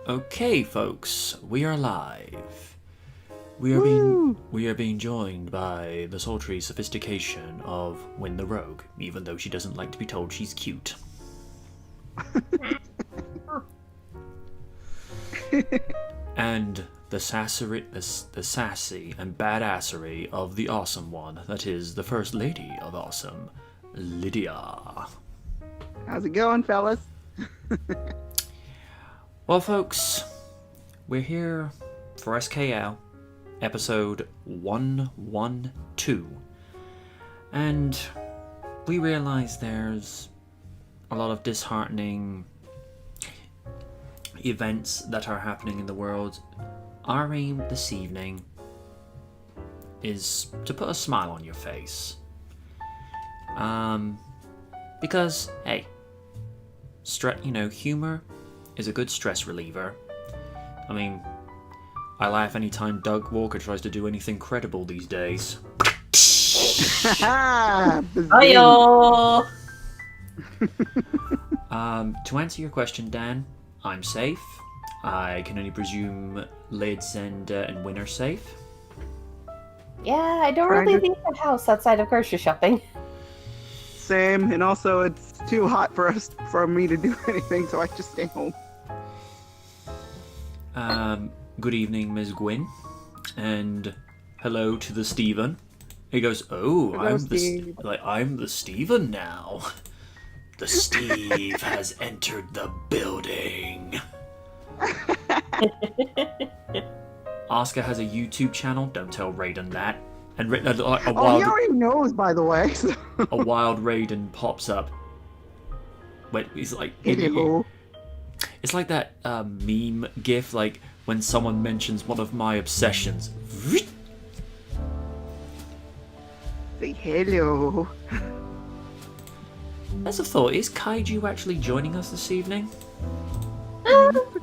Okay, folks, we are live. We are being joined by the sultry sophistication of Win the Rogue, even though she doesn't like to be told she's cute. And the sassy and badassery of the awesome one, that is the First Lady of Awesome, Lydia. How's it going, fellas? Well, folks, we're here for SKL, episode 112, and we realize there's a lot of disheartening events that are happening in the world. Our aim this evening is to put a smile on your face. Because, hey, humor is a good stress reliever. I mean, I laugh anytime Doug Walker tries to do anything credible these days. Hiyo! To answer your question, Dan, I'm safe. I can only presume Lids and Win are safe. Yeah, I don't really leave the house outside of grocery shopping. Same, and also it's too hot for me to do anything, so I just stay home. Good evening, Ms. Gwyn, and hello to the Steven. He goes, "Oh, Hello, I'm the Steven now. The Steve has entered the building." Oscar has a YouTube channel. Don't tell Raiden that. And He already knows, by the way. So. A wild Raiden pops up. Wait, he's like, Hello. it's like that meme gif, like when someone mentions one of my obsessions. Say hello. As a thought, is Kaiju actually joining us this evening?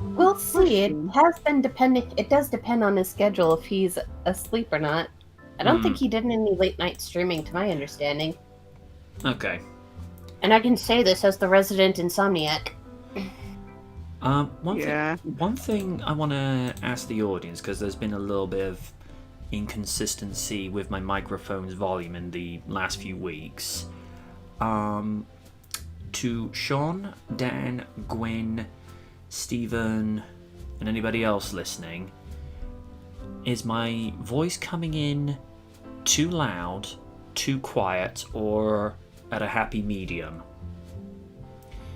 We'll see. It does depend on his schedule if he's asleep or not. I don't think he did any late night streaming, to my understanding. Okay. And I can say this as the resident insomniac. One thing I want to ask the audience, because there's been a little bit of inconsistency with my microphone's volume in the last few weeks. To Sean, Dan, Gwen, Stephen, and anybody else listening, is my voice coming in too loud, too quiet, or at a happy medium?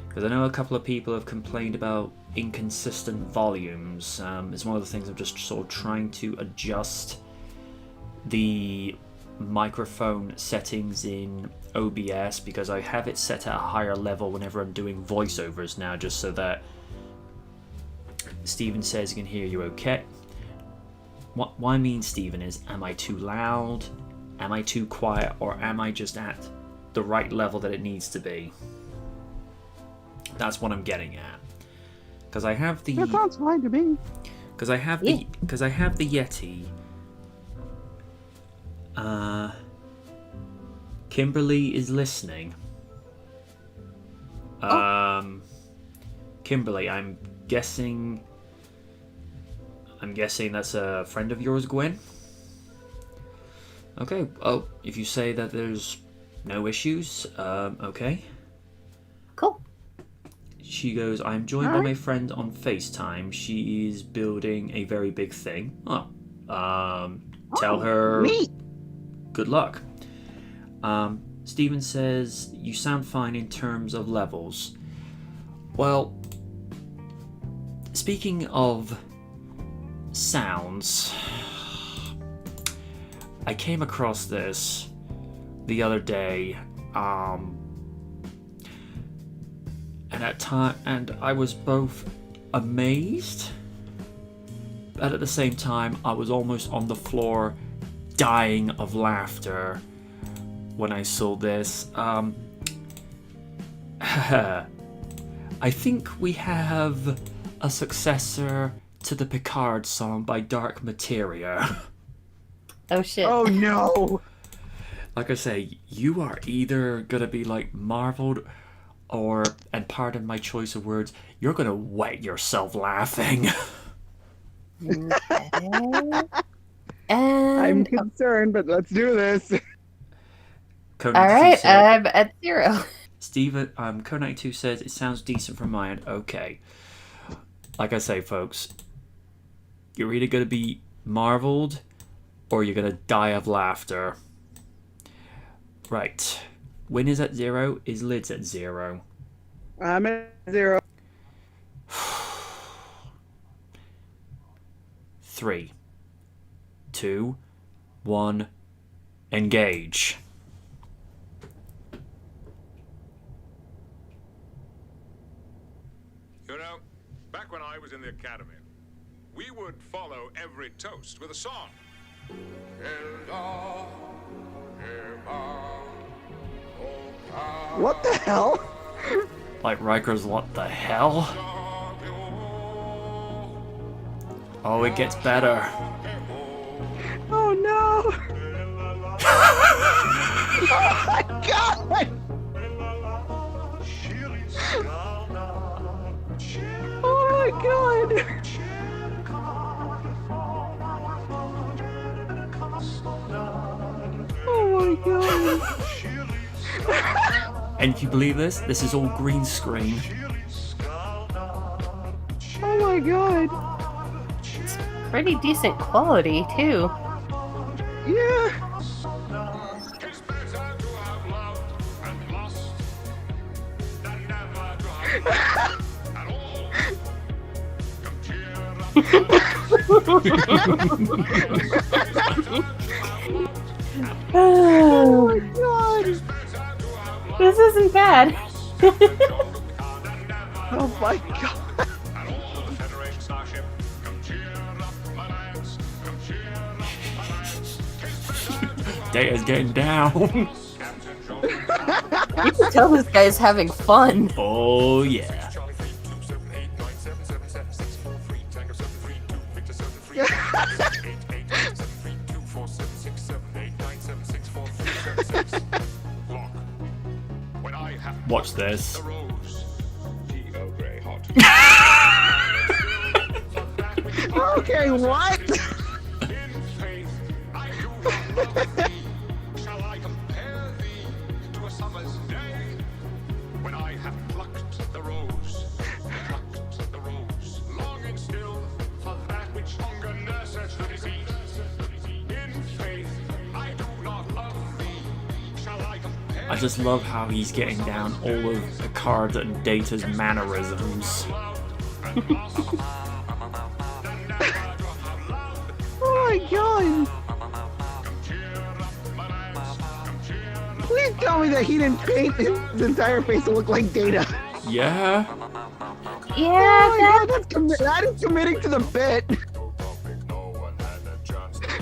Because I know a couple of people have complained about inconsistent volumes. It's one of the things I'm just sort of trying to adjust the microphone settings in OBS, because I have it set at a higher level whenever I'm doing voiceovers now, just so that Stephen says he can hear you okay. What I mean, Stephen, is am I too loud, am I too quiet, or am I just at the right level that it needs to be? That's what I'm getting at. Because I have the... That sounds fine to me. Because I have the Yeti. Kimberly is listening. Kimberly, I'm guessing that's a friend of yours, Gwen? Okay, oh, if you say that there's no issues, okay. Cool. She goes, I'm joined by my friend on FaceTime. She is building a very big thing. Tell her Neat. Good luck. Steven says, you sound fine in terms of levels. Well, speaking of sounds, I came across this the other day, and I was both amazed, but at the same time I was almost on the floor dying of laughter when I saw this. I think we have a successor to the Picard song by Dark Materia. Oh shit. Oh no. Like I say, you are either gonna be like marveled and pardon my choice of words, you're gonna wet yourself laughing. Okay. I'm And concerned, but let's do this. Code all 92 right, said, I'm at 0. Steven, Code 92 says it sounds decent from my end. Okay. Like I say, folks, you're either gonna be marveled or you're gonna die of laughter. Right. Win is at 0, is Lids at 0. I'm at 0. 3, 2, 1, engage. You know, back when I was in the academy, we would follow every toast with a song. What the hell? Like Riker's what the hell? Oh, it gets better. Oh no! Oh my god! Oh my god! Oh my god! And if you believe this, this is all green screen. Oh my god! Pretty decent quality, too. Yeah! It's better to have loved and lost than never to have loved at all. Come cheer up. Oh my god! This isn't bad. Oh my god! Data's getting down. You can tell this guy's having fun. Oh, yeah. Watch this. Okay, what? Shall I compare thee to a summer's day when I have plucked the rose, longing still for that which hunger nurses the disease. In faith, I do not love thee. Shall I compare? I just love how he's getting down all of Picard and Data's mannerisms. Oh my god! Please tell me that he didn't paint his entire face to look like Data. Yeah. Yeah, Oh my god, that is committing to the bit.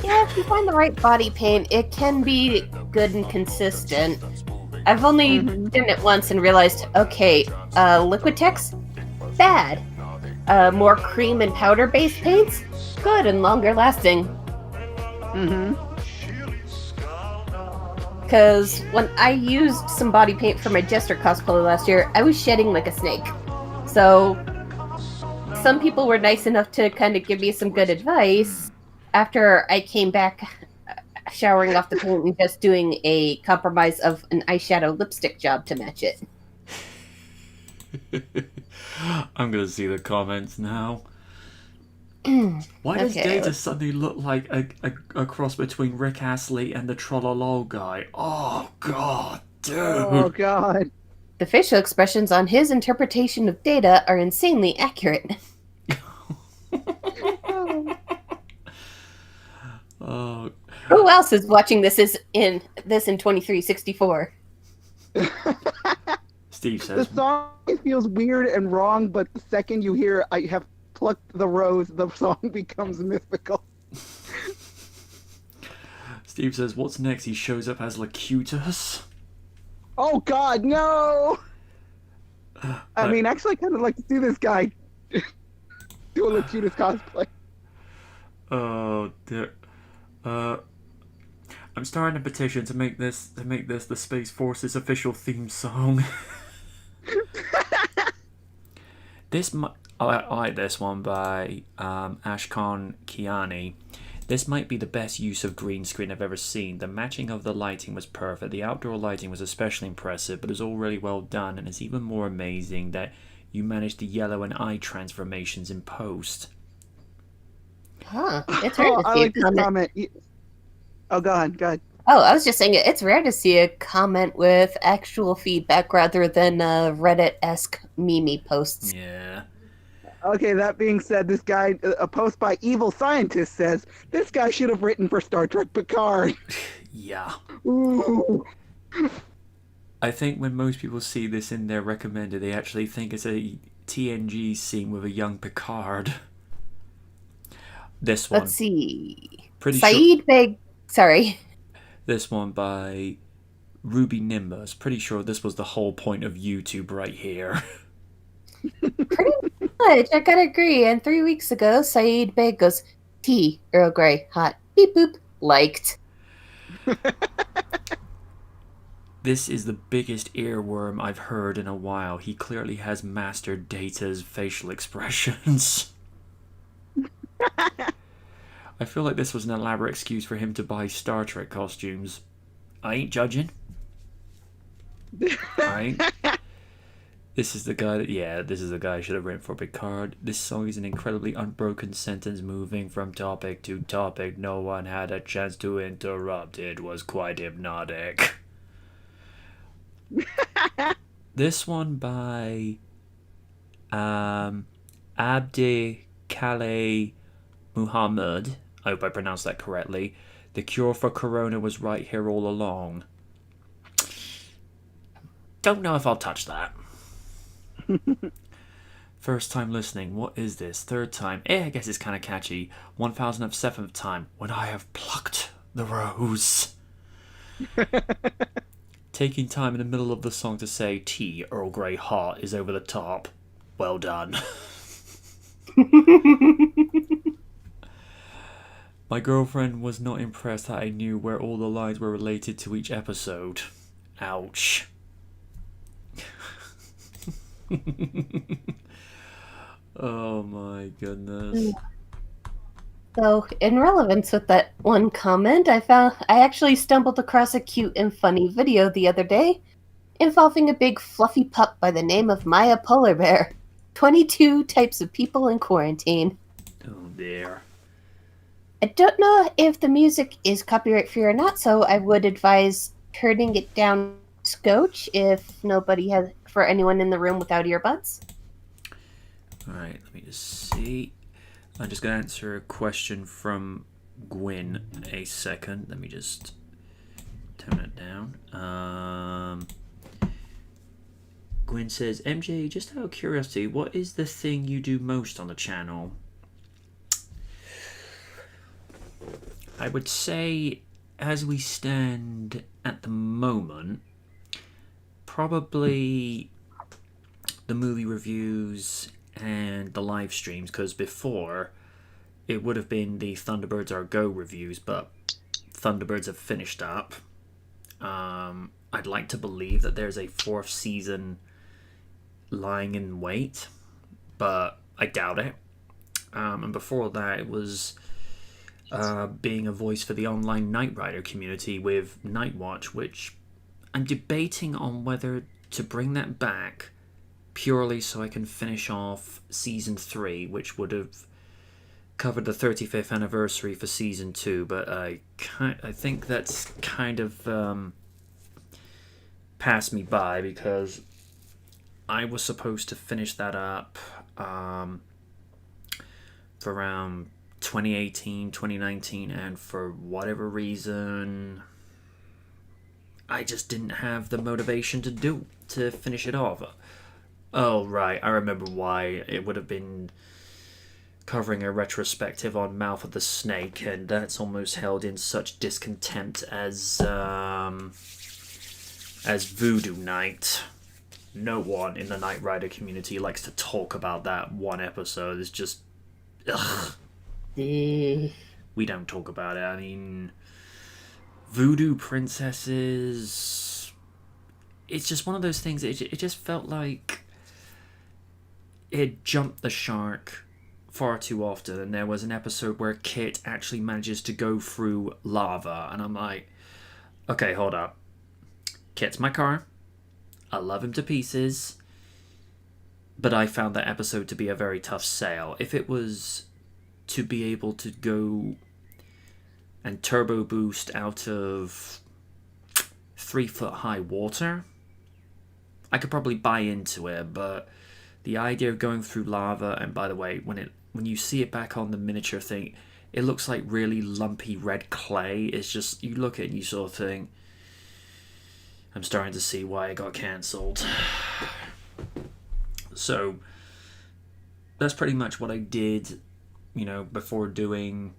yeah, if you find the right body paint, it can be good and consistent. I've only done it once and realized, okay, Liquitex, bad. More cream and powder-based paints, good and longer lasting. Mm-hmm. Because when I used some body paint for my Jester cosplay last year, I was shedding like a snake. So, some people were nice enough to kind of give me some good advice after I came back showering off the paint and just doing a compromise of an eyeshadow lipstick job to match it. I'm gonna see the comments now. Why does Okay. Data suddenly look like a cross between Rick Astley and the Trollolol guy? Oh god, dude. Oh god. The facial expressions on his interpretation of Data are insanely accurate. Oh, Who else is watching this in 2364? Steve The says, song feels weird and wrong, but the second you hear I have plucked the rose, the song becomes mythical. Steve says, what's next? He shows up as Locutus. Oh god, no! I mean, actually, I kind of like to see this guy do a Locutus cosplay. Oh dear. I'm starting a petition to make this the Space Force's official theme song. I like this one by Ashkan Kiani. This might be the best use of green screen I've ever seen. The matching of the lighting was perfect. The outdoor lighting was especially impressive, but it's all really well done, and it's even more amazing that you managed the yellow and eye transformations in post. Huh. It's rare to I see like a this comment. comment. Oh, go ahead. Go ahead. Oh, I was just saying it's rare to see a comment with actual feedback rather than Reddit-esque meme posts. Yeah. Okay, that being said, this guy, a post by Evil Scientist says, this guy should have written for Star Trek Picard. Yeah. Ooh. I think when most people see this in their recommended, they actually think it's a TNG scene with a young Picard. This one. Let's see. Pretty Saeed Beg. Sorry. This one by Ruby Nimbus. Pretty sure this was the whole point of YouTube right here. Pretty much. I gotta agree. And 3 weeks ago, Saeed Beg goes, tea, Earl Grey, hot, beep boop, liked. This is the biggest earworm I've heard in a while. He clearly has mastered Data's facial expressions. I feel like this was an elaborate excuse for him to buy Star Trek costumes. I ain't judging. Alright. This is the guy that, this is the guy I should have written for Picard. This song is an incredibly unbroken sentence moving from topic to topic. No one had a chance to interrupt. It was quite hypnotic. This one by Abdi Kale Muhammad. I hope I pronounced that correctly. The cure for corona was right here all along. Don't know if I'll touch that. First time listening, what is this? Third time, I guess it's kind of catchy. 1007th time, when I have plucked the rose. Taking time in the middle of the song to say tea, Earl Grey hot is over the top. Well done. My girlfriend was not impressed that I knew where all the lines were related to each episode. Ouch. Oh my goodness. So, in relevance with that one comment, I actually stumbled across a cute and funny video the other day involving a big fluffy pup by the name of Maya Polar Bear. 22 types of people in quarantine. Oh dear. I don't know if the music is copyright free or not, so I would advise turning it down scotch if nobody has, for anyone in the room without earbuds. Alright, let me just see. I'm just going to answer a question from Gwyn a second. Let me just tone it down. Gwyn says, MJ, just out of curiosity, what is the thing you do most on the channel? I would say, as we stand at the moment, probably the movie reviews and the live streams, because before it would have been the Thunderbirds Are Go reviews, but Thunderbirds have finished up. I'd like to believe that there's a 4th season lying in wait, but I doubt it. And before that, it was being a voice for the online Knight Rider community with Night Watch, which I'm debating on whether to bring that back purely so I can finish off Season 3, which would have covered the 35th anniversary for Season 2, but I think that's kind of passed me by, because I was supposed to finish that up for around 2018, 2019, and for whatever reason I just didn't have the motivation to finish it off. Oh, right, I remember why. It would have been covering a retrospective on Mouth of the Snake, and that's almost held in such discontempt as Voodoo Night. No one in the Knight Rider community likes to talk about that one episode. It's just, ugh. We don't talk about it. I mean, Voodoo Princesses it's just one of those things. It just felt like it jumped the shark far too often. And there was an episode where Kit actually manages to go through lava, and I'm like, okay, hold up. Kit's my car. I love him to pieces. But I found that episode to be a very tough sale. If it was to be able to go and turbo boost out of 3-foot high water, I could probably buy into it. But the idea of going through lava, and by the way, when you see it back on the miniature thing, it looks like really lumpy red clay. It's just, you look at it and you sort of think, I'm starting to see why it got cancelled. So that's pretty much what I did, before doing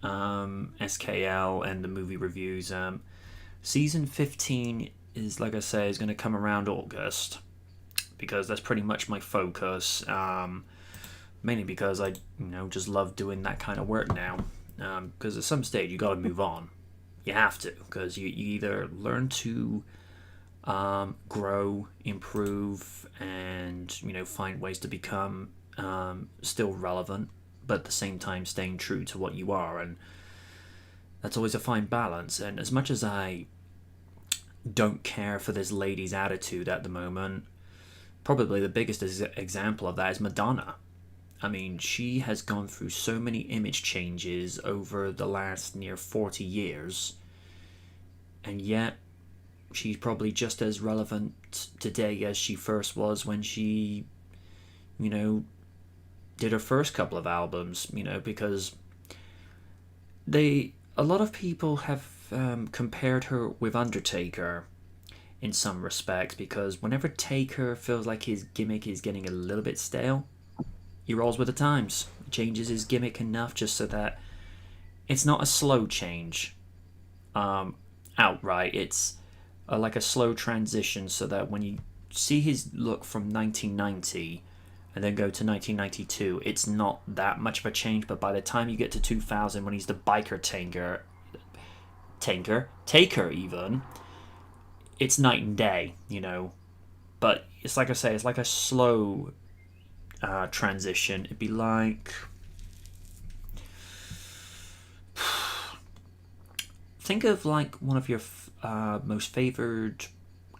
SKL and the movie reviews. Season 15 is, like I say, is going to come around August, because that's pretty much my focus. Mainly because I, just love doing that kind of work now. Because at some stage you got to move on. You have to, because you either learn to grow, improve, and find ways to become still relevant, but at the same time staying true to what you are, and that's always a fine balance. And as much as I don't care for this lady's attitude at the moment, probably the biggest example of that is Madonna. I mean, she has gone through so many image changes over the last near 40 years, and yet she's probably just as relevant today as she first was when she, did her first couple of albums, because a lot of people have compared her with Undertaker in some respects, because whenever Taker feels like his gimmick is getting a little bit stale, he rolls with the times. He changes his gimmick enough just so that it's not a slow change outright. It's like a slow transition, so that when you see his look from 1990 and then go to 1992, it's not that much of a change. But by the time you get to 2000, when he's the biker taker even, it's night and day, But it's like I say, it's like a slow transition. It'd be like, think of like one of your most favored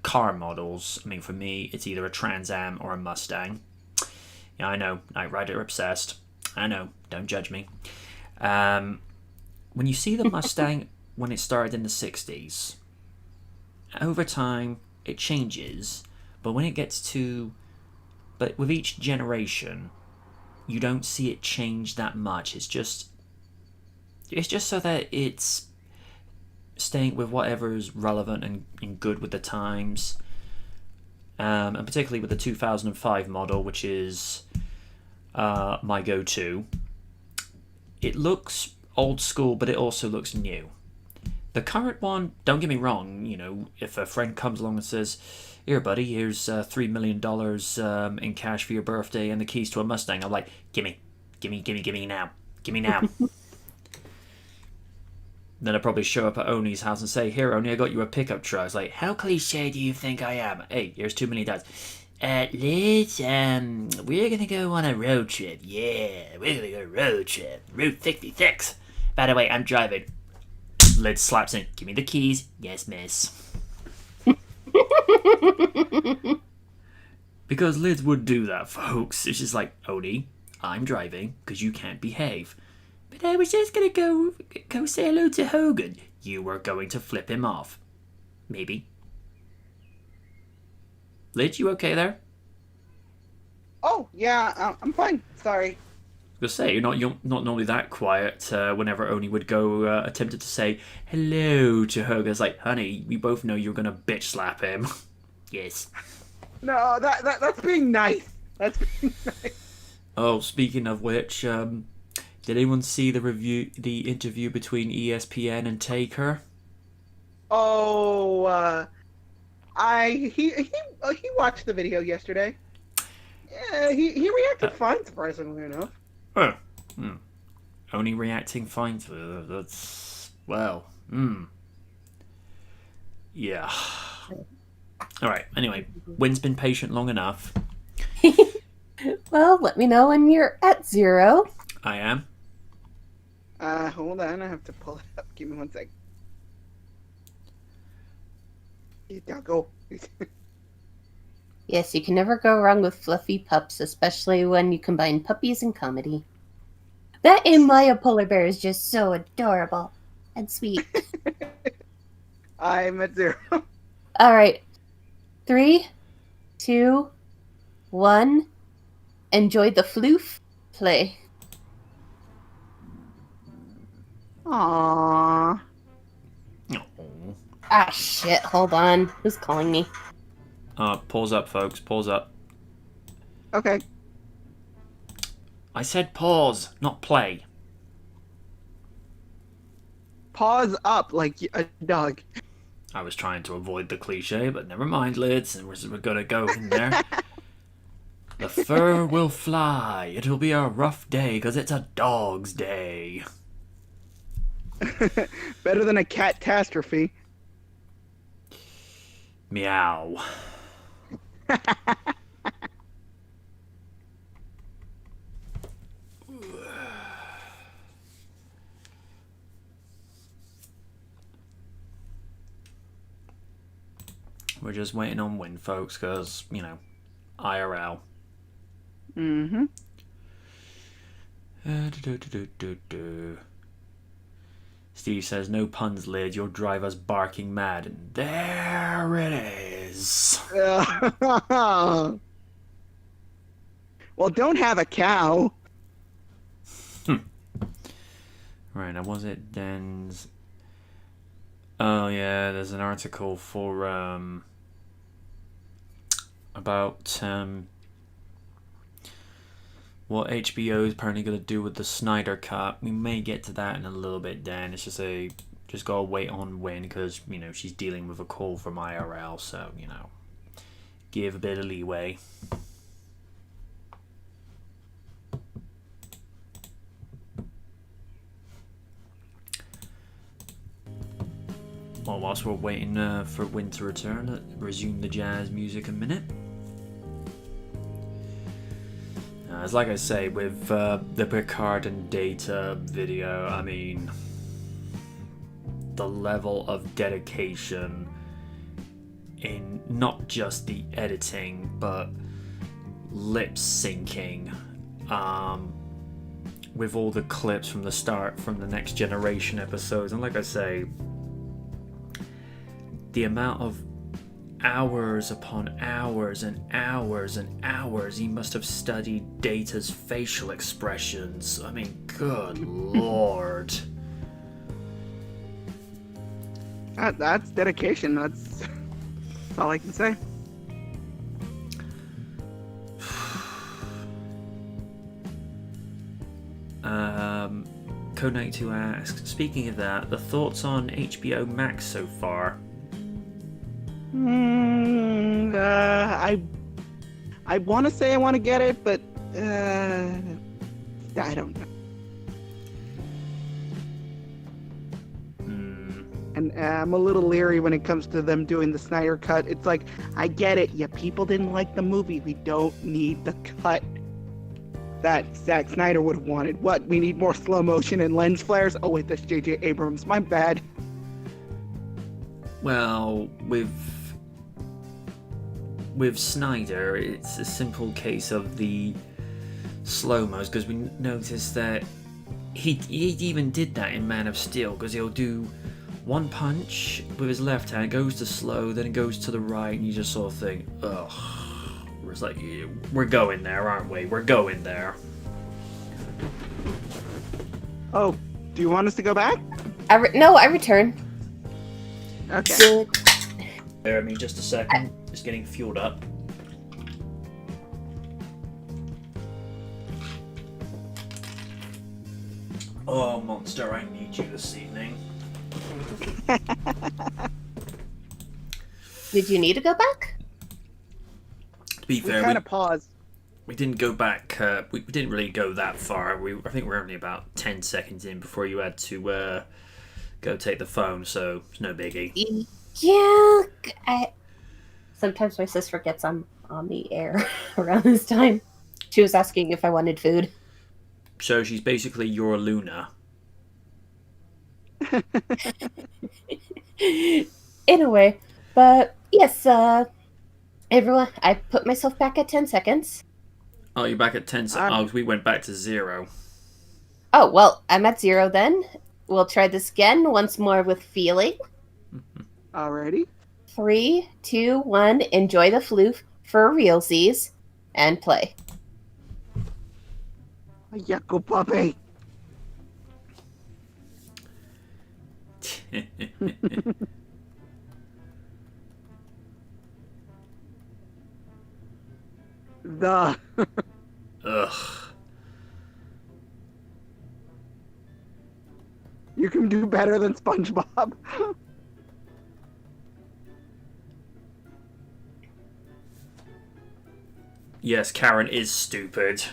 car models. I mean, for me, it's either a Trans Am or a Mustang. Yeah, I know, Knight Rider obsessed. I know, don't judge me. When you see the Mustang when it started in the 60s, over time it changes, but with each generation, you don't see it change that much. It's just so that it's staying with whatever's relevant and good with the times. And particularly with the 2005 model, which is my go-to. It looks old school, but it also looks new. The current one, don't get me wrong, if a friend comes along and says, here buddy, here's $3 million in cash for your birthday and the keys to a Mustang, I'm like, gimme now. Then I'd probably show up at Oni's house and say, here Oni, I got you a pickup truck. It's like, how cliche do you think I am? Hey, here's $2 million. Liz, we're gonna go on a road trip. Yeah, we're gonna go road trip. Route 66. By the way, I'm driving. Liz slaps in. Give me the keys. Yes, miss. Because Liz would do that, folks. It's just like, Oni, I'm driving because you can't behave. But I was just gonna go say hello to Hogan. You were going to flip him off. Maybe. Liz, you okay there? Oh, yeah, I'm fine. Sorry. I was gonna say, you're not normally that quiet whenever Oni would go attempted to say hello to Hogan. It's like, honey, we both know you're gonna bitch slap him. Yes. No, that's being nice. That's being nice. Oh, speaking of which, did anyone see the interview between ESPN and Taker? Oh, he watched the video yesterday. Yeah, he reacted fine, surprisingly enough. Oh, only reacting fine to that's well. Yeah. All right. Anyway, Wynn's been patient long enough. Well, let me know when you're at 0. I am. Hold on, I have to pull it up. Give me 1 sec. Yeah, go. Yes, you can never go wrong with fluffy pups, especially when you combine puppies and comedy. That and Maya Polar Bear is just so adorable and sweet. I'm at 0. All right. 3, 2, 1. Enjoy the floof. Play. Aww. Oh. Ah, shit. Hold on. Who's calling me? Pause up, folks. Pause up. Okay. I said pause, not play. Pause up like a dog. I was trying to avoid the cliche, but never mind, Lids, and we're gonna go in there. The fur will fly. It'll be a rough day, because it's a dog's day. Better than a catastrophe. Meow. We're just waiting on Win, folks, because, you know, IRL. Mm-hmm. Steve says, no puns, Lid. You'll drive us barking mad. And there it is. Well, don't have a cow. Right, now was it Dan's... Oh, yeah, there's an article for, about, what HBO is apparently going to do with the Snyder Cut. We may get to that in a little bit, Dan. It's just gotta wait on Win, because, you know, she's dealing with a call from IRL, so, you know, give a bit of leeway. Well, whilst we're waiting for Win to return, let's resume the jazz music a minute. As like I say, with the Picard and Data video, I mean, the level of dedication in not just the editing, but lip syncing, with all the clips from the start, from the Next Generation episodes, and like I say, the amount of hours upon hours and hours and hours he must have studied Data's facial expressions. I mean, good lord. That's dedication. That's all I can say. Code92 asks, speaking of that, the thoughts on HBO Max so far? I want to say I want to get it, but I don't know. And I'm a little leery when it comes to them doing the Snyder Cut. It's like, I get it. Yeah, people didn't like the movie. We don't need the cut that Zack Snyder would have wanted. What? We need more slow motion and lens flares? Oh wait, that's J.J. Abrams. My bad. Well, with Snyder, it's a simple case of the slow-mos, because we noticed that he even did that in Man of Steel, because he'll do one punch with his left hand, goes to slow, then it goes to the right, and you just sort of think, ugh. It's like, yeah, we're going there, aren't we? We're going there. Oh, do you want us to go back? No, I return. Okay. Bear with me just a second. Just getting fueled up. Oh, Monster, I need you this evening. Did you need to go back? To be We fair, kind of paused. we didn't go back. We didn't really go that far. I think we're only about 10 seconds in before you had to go take the phone, so it's no biggie. Yeah, Sometimes my sister gets on the air around this time. She was asking if I wanted food. So she's basically your Luna. In a way. But yes, everyone, I put myself back at 10 seconds. Oh, you're back at 10 seconds. Oh, we went back to 0. Oh, well, I'm at 0 then. We'll try this again once more with feeling. Alrighty. 3, 2, 1. Enjoy the floof for realsies and play. Yucko puppy. The. Ugh. You can do better than SpongeBob. Yes, Karen is stupid.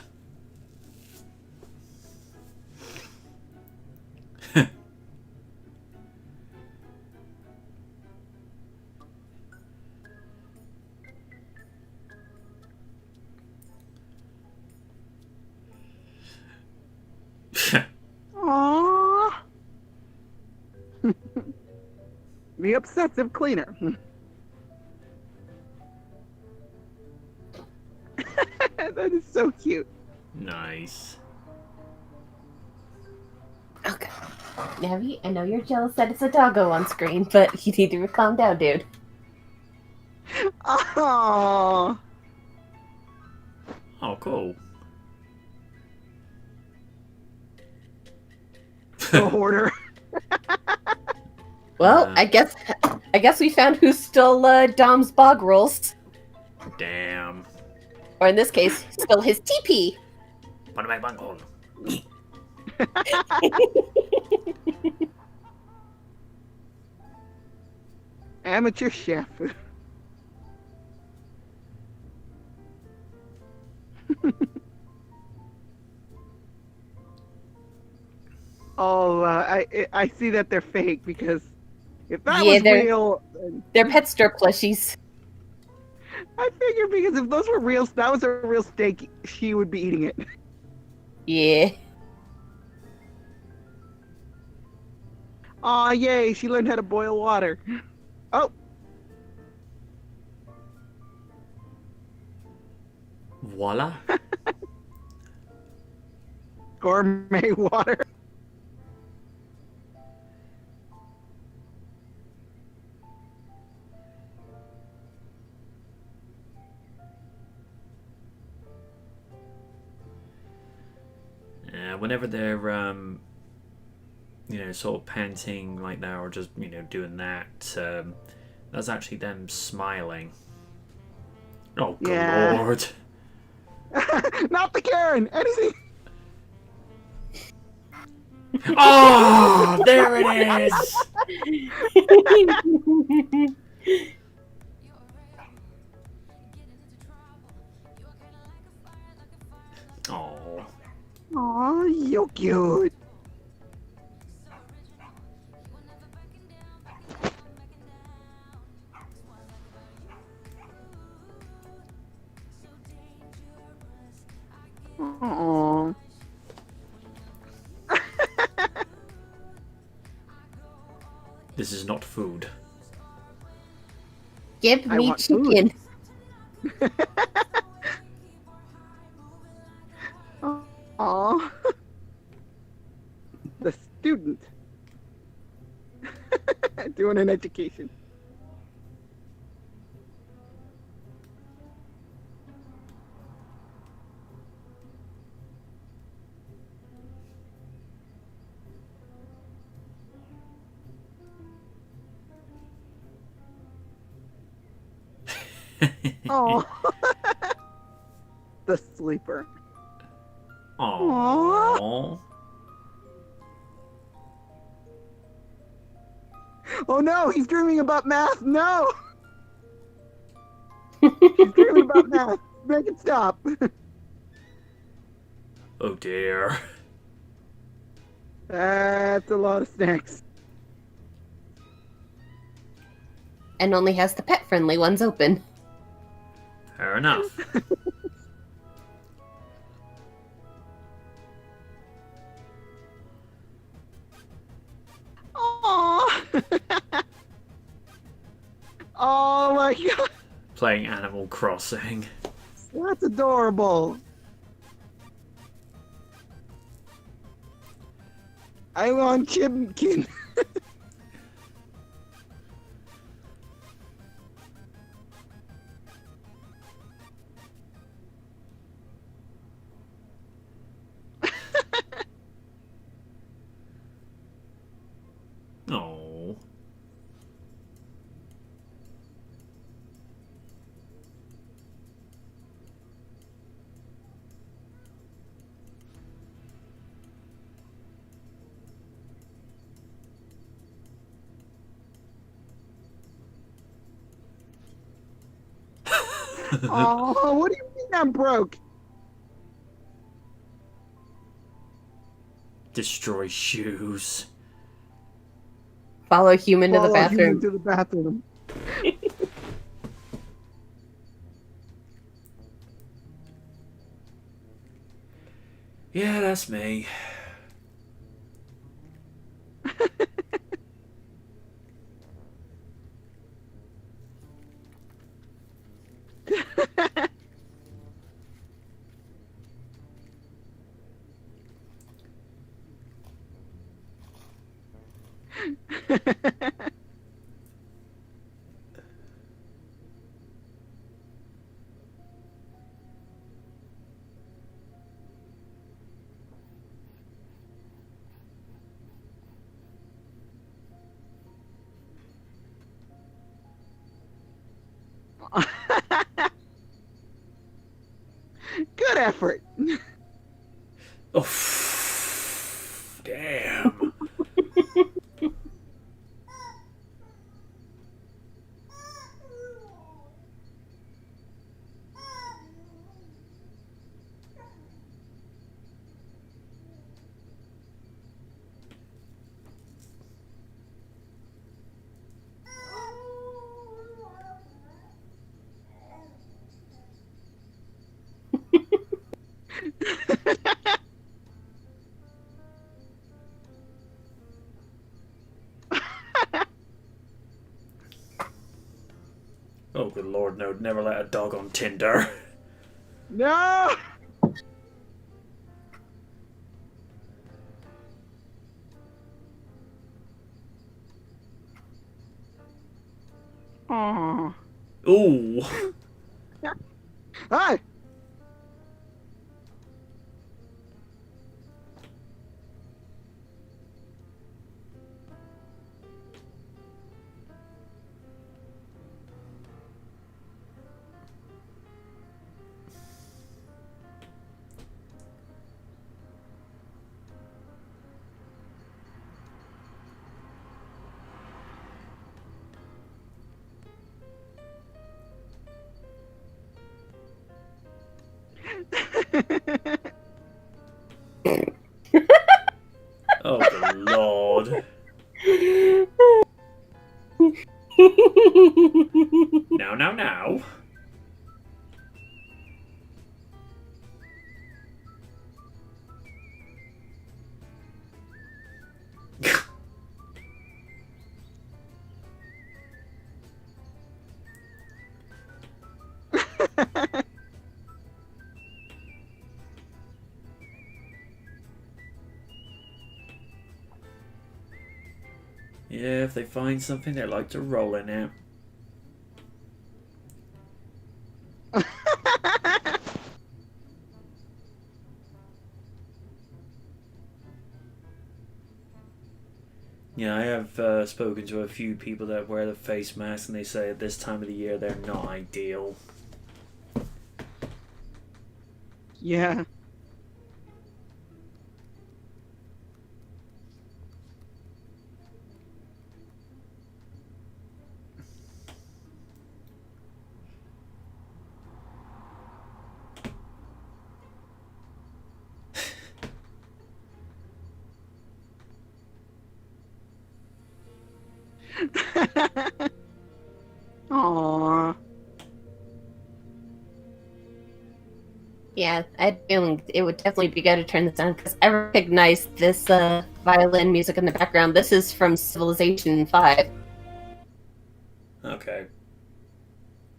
Aww. The obsessive cleaner. That is so cute. Nice. Okay. Navi, I know you're jealous that it's a doggo on screen, but you need to calm down, dude. Aww. Oh, cool. The hoarder. Well, I guess we found who stole Dom's bog rolls. Damn. Or in this case, stole his TP. Amateur chef. Oh, I see that they're fake because if that was real, they're pet store plushies. I figure because if those were real, that was a real steak, she would be eating it. Yeah. Aw, yay! She learned how to boil water. Oh, Voila. gourmet water. Whenever they're, sort of panting like that or just, doing that, that's actually them smiling. Oh, good Yeah. lord. Not the Karen! Anything! Oh, there it is! Oh. Aw, you cute. Aww. This is not food. Give I me want chicken. Aww. The student. Doing an education. Oh, the sleeper. Aww. Oh no, he's dreaming about math. No, he's dreaming about math. Make it stop. Oh dear. That's a lot of snacks. And only has the pet-friendly ones open. Fair enough. Aww. Oh my god. Playing Animal Crossing. That's adorable. I want Chimkin. Oh. Oh, what do you mean I'm broke? Destroy shoes. Follow human to the Follow human bathroom. to the bathroom. Yeah, that's me. Good effort. Oh, damn. Oh, good lord, no, never let a dog on Tinder. No. Aww. Ooh. Hi. Oh, good lord. Now, now, now. Yeah, if they find something, they like to roll in it. Yeah, I have spoken to a few people that wear the face mask, and they say at this time of the year they're not ideal. Yeah. Aww. Yeah, I had a feeling it would definitely be good to turn this on because I recognize this violin music in the background. This is from Civilization 5. Okay.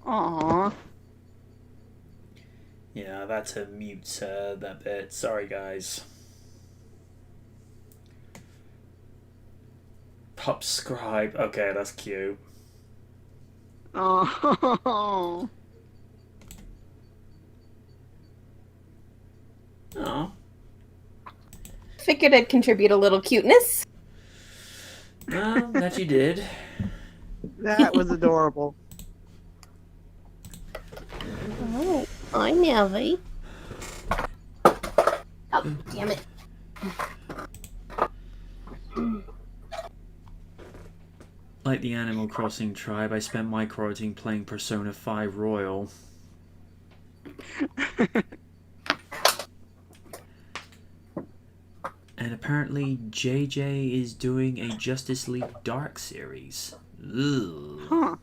Aww. Yeah, I've had to mute that bit. Sorry, guys. Subscribe. Okay, that's cute. Oh. Oh. Figured I'd contribute a little cuteness. Well, that you did. That was adorable. Oh, I'm Nelly. Oh, damn it. Like the Animal Crossing tribe, I spent my quarantine playing Persona 5 Royal. And apparently JJ is doing a Justice League Dark series. Ugh. Huh.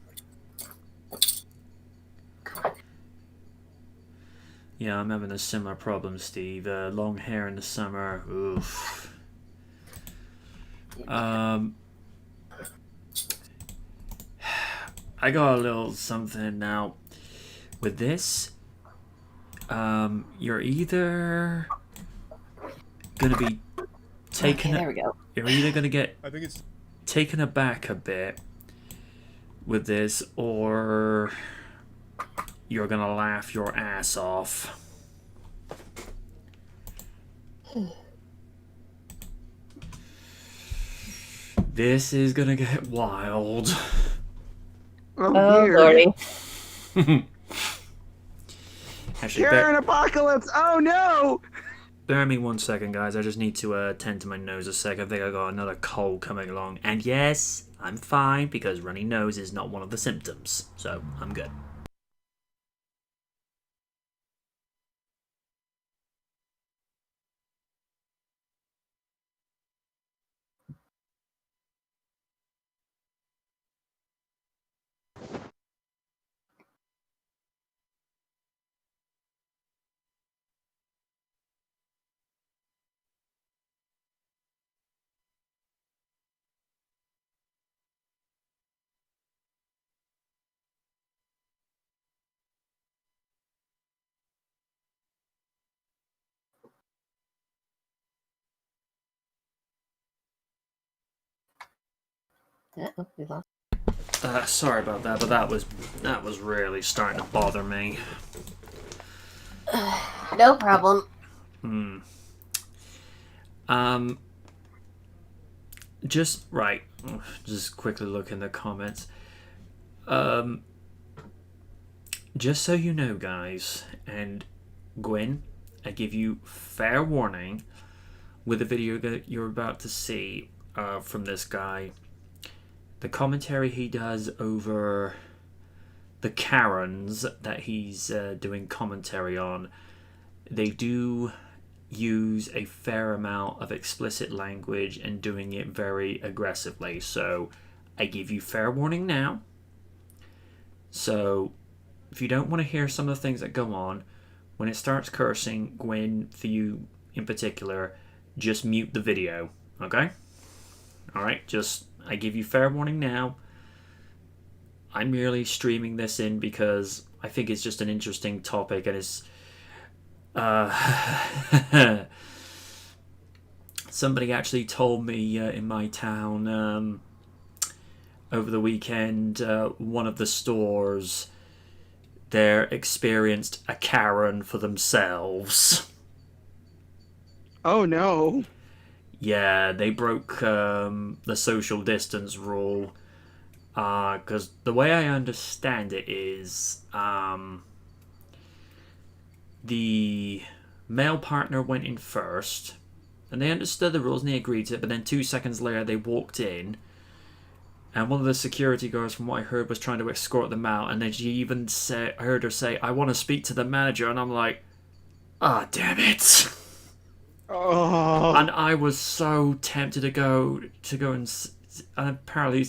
Yeah, I'm having a similar problem, Steve. Long hair in the summer. Oof. I got a little something now. With this, you're either gonna be taken. Okay, there we go. You're either gonna get I think it's taken aback a bit with this, or you're gonna laugh your ass off. This is gonna get wild. Oh, Oh, dear. lordy. Actually, Karen Apocalypse! Oh no! bear me 1 second, guys. I just need to tend to my nose a sec. I think I got another cold coming along. And yes, I'm fine because runny nose is not one of the symptoms. So, I'm good. Uh-oh, we lost. Sorry about that, but that was really starting to bother me. No problem. Just right. Just quickly look in the comments. Just so you know, guys, and Gwen, I give you fair warning with the video that you're about to see from this guy. The commentary he does over the Karens that he's doing commentary on, they do use a fair amount of explicit language and doing it very aggressively. So I give you fair warning now. So if you don't want to hear some of the things that go on, when it starts cursing, Gwen, for you in particular, just mute the video, okay? Alright, just, I give you fair warning now. I'm merely streaming this in because I think it's just an interesting topic and it's... somebody actually told me in my town over the weekend, one of the stores there experienced a Karen for themselves. Oh no. Yeah, they broke the social distance rule. Because the way I understand it is the male partner went in first, and they understood the rules and they agreed to it, but then 2 seconds later they walked in, and one of the security guards, from what I heard, was trying to escort them out, and then she even said, I heard her say, "I want to speak to the manager," and I'm like, ah, damn it. Oh. And I was so tempted to go and apparently,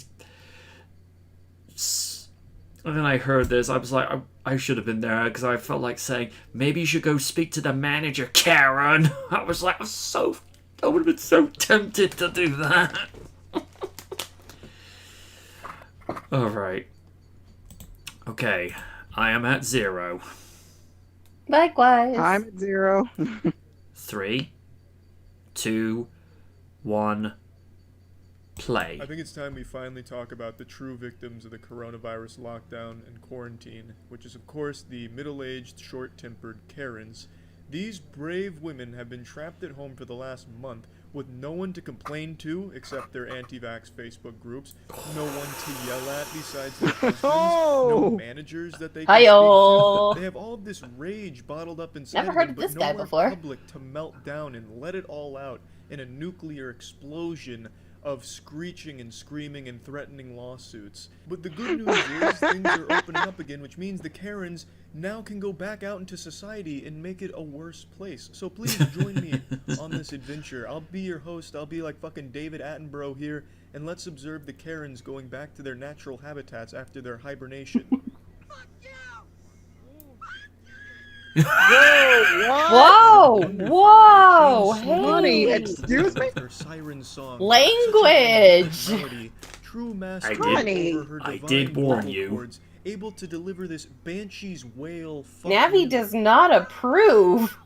and then I heard this, I was like, I should have been there because I felt like saying, maybe you should go speak to the manager, Karen. I would have been so tempted to do that. Alright. Okay, I am at 0. Likewise. I'm at 0. 3, 2, 1, play. I think it's time we finally talk about the true victims of the coronavirus lockdown and quarantine, which is of course the middle-aged, short-tempered Karens. These brave women have been trapped at home for the last month with no one to complain to except their anti-vax Facebook groups, no one to yell at besides their husbands, no managers that they can Hi-yo. speak to. They have all of this rage bottled up inside Never of heard them, of but this guy nowhere before. public to melt down and let it all out in a nuclear explosion of screeching and screaming and threatening lawsuits. But the good news is things are opening up again, which means the Karens now can go back out into society and make it a worse place. So please join me on this adventure. I'll be your host. I'll be like fucking David Attenborough here, and let's observe the Karens going back to their natural habitats after their hibernation. Whoa! Whoa! Honey, Hey! excuse me? Her siren song. Language! Such a melody, true mastery Honey. over her I divine did warn vocal you. cords, able to deliver this banshee's wail. fuck Navi you. does not approve.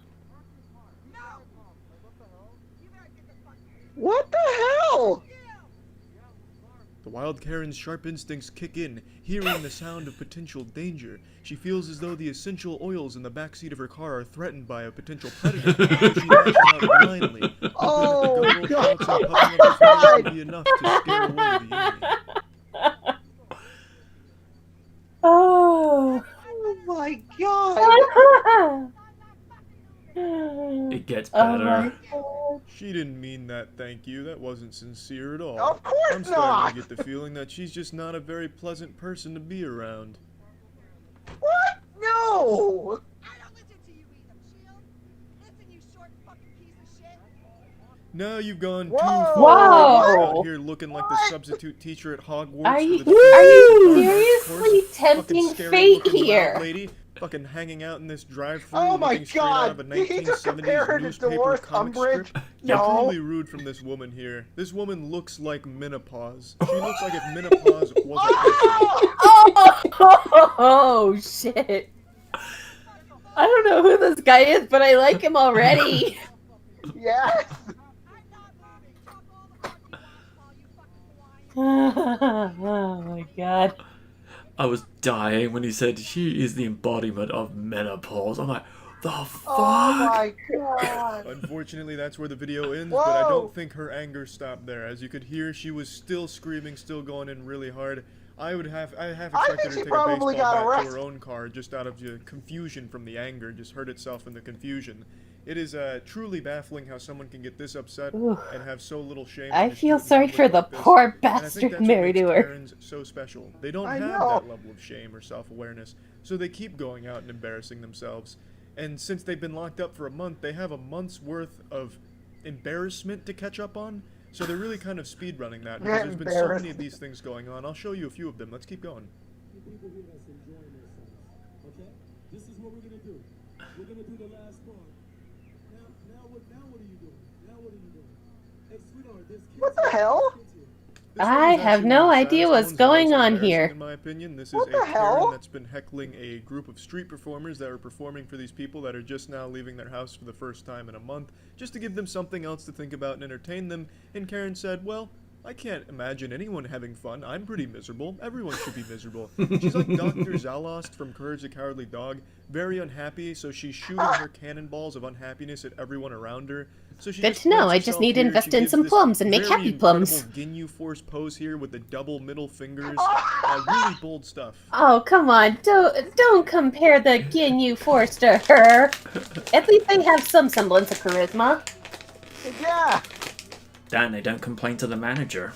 What the hell? The wild Karen's sharp instincts kick in, hearing the sound of potential danger. She feels as though the essential oils in the backseat of her car are threatened by a potential predator. So she lashes out blindly, hoping Oh, that the guttural shouts and God. puffing of her face will be enough to scare away the enemy. Oh. Oh my god. It gets Oh better. my god. She didn't mean that thank you. That wasn't sincere at all. Of course I'm starting not. to get the feeling that she's just not a very pleasant person to be around. What? No. I don't listen to you either, Shield. Listen, you short fucking piece of shit. Now you've gone too Whoa. far. Whoa. Out here looking like the substitute teacher at Hogwarts. Are for you, the are you defense of the seriously course. tempting Fucking scary fate looking here? loud lady, fucking hanging out in this drive-thru, Oh my looking straight out of a god. Did he just 1970s compare her to newspaper Dolores comic Umbridge? strip. No. Truly rude from this woman here. This woman looks like menopause. She looks like if menopause wasn't Oh shit. I don't know who this guy is, but I like him already. Yes. I'm not moving. Talk all the way while you fucking whine. Oh my god. I was dying when he said she is the embodiment of menopause. I'm like, the fuck? Oh my god. Unfortunately, that's where the video ends, but I Whoa. don't think her anger stopped there. As you could hear, she was still screaming, still going in really hard. I have expected her she to take a probably baseball got bat to arrested. her own car just out of the confusion from the anger, just hurt itself in the confusion. It is truly baffling how someone can get this upset Oof. and have so little shame. I to just feel do it in sorry public for the like this. poor And I think bastard that's what married makes to her. Karens so special. They don't I have know. that level of shame or self-awareness, so they keep going out and embarrassing themselves. And since they've been locked up for a month, they have a month's worth of embarrassment to catch up on. So they're really kind of speed running that because there's been so many of these things going on. I'll show you a few of them. Let's keep going. People here that's enjoying themselves. Okay? This is what we're gonna do. We're gonna do the last part. Now what are you doing? Now what are you doing? Hey, sweetheart, there's kids What the here. hell? Kids here. This I one is have actually no one of the idea saddest what's ones and going most on embarrassing, here. In my opinion, this What is the a hell? Karen that's been heckling a group of street performers that are performing for these people that are just now leaving their house for the first time in a month, just to give them something else to think about and entertain them. And Karen said, well, I can't imagine anyone having fun. I'm pretty miserable. Everyone should be miserable. She's like Dr. Zalost from Courage the Cowardly Dog, very unhappy, so she's shooting her cannonballs of unhappiness at everyone around her. So she Good just to know. plants I just herself need to here. invest She in gives some this plums and make very happy plums. incredible Ginyu Force pose here with the double middle fingers. Really bold stuff. Oh, come on. Don't compare the Ginyu Force to her. At least they have some semblance of charisma. Yeah. Dan, they don't complain to the manager.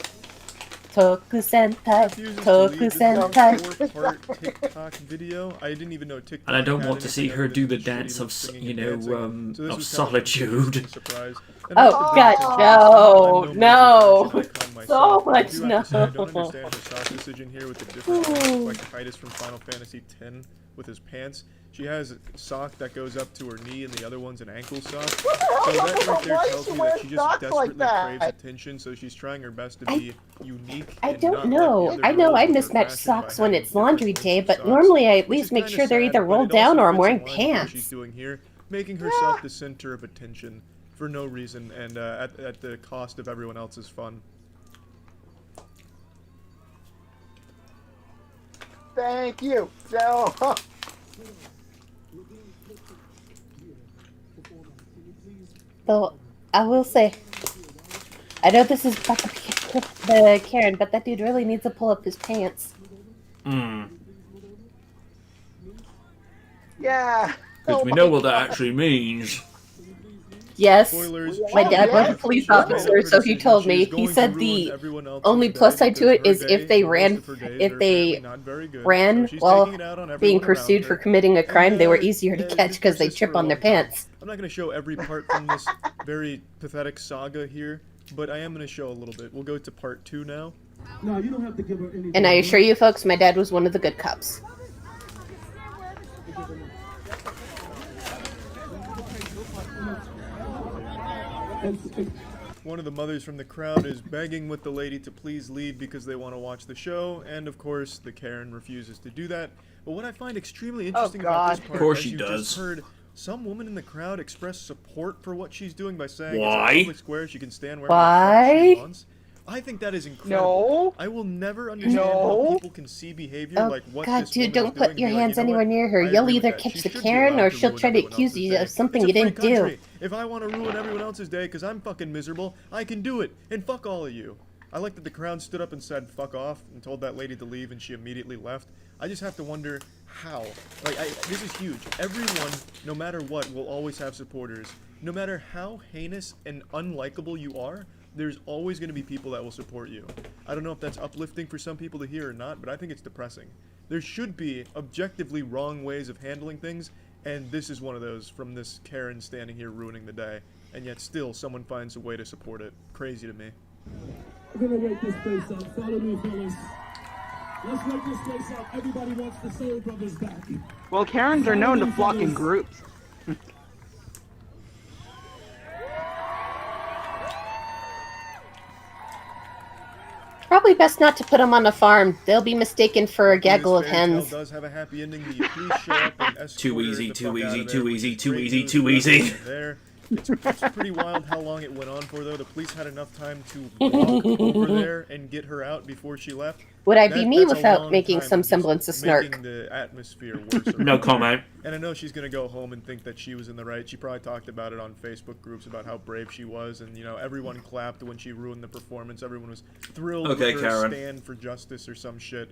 Toku Sentai. Refuses to Toku leave. This is Sentai. a 4-part TikTok video. I didn't even know TikTok. And I don't had want to see anything her other do than the shitty dance lip of, singing you and know, dancing. So this of was kind of an solitude. interesting surprise. And Oh, I God, also no, I'm no. major fashion icon So myself, but I much do have to say, I don't no. understand her soft decision here with the different Ooh. like Titus from Final Fantasy X. with his pants. She has a sock that goes up to her knee, and the other one's an ankle sock. What the hell? So that right there Why tells she me wears that she just socks desperately like that? craves attention, so she's trying her best to be unique. I and don't not let know. the other I know girls I with their mismatch fashion socks by when having it's laundry different day, lengths but of normally I at which is least make kinda sure they're sad, either but rolled it also down or I'm fits wearing in line with what she's pants. doing here, making herself the center of attention for no reason and at the cost of everyone else's fun. Thank you. So, Though I will say, I know this is about the Karen, but that dude really needs to pull up his pants. yeah. Because Oh we my know what that God. actually means. Yes. Spoilers. My she dad made was a up- police she's made up officer, her so he decision. told She me. is He going to said ruin the everyone else's only day plus side to because it her is day, if they most ran, of her days are if apparently they not very good, so ran she's while taking it out on being everyone around pursued for her. committing a crime, they were And, easier to catch this because they persists for trip a on their long time. pants. I'm not going to show every part from this very pathetic saga here, but I am going to show a little bit. We'll go to part 2 now. No, you don't have to give her anything. And I assure you folks, my dad was one of the good cops. One of the mothers from the crowd is begging with the lady to please leave because they want to watch the show, and of course the Karen refuses to do that. But what I find extremely interesting about this God. part, Of course as she you does. just heard, some woman in the crowd express support for what she's doing by saying Why? it's a public square, she can stand wherever the fuck she Why? wants. I think that is incredible. No. I will never understand No. how people can see behavior Oh, like what God, this dude, woman don't is doing put and your be like, hands you know anywhere what? near her. I You'll agree with either that. catch She the should be Karen allowed or to she'll ruin try to everyone accuse else's you day. of something It's you a free didn't do. country. If I want to ruin everyone else's day because I'm fucking miserable, I can do it. And fuck all of you. I like that the crowd stood up and said fuck off and told that lady to leave and she immediately left. I just have to wonder how. Like, this is huge. Everyone, no matter what, will always have supporters. No matter how heinous and unlikable you are, there's always going to be people that will support you. I don't know if that's uplifting for some people to hear or not, but I think it's depressing. There should be objectively wrong ways of handling things, and this is one of those from this Karen standing here ruining the day, and yet still someone finds a way to support it. Crazy to me. We're gonna write this place up. Follow me, fellas. Let's write this place up. Everybody wants the Soul Brothers back. Well, Karens are known to flock in groups. Probably best not to put them on a farm. They'll be mistaken for a Luckily, gaggle of this fairy tale hens. does have a happy ending. The police show up and escort Too her easy, the too fuck out easy, of too there, which easy, is too great easy, news too for easy. everyone there. It's pretty wild how long it went on for, though. The police had enough time to walk over there and get her out before she left. Would I be me That's a without long making time some of just semblance of snark? making the atmosphere worse around No there. comment. And I know she's gonna go home and think that she was in the right. She probably talked about it on Facebook groups about how brave she was, and everyone clapped when she ruined the performance. Everyone was thrilled Okay, with her Karen. stand for justice or some shit.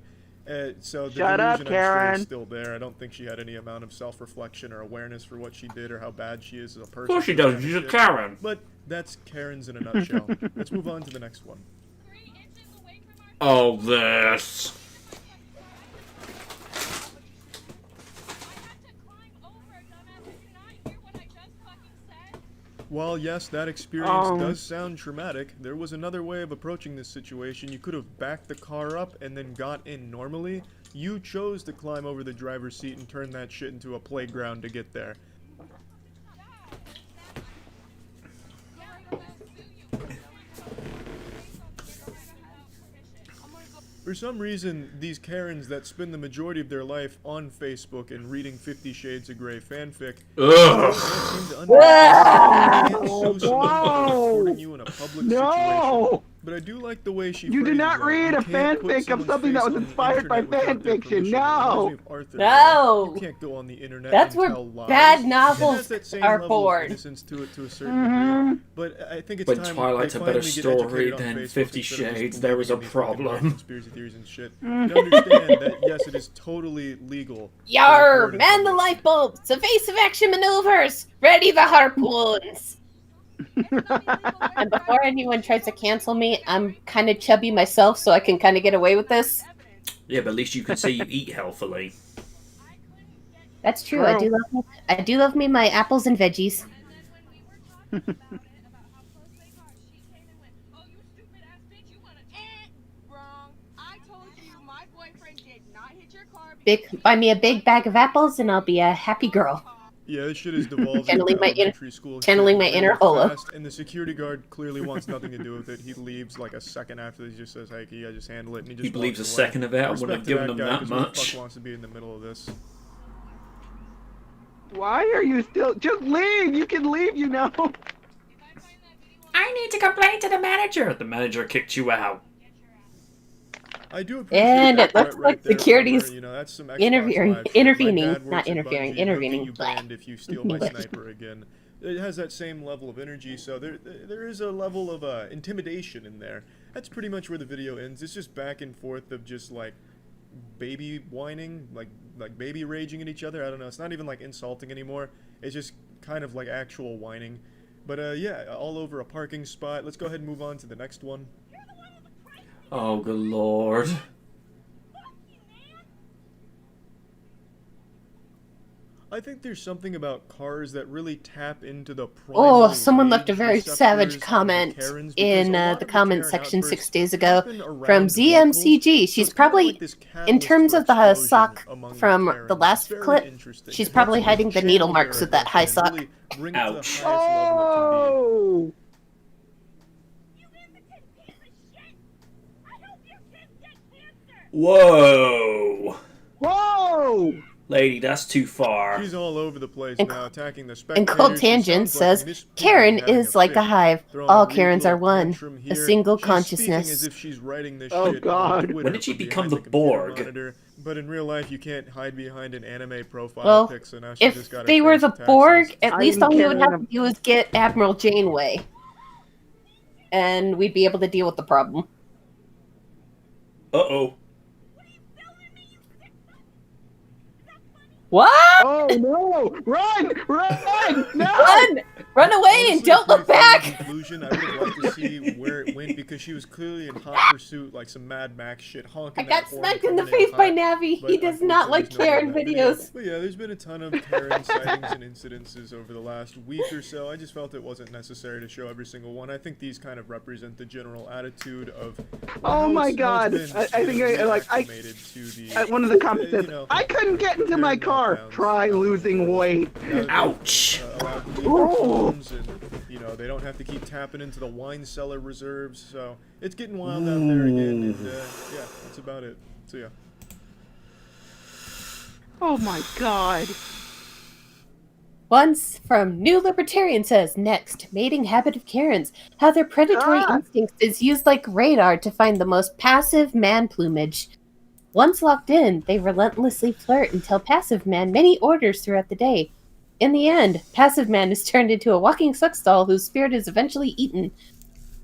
So the Shut up, delusion, I'm sure, Karen. is still there. I don't think she had any amount of self-reflection or awareness for what she did or how bad she is as a person. Of course she for this does. kind She's of a shit. Karen. But that's Karen's in a nutshell. Let's move on to the next one. Oh, this. While yes, that experience Oh. does sound traumatic, there was another way of approaching this situation. You could have backed the car up and then got in normally. You chose to climb over the driver's seat and turn that shit into a playground to get there. For some reason, these Karens that spend the majority of their life on Facebook and reading 50 Shades of Grey fanfic Ugh. can't seem to understand you can't sue someone for Whoa. reporting you in a public No. situation. But I do like the way she You did phrases not that. read You a can't put fanfic of someone's something that face was on the inspired by internet without their fanfiction. permission. No. Reminds me of Arthur. No. You can't go on the internet That's and where tell lies. bad It novels has that same are level born. of innocence to it to a certain degree. But I think it's When time Twilight's they a better finally get story educated on than Facebook 50 instead of just Shades, there was a believing in these fucking problem. conspiracy theories and shit. And understand that yes, it is totally legal. to Yar! record in Man the public. light bulbs! Evasive action maneuvers! Ready the harpoons! And before anyone tries to cancel me, I'm kind of chubby myself, so I can kind of get away with this. Yeah, but at least you could say you eat healthily. That's true. I do love me. I do love me my apples and veggies. Wrong. I told you my boyfriend did not hit buy me a big bag of apples, and I'll be a happy girl. Yeah, this shit is devolved Channeling into my inner- elementary school channeling shit my inner really Holo. fast, and the security guard clearly wants nothing to do with it. He leaves like a second after. He just says, "Hey, can you guys just handle it?" And he just He believes a walks away. second of it. I wouldn't Respect have to given him guy, that 'cause who the much. fuck wants to be in the middle of this? Why are you still? Just leave. You can leave. You know. I need to complain to the manager. The manager kicked you out. I do appreciate And that it looks threat like there, security's Summer. You know, that's some Xbox interfering- Live shit. intervening, My dad not works at interfering, Bungie, and he'll intervening. get you banned if you steal my English. sniper again. It has that same level of energy, so there is a level of intimidation in there. That's pretty much where the video ends. It's just back and forth of just like baby whining, like baby raging at each other. I don't know. It's not even like insulting anymore. It's just kind of like actual whining. But yeah, all over a parking spot. Let's go ahead and move on to the next one. Oh, good lord. I think there's something about cars that really tap into the Oh, primal someone left a rage very receptors savage of the comment Karens, because in a lot the of comment Karen section outbursts 6 days ago happen around from ZMCG. vehicles, so She's it's kind of probably, like this in catalyst terms for of the explosion sock among from Karens. the last It's very clip, interesting. she's It probably lets them hiding the needle channel marks their with that high aggression and sock. really bring it to the Ouch. highest level it can be. Oh. Whoa. Whoa. Lady, that's too far. She's all over the place And- now, attacking the And spectators. Cold She Tangent sounds like says, Miss Piggy Karen having is like a fit. hive. Throwing All a weak Karens are little one. tantrum A here. single She's speaking consciousness. as if she's writing this Oh, shit God. on Twitter When did she from become behind the computer Borg? monitor, but in real life, you can't hide behind an anime profile Well, pic, so now she's just If got her they were face the attached to Borg, this. at I'm least all we would Karen have of- to do is get Admiral Janeway. And we'd be able to deal with the problem. Uh-oh. What? Oh no! Run! Run! No! Run! Run away and Honestly, don't a look pretty fitting back! Conclusion. I would have liked to see where it went because she was clearly in hot pursuit, like some Mad Max shit, honking I got that horn, smacked in the coming face by hot. Navi. But He does not like unfortunately, Karen there's no more of that videos. But yeah, there's been a ton of Karen sightings and incidences over the last week or so. I just felt it wasn't necessary to show every single one. I think these kind of represent the general attitude of. Oh how my it's God. been I think I- like, I- reacclimated to the, One of the comments you says, know, I couldn't get into my Karen car. meltdowns. Try losing weight. Now that Ouch. they've, allowed to leave their homes and, you know, they don't have to keep tapping into the wine cellar reserves, so it's getting wild out there again, and yeah, that's about it. So yeah. Oh my God. Once from New Libertarian says, next, mating habit of Karens. How their predatory Ah! instincts is used like radar to find the most passive man plumage. Once locked in, they relentlessly flirt and tell Passive Man many orders throughout the day. In the end, Passive Man is turned into a walking sex doll whose spirit is eventually eaten.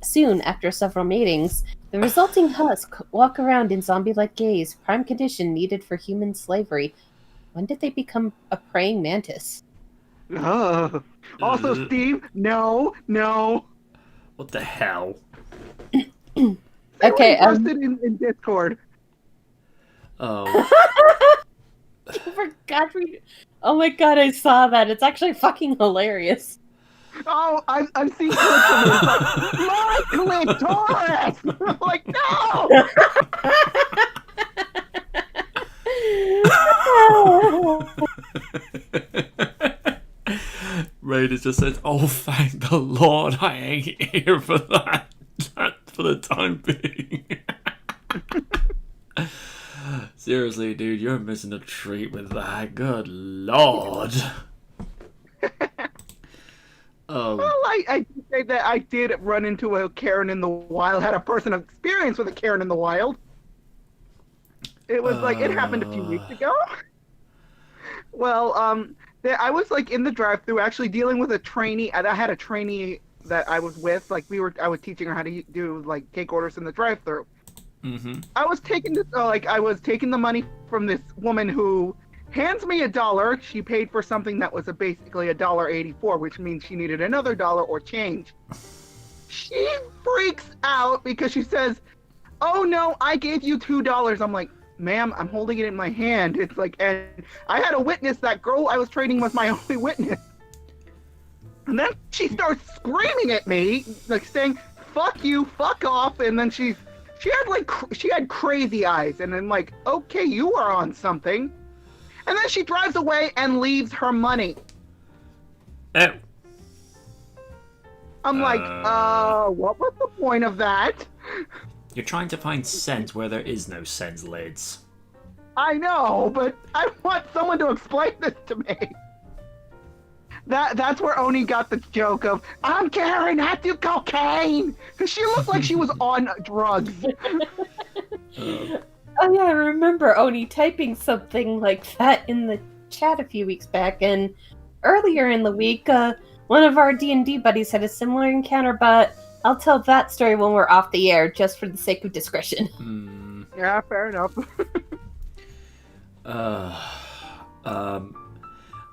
Soon after several matings, the resulting husk walk around in zombie-like gaze, prime condition needed for human slavery. When did they become a praying mantis? Ugh. Also, Steve, no. What the hell? Okay, Posted in Discord. Oh. I forgot. Oh my god, I saw that. It's actually fucking hilarious. Oh, I've seen clips of it. It's like, my clitoris! I'm like, no! Raider just says, "Oh, thank the Lord, I ain't here for that for the time being." Seriously, dude, you're missing a treat with that. Good Lord. Oh, Well, I can say that I did run into a Karen in the wild, had a personal experience with a Karen in the wild. It was like, it happened a few weeks ago. Well, I was like in the drive-thru actually dealing with a trainee. I had a trainee that I was with, like I was teaching her how to do like take orders in the drive-thru. mm-hmm. I was taking the money from this woman who hands me $1. She paid for something that was basically $1.84, which means she needed another dollar or change. She freaks out because she says, "Oh no, I gave you $2." I'm like, "Ma'am, I'm holding it in my hand." It's like, and I had a witness. That girl I was trading was my only witness. And then she starts screaming at me, like saying, "Fuck you, fuck off," and then she she had crazy eyes, and I'm like, okay, you are on something. And then she drives away and leaves her money. Oh. I'm like, what was the point of that? You're trying to find sense where there is no sense, Lids. I know, but I want someone to explain this to me. That's where Oni got the joke of, I'm Karen, I do cocaine! Because she looked like she was on drugs. Oh yeah, I remember Oni typing something like that in the chat a few weeks back, and earlier in the week, one of our D&D buddies had a similar encounter, but I'll tell that story when we're off the air, just for the sake of discretion. Yeah, fair enough.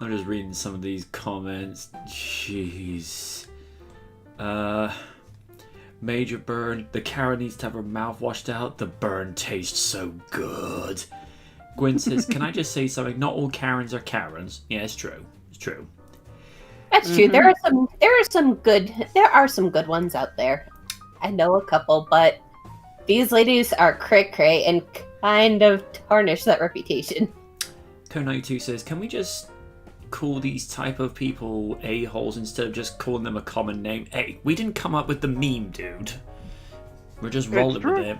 I'm just reading some of these comments. Jeez. Major burn. The Karen needs to have her mouth washed out. The burn tastes so good. Gwen says, can I just say something? Not all Karens are Karens. Yeah, it's true. It's true. That's true. There are some good ones out there. I know a couple, but these ladies are cray-cray and kind of tarnish that reputation. Co92 says, can we just call these type of people a-holes instead of just calling them a common name? Hey, we didn't come up with the meme, dude. We're just rolling with it.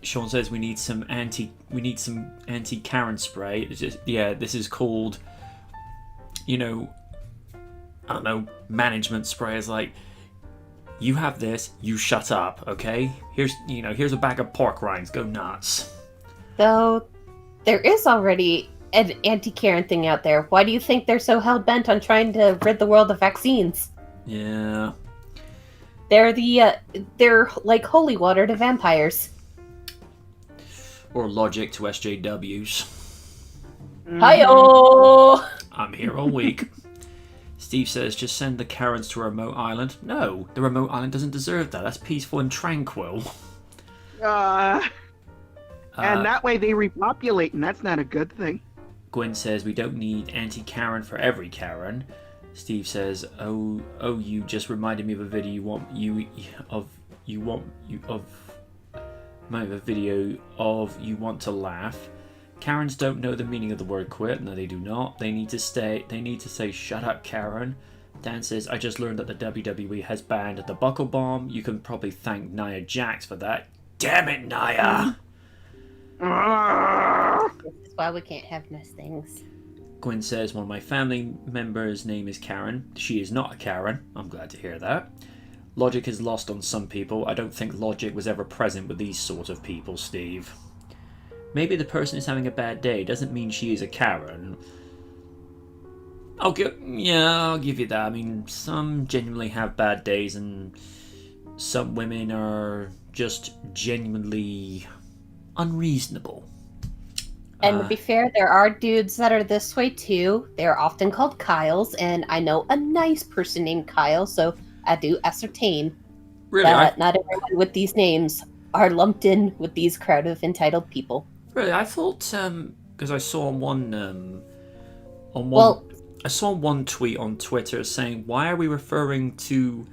Sean says we need some anti-Karen spray. It's just, yeah, this is called, I don't know, management spray. Is like, you have this, you shut up, okay? Here's a bag of pork rinds, go nuts. Though there is already an anti-Karen thing out there. Why do you think they're so hell-bent on trying to rid the world of vaccines? Yeah. They're like holy water to vampires. Or logic to SJWs. Hi-oh! I'm here all week. Steve says, just send the Karens to a remote island. No, the remote island doesn't deserve that. That's peaceful and tranquil. And that way they repopulate, and that's not a good thing. Gwen says, we don't need anti-Karen for every Karen. Steve says, oh, you just reminded me of a video you want to laugh. Karens don't know the meaning of the word quit. No, they do not. They need to say, shut up, Karen. Dan says, I just learned that the WWE has banned the buckle bomb. You can probably thank Nia Jax for that. Damn it, Nia! This is why we can't have nice things. Gwen says, one of my family members' name is Karen. She is not a Karen. I'm glad to hear that. Logic is lost on some people. I don't think logic was ever present with these sort of people, Steve. Maybe the person is having a bad day. Doesn't mean she is a Karen. I'll give you that. I mean, some genuinely have bad days, and some women are just genuinely unreasonable. And to be fair, there are dudes that are this way too. They're often called Kyles, and I know a nice person named Kyle, so I do ascertain that not everyone with these names are lumped in with these crowd of entitled people. Really, I thought because I saw I saw one tweet on Twitter saying, "Why are we referring to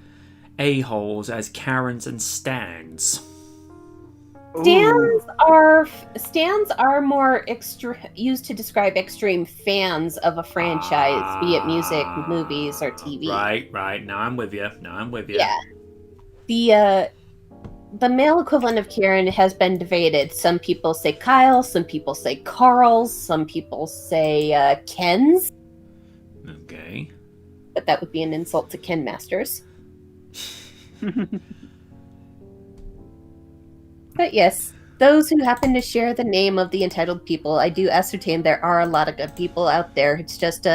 a-holes as Karens and Stans?" Stans are more used to describe extreme fans of a franchise, be it music, movies, or TV. Right. Now I'm with you. Yeah. The male equivalent of Karen has been debated. Some people say Kyle, some people say Carls, some people say Kens. Okay. But that would be an insult to Ken Masters. But yes, those who happen to share the name of the entitled people, I do ascertain there are a lot of good people out there. It's just,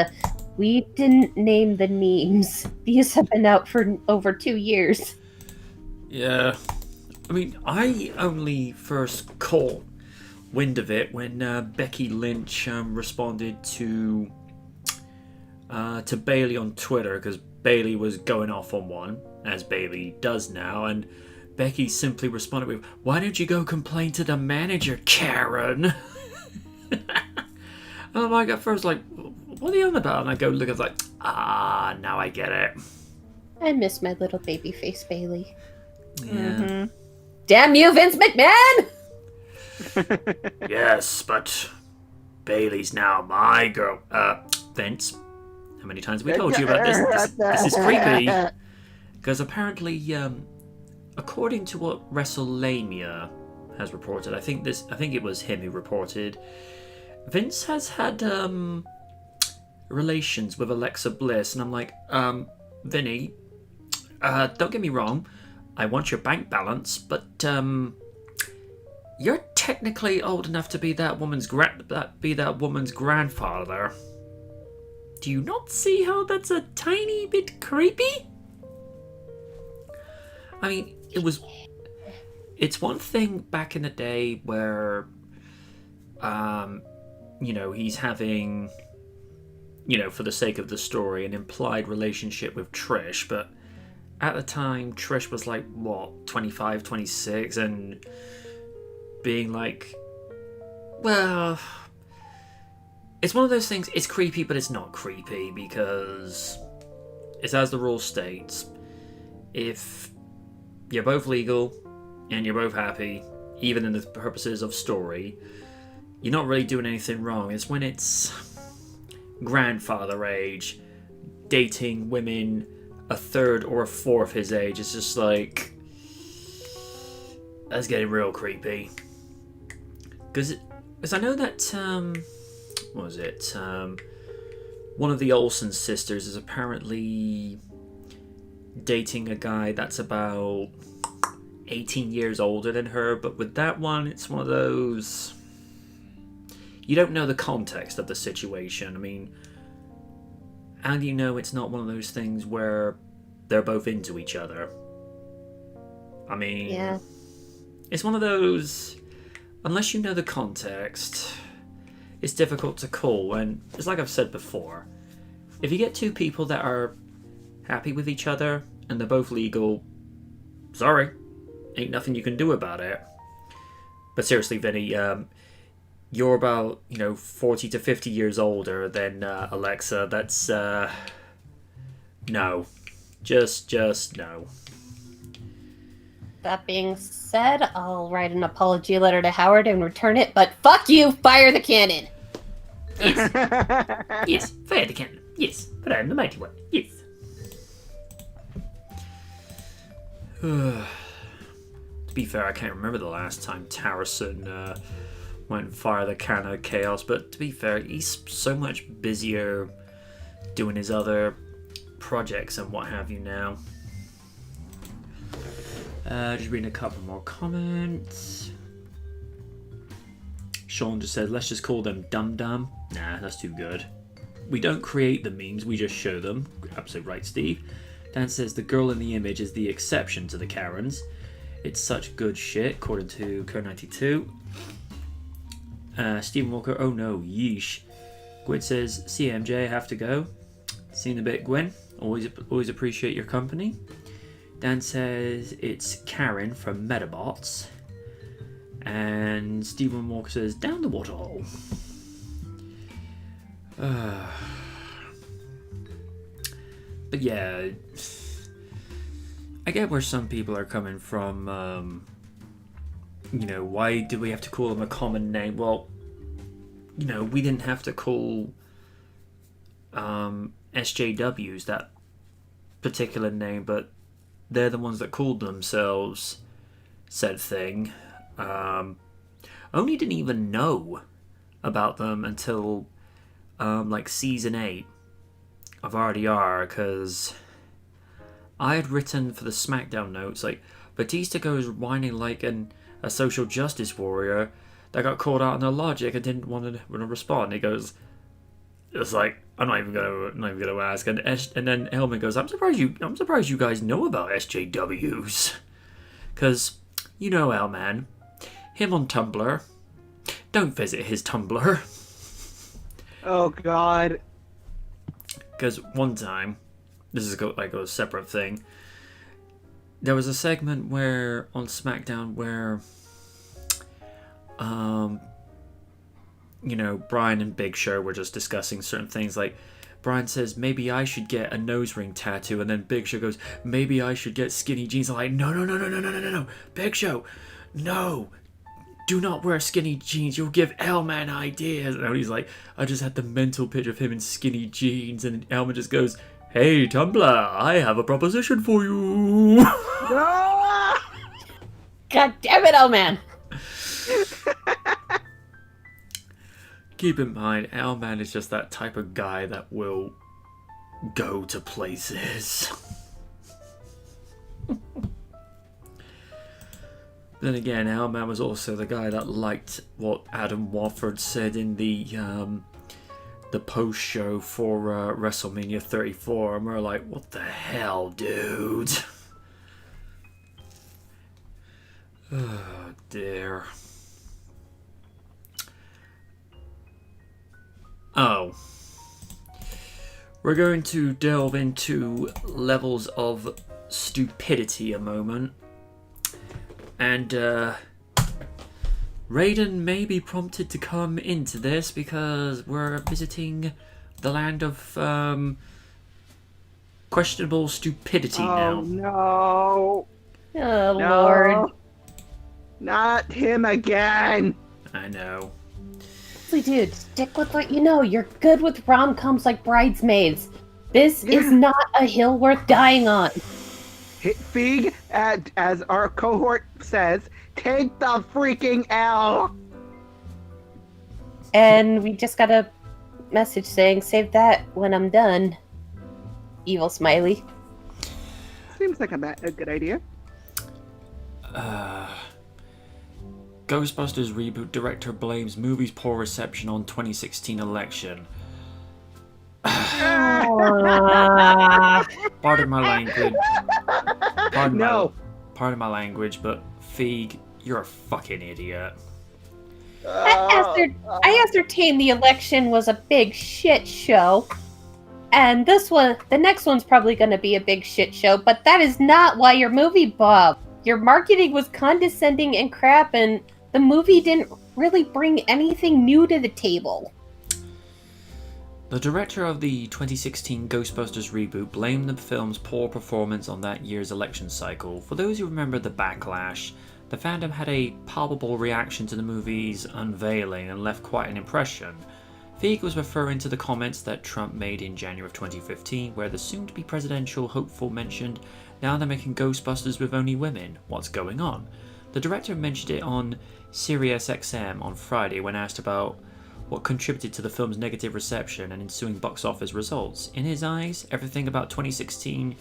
we didn't name the memes. These have been out for over 2 years. Yeah. I mean, I only first caught wind of it when Becky Lynch responded to Bailey on Twitter, because Bailey was going off on one, as Bailey does now, and Becky simply responded with, "Why don't you go complain to the manager, Karen?" And I got first like, "What are you on about?" And I go look, it's like, now I get it. I miss my little baby face Bailey. Yeah. Damn you, Vince McMahon! Yes, but Bailey's now my girl. Vince, how many times have we told you about this? This is creepy. Because apparently, according to what WrestleLamia has reported, I think it was him who reported, Vince has had relations with Alexa Bliss, and I'm like, Vinny, don't get me wrong, I want your bank balance, but you're technically old enough to be that woman's grandfather. Do you not see how that's a tiny bit creepy? I mean, it's one thing back in the day where, he's having, for the sake of the story, an implied relationship with Trish, but at the time, Trish was like, 25, 26, and being like, well, it's one of those things, it's creepy, but it's not creepy, because it's as the rule states, if you're both legal, and you're both happy, even in the purposes of story, you're not really doing anything wrong. It's when it's grandfather age, dating women a third or a fourth his age, it's just like, that's getting real creepy. Because I know that, what was it? One of the Olsen sisters is apparently dating a guy that's about 18 years older than her, but with that one, it's one of those, you don't know the context of the situation. I mean, how do you know it's not one of those things where they're both into each other? I mean, Yeah. It's one of those, unless you know the context, it's difficult to call. And it's like I've said before, if you get two people that are happy with each other and they're both legal, sorry, ain't nothing you can do about it. But seriously, Vinny, you're about 40 to 50 years older than Alexa. That's no, just no. That being said, I'll write an apology letter to Howard and return it, but fuck you, fire the cannon! Yes, fire the cannon. Yes, but I'm the mighty one. Yes. To be fair, I can't remember the last time Tarrison went and fired the cannon of chaos, but to be fair, he's so much busier doing his other projects and what have you now. Just reading a couple more comments. Sean just said, let's just call them dum-dum. Nah, that's too good. We don't create the memes, we just show them. Absolutely right, Steve. Dan says, the girl in the image is the exception to the Karens. It's such good shit, according to Kerr92. Stephen Walker, oh no, yeesh. Gwyn says, CMJ, have to go. Seen a bit, Gwen. Always appreciate your company. Dan says it's Karen from Metabots. And Stephen Walker says, down the waterhole. But yeah, I get where some people are coming from. Why do we have to call them a common name? Well, we didn't have to call SJWs that particular name, but they're the ones that called themselves said thing. Only didn't even know about them until like season 8 of RDR, because I had written for the SmackDown notes, like, Batista goes whining like a social justice warrior that got caught out on their logic and didn't want to respond. He goes, it's like, I'm not even gonna ask. And then Hellman goes, I'm surprised you guys know about SJWs, because Hellman, him on Tumblr. Don't visit his Tumblr. Oh God. Because one time, this is like a separate thing. There was a segment where on SmackDown where, Brian and Big Show were just discussing certain things. Like, Brian says, maybe I should get a nose ring tattoo, and then Big Show goes, maybe I should get skinny jeans. I'm like, no, Big Show, no, do not wear skinny jeans, you'll give L-Man ideas. And he's like, I just had the mental picture of him in skinny jeans, and L-Man just goes, hey, Tumblr, I have a proposition for you. No! God damn it, oh man! Keep in mind, L-Man is just that type of guy that will go to places. Then again, L-Man was also the guy that liked what Adam Wofford said in the post show for WrestleMania 34, and we're like, what the hell, dude? Oh dear. Oh. We're going to delve into levels of stupidity a moment. And Raiden may be prompted to come into this because we're visiting the land of questionable stupidity now. No. Oh, No. Lord. Not him again. I know. Dude, stick with what you know. You're good with rom-coms like Bridesmaids. This is not a hill worth dying on. Fig, as our cohort says, take the freaking L. And we just got a message saying, save that when I'm done. Evil smiley. Seems like a good idea. Ghostbusters reboot director blames movie's poor reception on 2016 election. Pardon my language. Pardon my language, but Feig, you're a fucking idiot. I ascertained the election was a big shit show. And the next one's probably going to be a big shit show, but that is not why your movie bombed. Your marketing was condescending and crap, and the movie didn't really bring anything new to the table. The director of the 2016 Ghostbusters reboot blamed the film's poor performance on that year's election cycle. For those who remember the backlash, the fandom had a palpable reaction to the movie's unveiling and left quite an impression. Feig was referring to the comments that Trump made in January of 2015, where the soon-to-be presidential hopeful mentioned, now they're making Ghostbusters with only women, what's going on? The director mentioned it on SiriusXM on Friday when asked about what contributed to the film's negative reception and ensuing box office results. In his eyes, everything about 2016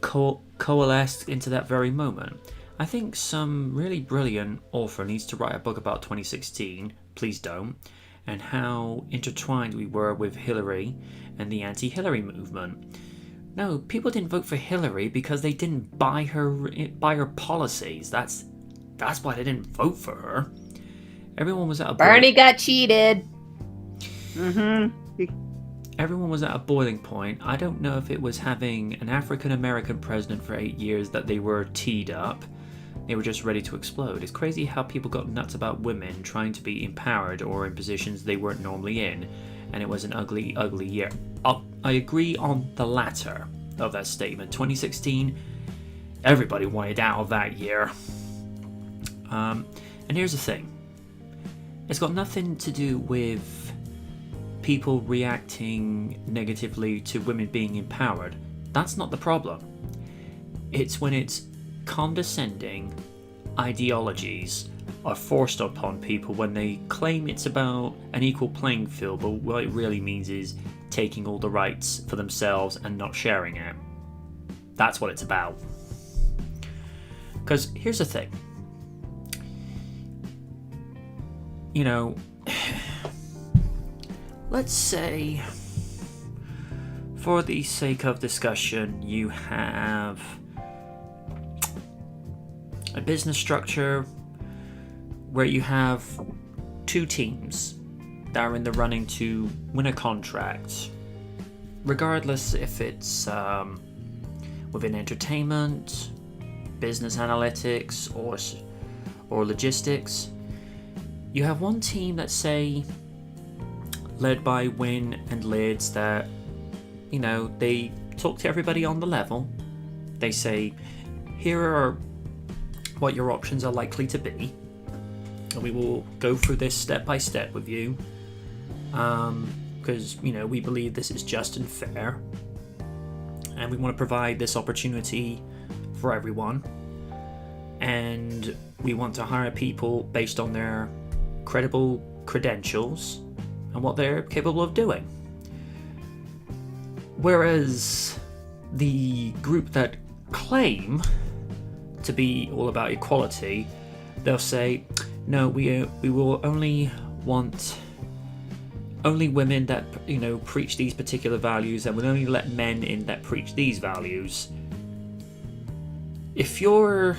coalesced into that very moment. I think some really brilliant author needs to write a book about 2016, please don't, and how intertwined we were with Hillary and the anti-Hillary movement. No, people didn't vote for Hillary because they didn't buy her policies. That's why they didn't vote for her. Everyone was at a Bernie got cheated. Everyone was at a boiling point. I don't know if it was having an African American president for 8 years that they were teed up. They were just ready to explode. It's crazy how people got nuts about women trying to be empowered or in positions they weren't normally in. And it was an ugly, ugly year. I agree on the latter of that statement. 2016, everybody wanted out of that year. And here's the thing. It's got nothing to do with people reacting negatively to women being empowered. That's not the problem. It's when it's condescending ideologies are forced upon people when they claim it's about an equal playing field, but what it really means is taking all the rights for themselves and not sharing it. That's what it's about. Because here's the thing. You know, let's say, for the sake of discussion, you have a business structure where you have two teams that are in the running to win a contract, regardless if it's within entertainment, business analytics, or logistics. You have one team that say, led by Win and Lids, that, you know, they talk to everybody on the level. They say, here are what your options are likely to be, and we will go through this step by step with you, because, you know, we believe this is just and fair, and we want to provide this opportunity for everyone, and we want to hire people based on their credible credentials and what they're capable of doing. Whereas the group that claim to be all about equality, they'll say, no, we will only want women that, you know, preach these particular values, and we'll only let men in that preach these values. If you're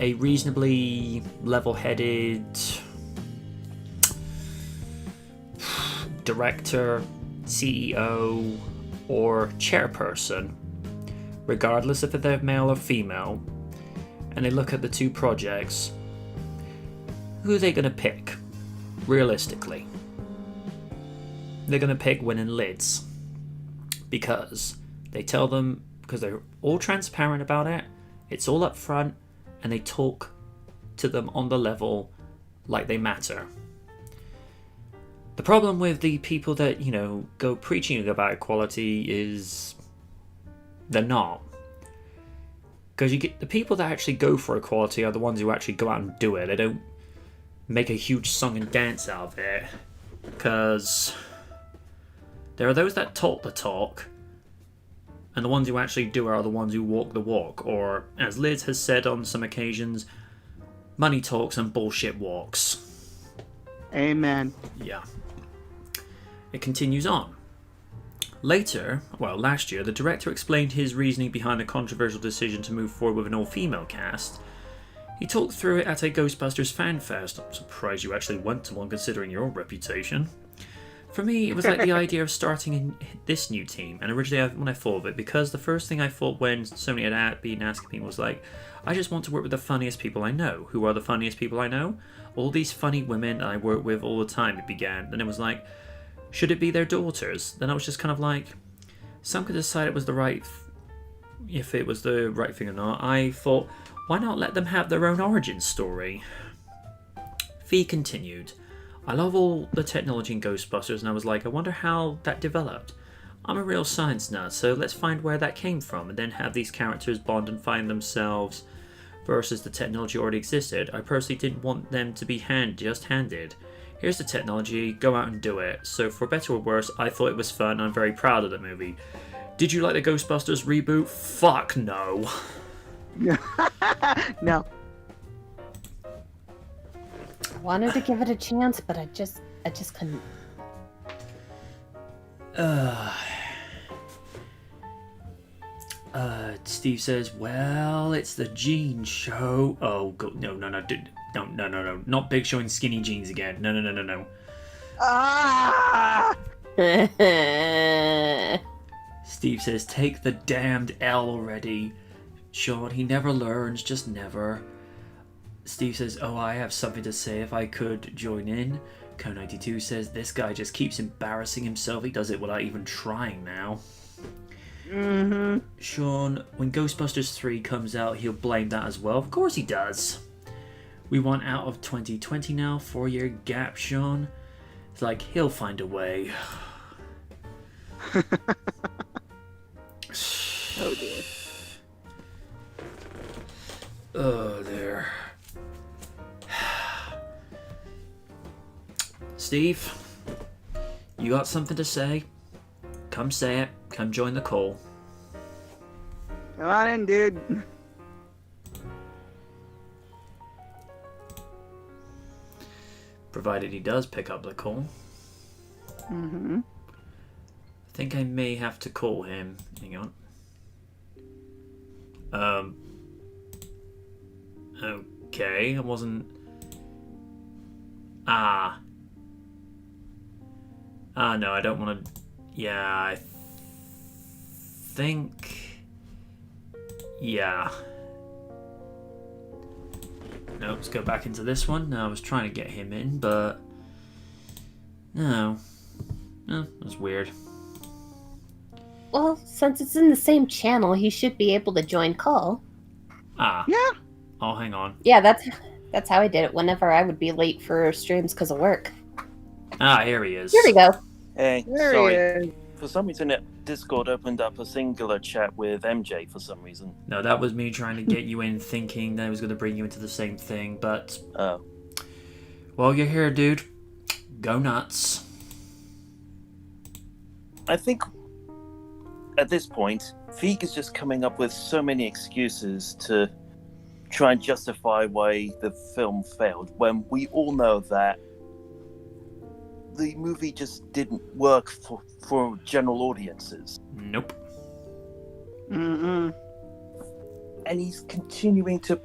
a reasonably level-headed director, CEO, or chairperson, regardless if they're male or female, and they look at the two projects, who are they going to pick? Realistically, they're going to pick Win and Lids, because they tell them, because they're all transparent about it, it's all up front, and they talk to them on the level like they matter. The problem with the people that, you know, go preaching about equality is they're not. Because you get the people that actually go for equality are the ones who actually go out and do it. They don't make a huge song and dance out of it. Because there are those that talk the talk, and the ones who actually do it are the ones who walk the walk. Or, as Liz has said on some occasions, money talks and bullshit walks. Amen. Yeah. It continues on. Later, last year, the director explained his reasoning behind the controversial decision to move forward with an all-female cast. He talked through it at a Ghostbusters fan fest. I'm surprised you actually went to one, considering your reputation. For me, it was like the idea of starting in this new team, and originally when I thought of it, because the first thing I thought when somebody had been asking me was like, I just want to work with the funniest people I know. Who are the funniest people I know? All these funny women I work with all the time, it began. Then it was like, should it be their daughters? Then I was just kind of like, some could decide it was if it was the right thing or not. I thought, why not let them have their own origin story? Fee continued, I love all the technology in Ghostbusters, and I was like, I wonder how that developed. I'm a real science nut, so let's find where that came from, and then have these characters bond and find themselves versus the technology already existed. I personally didn't want them to be just handed. Here's the technology, go out and do it. So for better or worse, I thought it was fun, and I'm very proud of the movie. Did you like the Ghostbusters reboot? Fuck no. No. I wanted to give it a chance, but I just couldn't. Steve says, well, it's the Jean show. Oh, God, no, not Big showing skinny jeans again. No. Ah! Steve says, take the damned L already. Sean, he never learns, just never. Steve says, oh, I have something to say if I could join in. Co92 says, this guy just keeps embarrassing himself. He does it without even trying now. Mm-hmm. Sean, when Ghostbusters 3 comes out, he'll blame that as well. Of course he does. We want out of 2020 now, 4-year gap, Sean. It's like, he'll find a way. Oh dear. Oh, there. Steve, you got something to say? Come say it. Come join the call. Come on in, dude. Provided he does pick up the call. Mm-hmm. I think I may have to call him. Hang on. Okay, I wasn't... no, I don't want to... Yeah, I think... Yeah. No, let's go back into this one. I was trying to get him in, but... No. That's weird. Well, since it's in the same channel, he should be able to join call. Ah. Yeah. Oh, hang on. Yeah, that's how I did it whenever I would be late for streams because of work. Ah, here he is. Here we go. Hey, There sorry. he is. For some reason, Discord opened up a singular chat with MJ for some reason. No, that was me trying to get you in thinking that I was going to bring you into the same thing, but... Oh. Well, you're here, dude. Go nuts. I think at this point, Feig is just coming up with so many excuses to try and justify why the film failed, when we all know that the movie just didn't work for general audiences. Nope. Mm-mm. And he's continuing to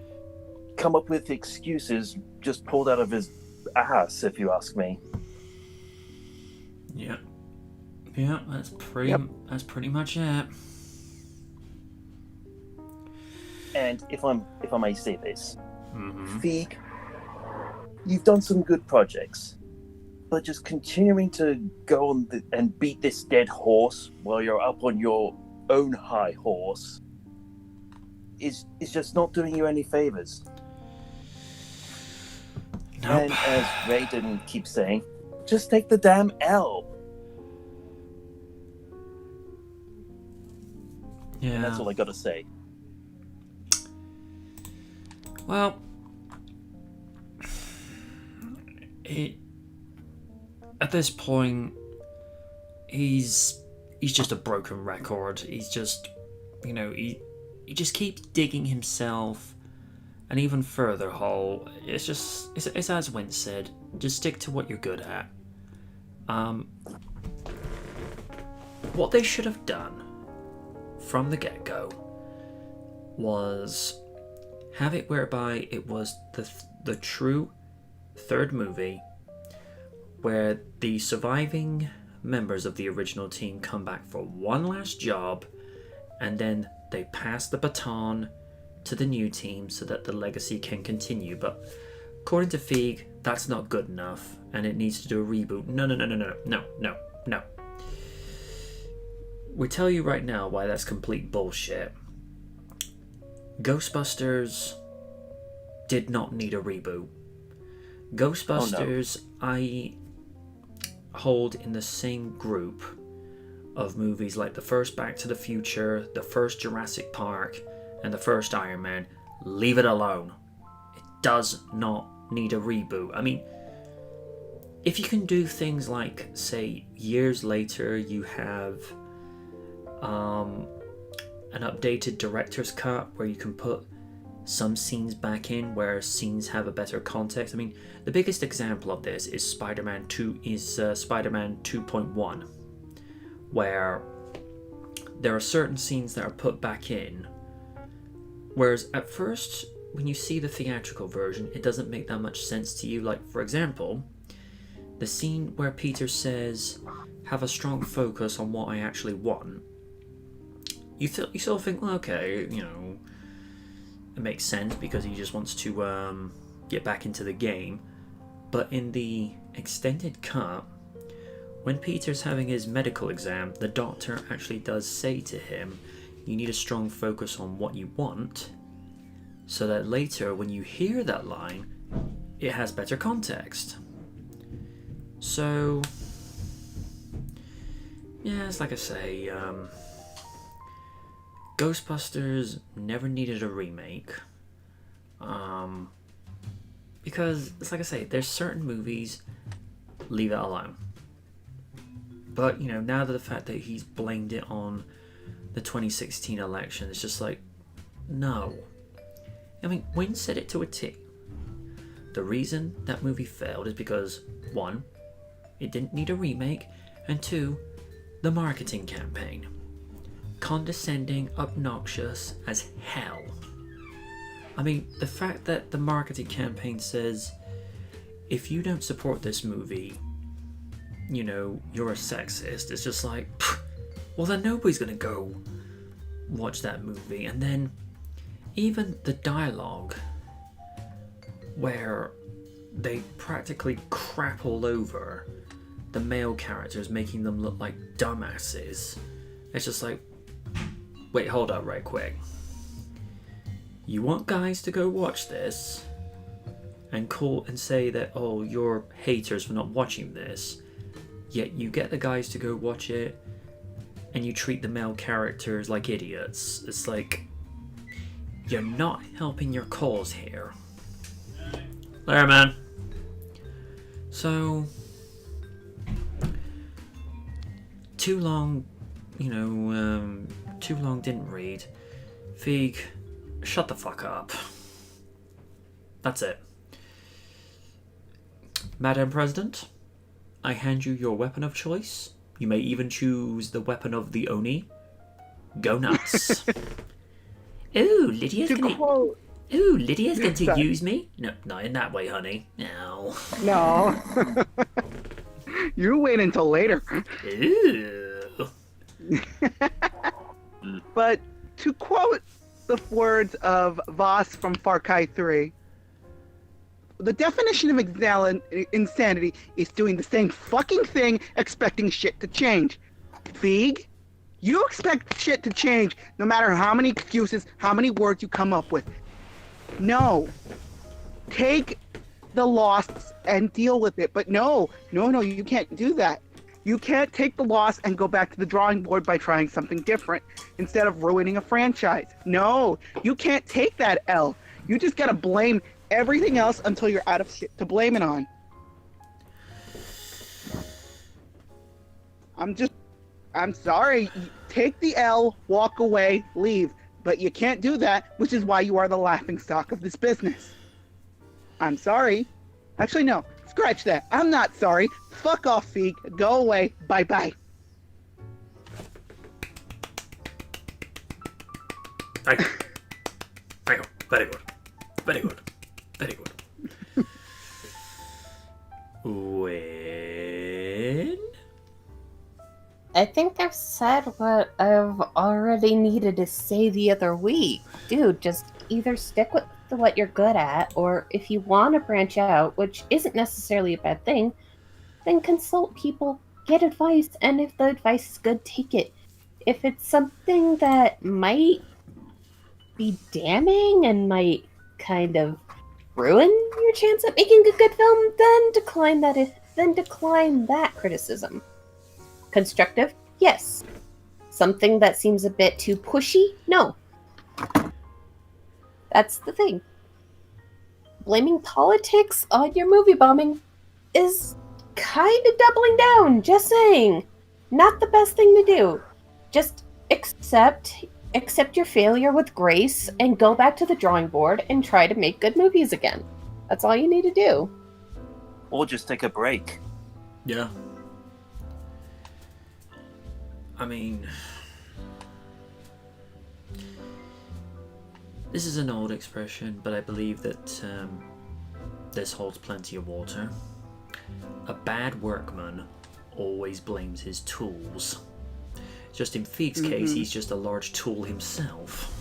come up with excuses just pulled out of his ass, if you ask me. Yeah. Yeah, that's pretty much it. And if I may say this, Mm-hmm. Feig, you've done some good projects, but just continuing to go on and beat this dead horse while you're up on your own high horse is just not doing you any favors. Nope. And as Raiden keeps saying, just take the damn L. Yeah. And that's all I gotta say. Well, at this point, he's just a broken record. He's just, he just keeps digging himself an even further hole. It's as Wint said, just stick to what you're good at. What they should have done from the get-go was have it whereby it was the true third movie where the surviving members of the original team come back for one last job, and then they pass the baton to the new team so that the legacy can continue. But according to Feig, that's not good enough and it needs to do a reboot. No. We tell you right now why that's complete bullshit. Ghostbusters did not need a reboot. Ghostbusters, I hold in the same group of movies like the first Back to the Future, the first Jurassic Park, and the first Iron Man. Leave it alone. It does not need a reboot. I mean, if you can do things like, say, years later you have an updated director's cut where you can put some scenes back in where scenes have a better context. I mean, the biggest example of this is Spider-Man 2.1, where there are certain scenes that are put back in, whereas at first when you see the theatrical version it doesn't make that much sense to you. Like, for example, the scene where Peter says, have a strong focus on what I actually want. You sort of think, well, okay, it makes sense because he just wants to get back into the game. But in the extended cut, when Peter's having his medical exam, the doctor actually does say to him, you need a strong focus on what you want, so that later when you hear that line, it has better context. So, yeah, it's like I say, Ghostbusters never needed a remake, because it's like I say, there's certain movies, leave it alone. But now that the fact that he's blamed it on the 2016 election, it's just like, no. I mean, Wynn said it to a T. The reason that movie failed is because 1, it didn't need a remake, and 2, the marketing campaign. Condescending, obnoxious as hell. I mean, the fact that the marketing campaign says, if you don't support this movie, you're a sexist. It's just like, well, then nobody's gonna go watch that movie. And then even the dialogue, where they practically crap all over the male characters, making them look like dumbasses. It's just like, wait, hold up right quick. You want guys to go watch this and call and say that, oh, you're haters for not watching this, yet you get the guys to go watch it and you treat the male characters like idiots. It's like, you're not helping your cause here. There, man. So, too long didn't read. Feig, shut the fuck up. That's it. Madam President, I hand you your weapon of choice. You may even choose the weapon of the Oni. Go nuts. Ooh, Lydia's going to use me? No, not in that way, honey. No. No. You wait until later. Ooh. But to quote the words of Voss from Far Cry 3, the definition of insanity is doing the same fucking thing, expecting shit to change. Feig, you expect shit to change no matter how many excuses, how many words you come up with. No. Take the loss and deal with it. But no, you can't do that. You can't take the loss and go back to the drawing board by trying something different instead of ruining a franchise. No, you can't take that L. You just gotta blame everything else until you're out of shit to blame it on. I'm sorry. Take the L, walk away, leave. But you can't do that, which is why you are the laughingstock of this business. I'm sorry. Actually, no. Scratch that. I'm not sorry. Fuck off, Feig. Go away. Bye-bye. Very good. Very good. Very good. Very good. When? I think I've said what I've already needed to say the other week. Dude, just either stick with what you're good at, or if you want to branch out, which isn't necessarily a bad thing, then consult people, get advice, and if the advice is good, take it. If it's something that might be damning and might kind of ruin your chance at making a good film, then decline that criticism. Constructive? Yes. Something that seems a bit too pushy? No. That's the thing. Blaming politics on your movie bombing is kind of doubling down, just saying. Not the best thing to do. Just accept your failure with grace and go back to the drawing board and try to make good movies again. That's all you need to do. Or just take a break. Yeah. I mean, this is an old expression, but I believe that this holds plenty of water. A bad workman always blames his tools. Just in Feig's case, he's just a large tool himself.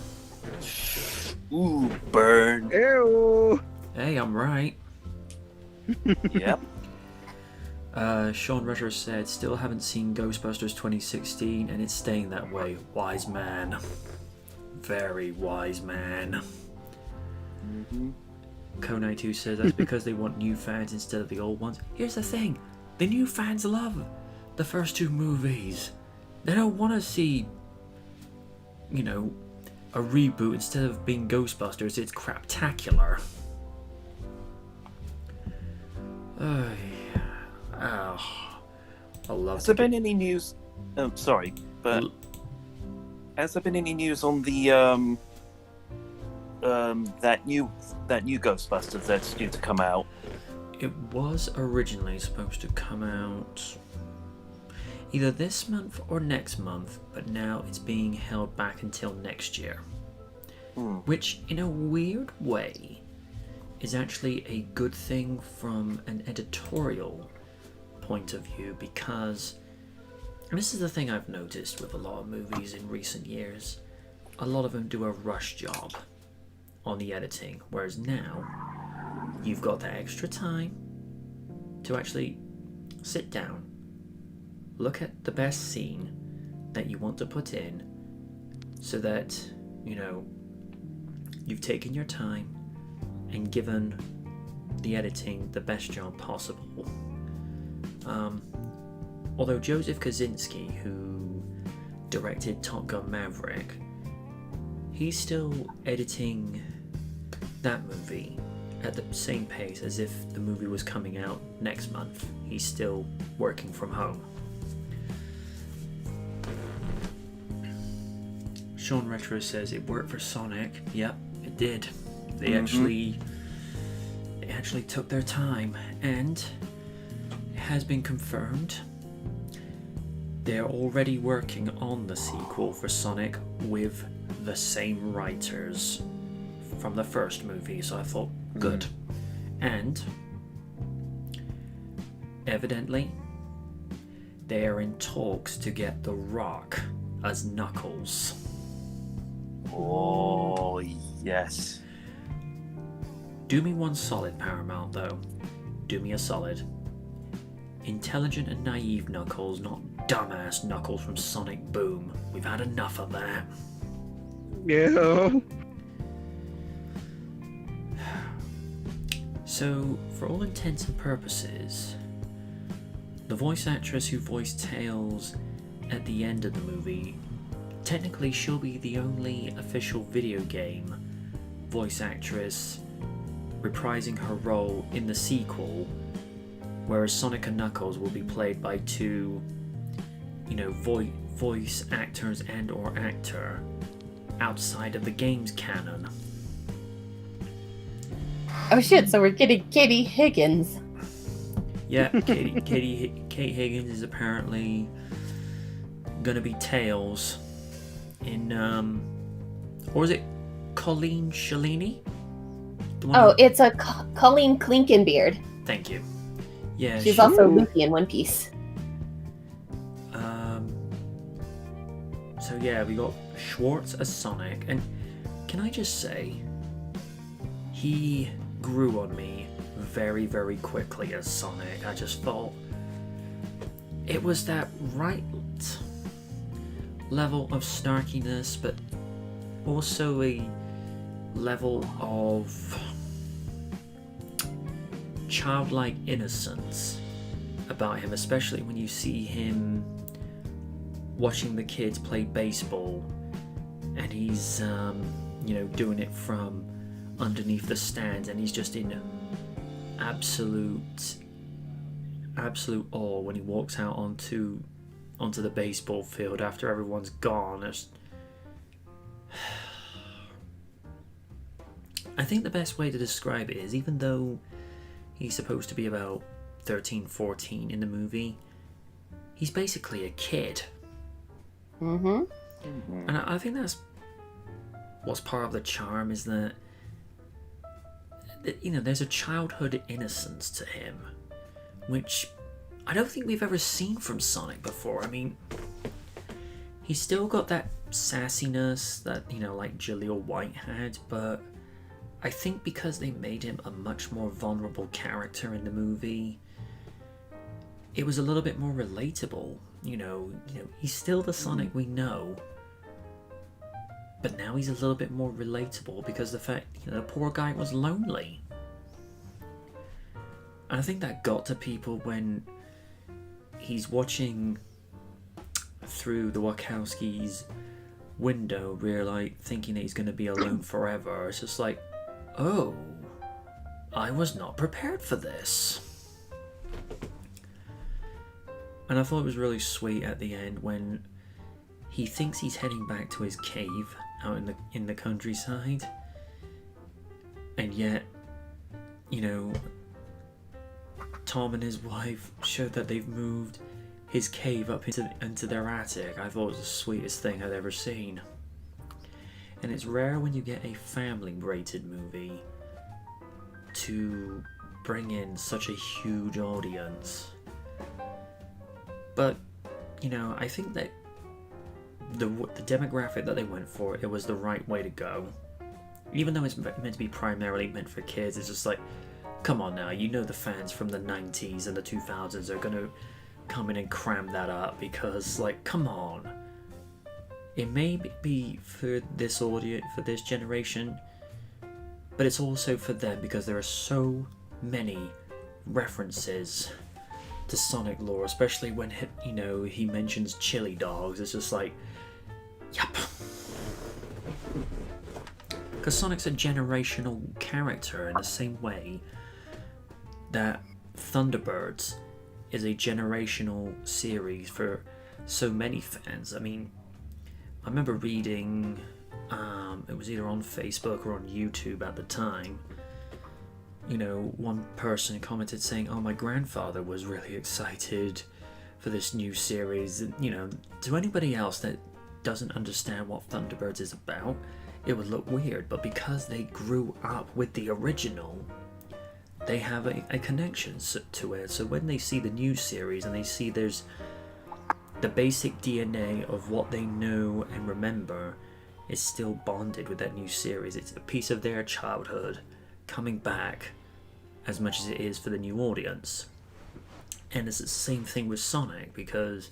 Ooh, burn. Ew. Hey, I'm right. Yep. Sean Rutter said, still haven't seen Ghostbusters 2016 and it's staying that way. Wise man. Very wise man. Konai2 says that's because they want new fans instead of the old ones. Here's the thing. The new fans love the first two movies. They don't want to see, a reboot instead of being Ghostbusters. It's craptacular. Oh, I love. Has there been any news? Sorry, but has there been any news on the that new Ghostbusters that's due to come out? It was originally supposed to come out either this month or next month, but now it's being held back until next year. Which, in a weird way, is actually a good thing from an editorial point of view, because, and this is the thing I've noticed with a lot of movies in recent years, a lot of them do a rush job on the editing, whereas now you've got that extra time to actually sit down, look at the best scene that you want to put in so that, you know, you've taken your time and given the editing the best job possible. Although Joseph Kosinski, who directed Top Gun Maverick, he's still editing that movie at the same pace as if the movie was coming out next month. He's still working from home. Sean Retro says it worked for Sonic. Yep, it did. They actually took their time, and it has been confirmed they're already working on the sequel for Sonic with the same writers from the first movie, so I thought, good. And evidently they are in talks to get The Rock as Knuckles. Oh, yes. Do me one solid, Paramount, though. Do me a solid. Intelligent and naive Knuckles, not dumbass Knuckles from Sonic Boom. We've had enough of that. Yeah. So, for all intents and purposes, the voice actress who voiced Tails at the end of the movie, technically she'll be the only official video game voice actress reprising her role in the sequel, whereas Sonic and Knuckles will be played by two, you know, voice actors and or actor outside of the game's canon. Oh shit, so we're getting Katie Higgins. Yeah, Kate Higgins is apparently gonna be Tails in, or is it Colleen Shalini? Oh, it's a Colleen Klinkenbeard. Thank you. Yeah, She's also Luffy in One Piece. So yeah, we got Schwartz as Sonic, and can I just say, he grew on me very, very quickly as Sonic. I just thought it was that right level of snarkiness, but also a level of childlike innocence about him, especially when you see him watching the kids play baseball and he's you know, doing it from underneath the stands, and he's just in absolute awe when he walks out onto the baseball field after everyone's gone. I think the best way to describe it is, even though he's supposed to be about 13, 14 in the movie, he's basically a kid. And I think that's what's part of the charm, is that, you know, there's a childhood innocence to him, which I don't think we've ever seen from Sonic before. I mean, he's still got that sassiness that, you know, like Jaleel White had, but I think because they made him a much more vulnerable character in the movie, it was a little bit more relatable. You know, he's still the Sonic we know, but now he's a little bit more relatable because the fact, you know, the poor guy was lonely. And I think that got to people when he's watching through the Wachowskis' window, thinking that he's going to be alone forever. It's just like, oh, I was not prepared for this. And I thought it was really sweet at the end when he thinks he's heading back to his cave out in the countryside, and yet, you know, Tom and his wife showed that they've moved his cave up into their attic. I thought it was the sweetest thing I'd ever seen. And it's rare when you get a family-rated movie to bring in such a huge audience. But, you know, I think that the demographic that they went for, it was the right way to go. Even though it's meant to be primarily meant for kids, it's just like, come on now, you know the fans from the 90s and the 2000s are going to come in and cram that up, because, like, come on. It may be for this audience, for this generation, but it's also for them, because there are so many references to Sonic lore, especially when he mentions chili dogs. It's just like, yup. Because Sonic's a generational character in the same way that Thunderbirds is a generational series for so many fans. I mean, I remember reading, it was either on Facebook or on YouTube at the time, one person commented saying, oh, my grandfather was really excited for this new series. To anybody else that doesn't understand what Thunderbirds is about, it would look weird, but because they grew up with the original, they have a connection to it. So when they see the new series and they see there's the basic DNA of what they know and remember is still bonded with that new series, it's a piece of their childhood coming back as much as it is for the new audience. And it's the same thing with Sonic, because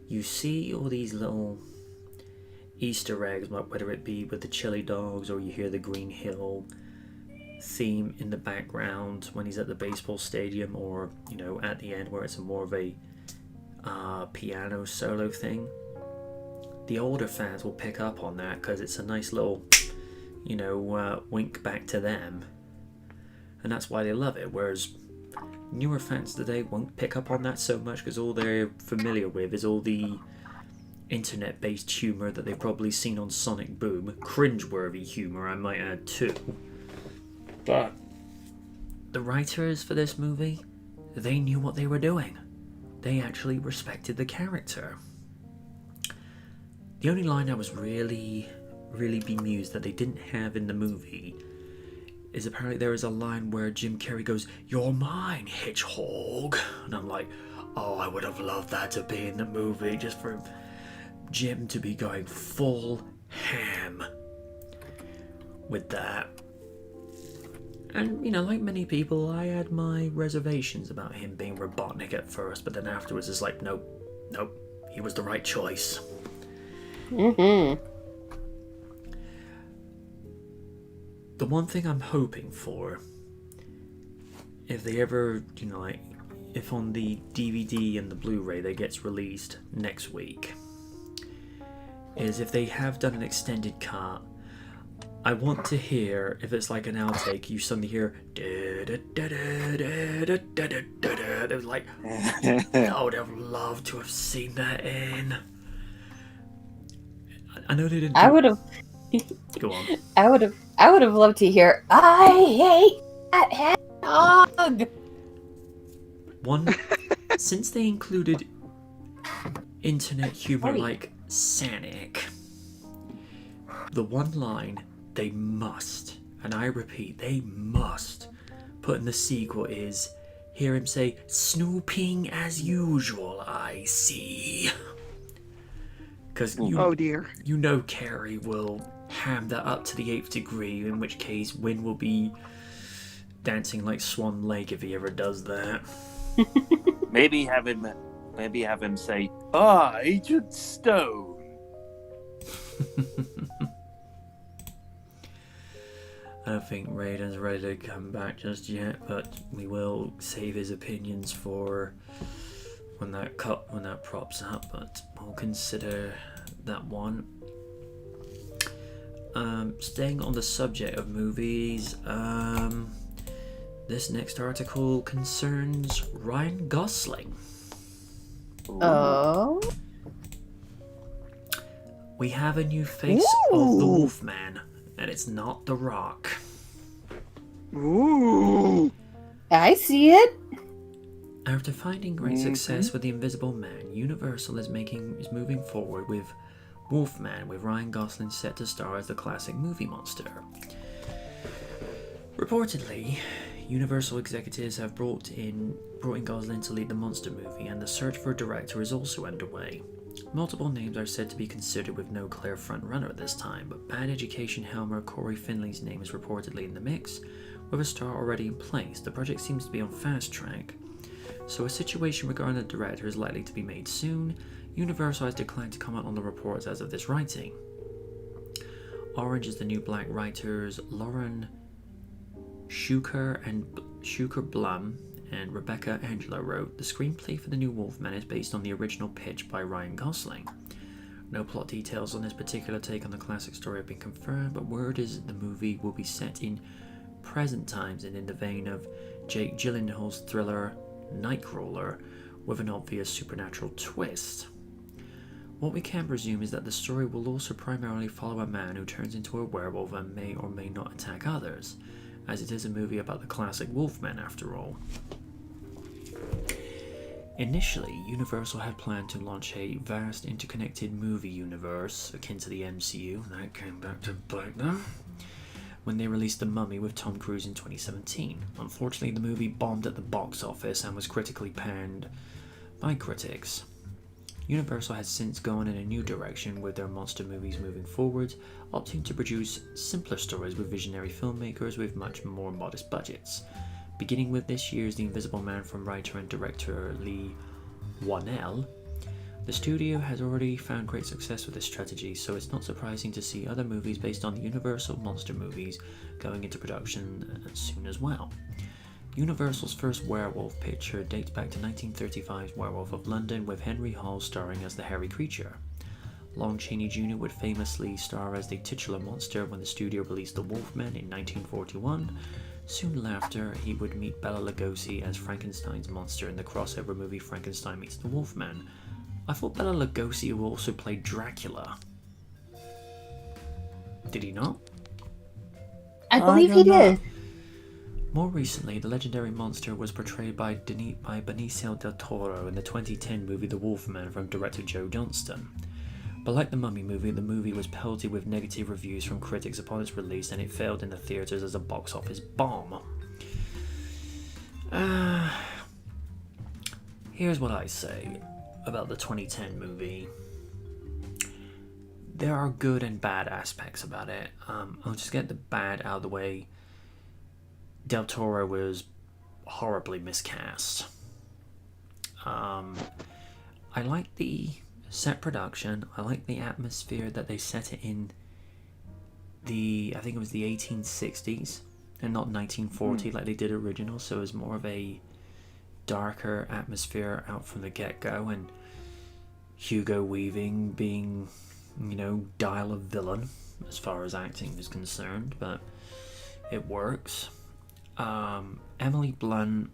you see all these little Easter eggs, whether it be with the chili dogs or you hear the Green Hill theme in the background when he's at the baseball stadium, or at the end where it's more of a piano solo thing. The older fans will pick up on that because it's a nice little wink back to them, and that's why they love it, whereas newer fans today won't pick up on that so much because all they're familiar with is all the internet-based humour that they've probably seen on Sonic Boom. Cringe-worthy humour, I might add too. But the writers for this movie, they knew what they were doing. They actually respected the character. The only line I was really bemused that they didn't have in the movie is apparently there is a line where Jim Carrey goes, "You're mine, Hedgehog," and I'm like, oh, I would have loved that to be in the movie, just for Jim to be going full ham with that. And like many people, I had my reservations about him being Robotnik at first, but then afterwards it's like, nope, he was the right choice. Mm-hmm. The one thing I'm hoping for, if they ever, if on the DVD and the Blu-ray that gets released next week, is if they have done an extended cut, I want to hear, if it's like an outtake, you suddenly hear it was like, I would have loved to have seen that in. I know they didn't. I would have. Go on. I would have loved to hear, I hate that hedgehog. One, since they included internet humor like Sonic, the one line they must, and I repeat, they must put in the sequel is hear him say, "Snooping as usual, I see." Because oh dear, Carrie will ham that up to the 8th degree, in which case Win will be dancing like Swan Lake if he ever does that. Maybe have him say, Agent Stone. I don't think Raiden's ready to come back just yet, but we will save his opinions for when that props up, but we'll consider that one. Staying on the subject of movies, this next article concerns Ryan Gosling. Oh? We have a new face of the Wolfman, and it's not The Rock. Ooh. I see it. After finding great success with The Invisible Man, Universal is moving forward with Wolfman, with Ryan Gosling set to star as the classic movie monster. Reportedly, Universal executives have brought in Gosling to lead the monster movie, and the search for a director is also underway. Multiple names are said to be considered with no clear frontrunner at this time, but Bad Education helmer Corey Finley's name is reportedly in the mix, with a star already in place. The project seems to be on fast track. So a situation regarding the director is likely to be made soon. Universal has declined to comment on the reports as of this writing. Orange is the New Black writers Lauren Schuker Blum and Rebecca Angela wrote. The screenplay for the new Wolfman is based on the original pitch by Ryan Gosling. No plot details on this particular take on the classic story have been confirmed, but word is the movie will be set in present times and in the vein of Jake Gyllenhaal's thriller Nightcrawler, with an obvious supernatural twist. What we can presume is that the story will also primarily follow a man who turns into a werewolf and may or may not attack others, as it is a movie about the classic Wolfman after all. Initially, Universal had planned to launch a vast interconnected movie universe akin to the MCU. That came back to bite them when they released The Mummy with Tom Cruise in 2017. Unfortunately, the movie bombed at the box office and was critically panned by critics. Universal has since gone in a new direction with their monster movies moving forward, opting to produce simpler stories with visionary filmmakers with much more modest budgets. Beginning with this year's The Invisible Man from writer and director Lee Whannell, the studio has already found great success with this strategy, so it's not surprising to see other movies based on the Universal monster movies going into production soon as well. Universal's first werewolf picture dates back to 1935's Werewolf of London, with Henry Hall starring as the hairy creature. Lon Chaney Jr. would famously star as the titular monster when the studio released The Wolfman in 1941. Soon after, he would meet Bela Lugosi as Frankenstein's monster in the crossover movie Frankenstein Meets the Wolfman. I thought Bela Lugosi also played Dracula. Did he not? I believe he did. More recently, the legendary monster was portrayed by Benicio del Toro in the 2010 movie The Wolfman from director Joe Johnston. But like the Mummy movie, the movie was pelted with negative reviews from critics upon its release, and it failed in the theaters as a box office bomb. Here's what I say about the 2010 movie. There are good and bad aspects about it. I'll just get the bad out of the way. Del Toro was horribly miscast. I like the set production. I like the atmosphere that they set it in I think it was the 1860s and not 1940 like they did original, so it was more of a darker atmosphere out from the get-go, and Hugo Weaving being, dial of villain as far as acting is concerned, but it works. Emily Blunt,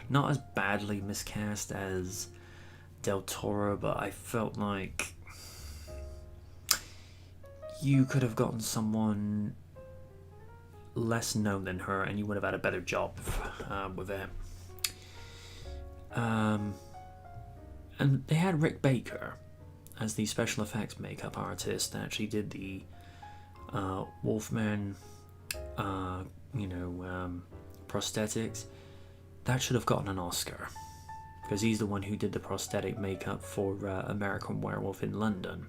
not as badly miscast as Del Toro, but I felt like you could have gotten someone less known than her and you would have had a better job with it. And they had Rick Baker as the special effects makeup artist that actually did the Wolfman prosthetics. That should have gotten an Oscar, because he's the one who did the prosthetic makeup for American Werewolf in London.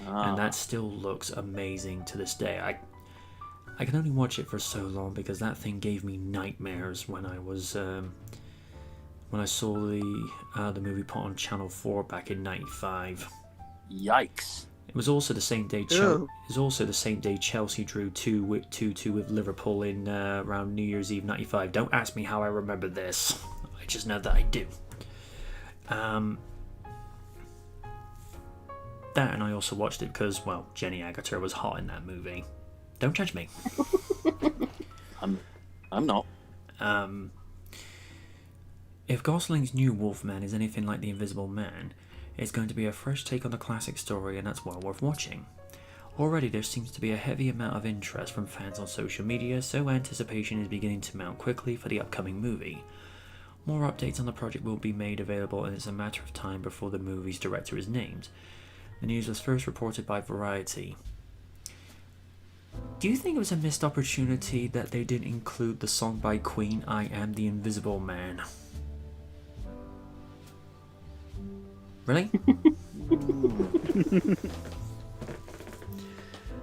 And that still looks amazing to this day. I can only watch it for so long because that thing gave me nightmares when I was when I saw the movie put on Channel 4 back in '95. Yikes! It was also the same day. Chelsea drew 2-2 with Liverpool in around New Year's Eve '95. Don't ask me how I remember this. I just know that I do. That, and I also watched it because, well, Jenny Agutter was hot in that movie. Don't judge me. I'm not. If Gosling's new Wolfman is anything like The Invisible Man, it's going to be a fresh take on the classic story, and that's well worth watching. Already there seems to be a heavy amount of interest from fans on social media, so anticipation is beginning to mount quickly for the upcoming movie. More updates on the project will be made available, and it's a matter of time before the movie's director is named. The news was first reported by Variety. Do you think it was a missed opportunity that they didn't include the song by Queen, I Am the Invisible Man? Really?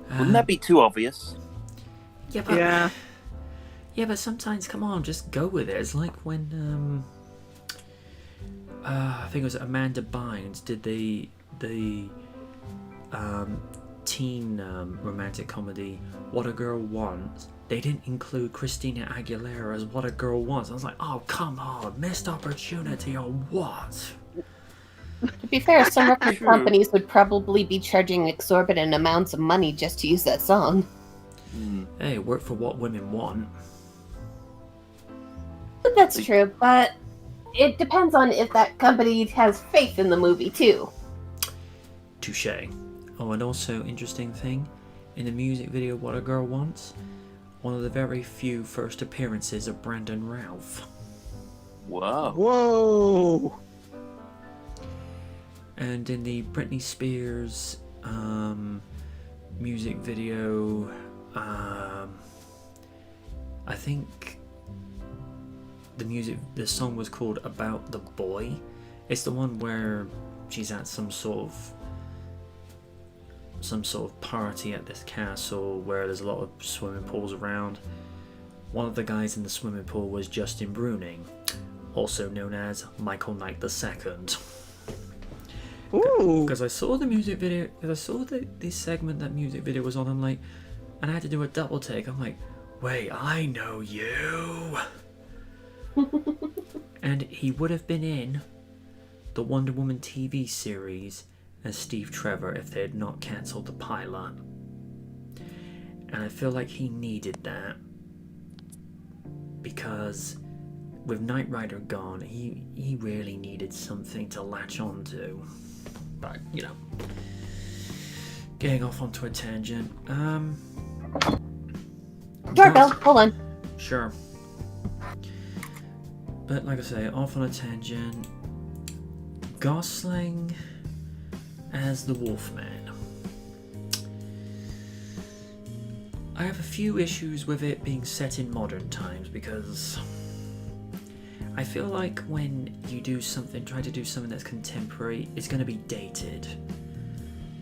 Wouldn't that be too obvious? Yeah, but... Yeah. Yeah, but sometimes, come on, just go with it. It's like when I think it was Amanda Bynes did the teen romantic comedy What a Girl Wants. They didn't include Christina Aguilera as What a Girl Wants. I was like, oh, come on, missed opportunity or what? To be fair, some record companies would probably be charging exorbitant amounts of money just to use that song. Hey, work for what women want. That's true, but it depends on if that company has faith in the movie, too. Touche. Oh, and also, interesting thing, in the music video What a Girl Wants, one of the very few first appearances of Brandon Routh. Wow. Whoa! And in the Britney Spears music video, I think the song was called About the Boy. It's the one where she's at some sort of party at this castle where there's a lot of swimming pools around. One of the guys in the swimming pool was Justin Bruning, also known as Michael Knight II. Ooh! Because I saw the music video, because I saw the segment that music video was on, I'm like, and I had to do a double take. I'm like, wait, I know you. And he would have been in the Wonder Woman TV series as Steve Trevor if they had not cancelled the pilot. And I feel like he needed that because with Knight Rider gone, he really needed something to latch onto. But, you know, getting off onto a tangent. Doorbell, hold on. Sure. But like I say, off on a tangent. Gosling as the Wolfman. I have a few issues with it being set in modern times because I feel like when you try to do something that's contemporary, it's going to be dated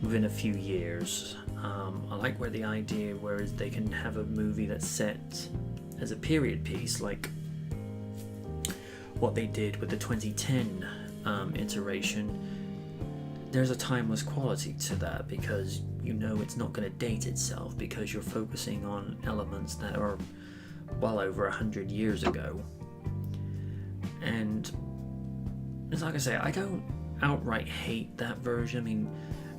within a few years. I like where the idea, whereas they can have a movie that's set as a period piece, like what they did with the 2010 iteration. There's a timeless quality to that because you know it's not going to date itself because you're focusing on elements that are well over 100 years ago. And it's like I say, I don't outright hate that version. I mean,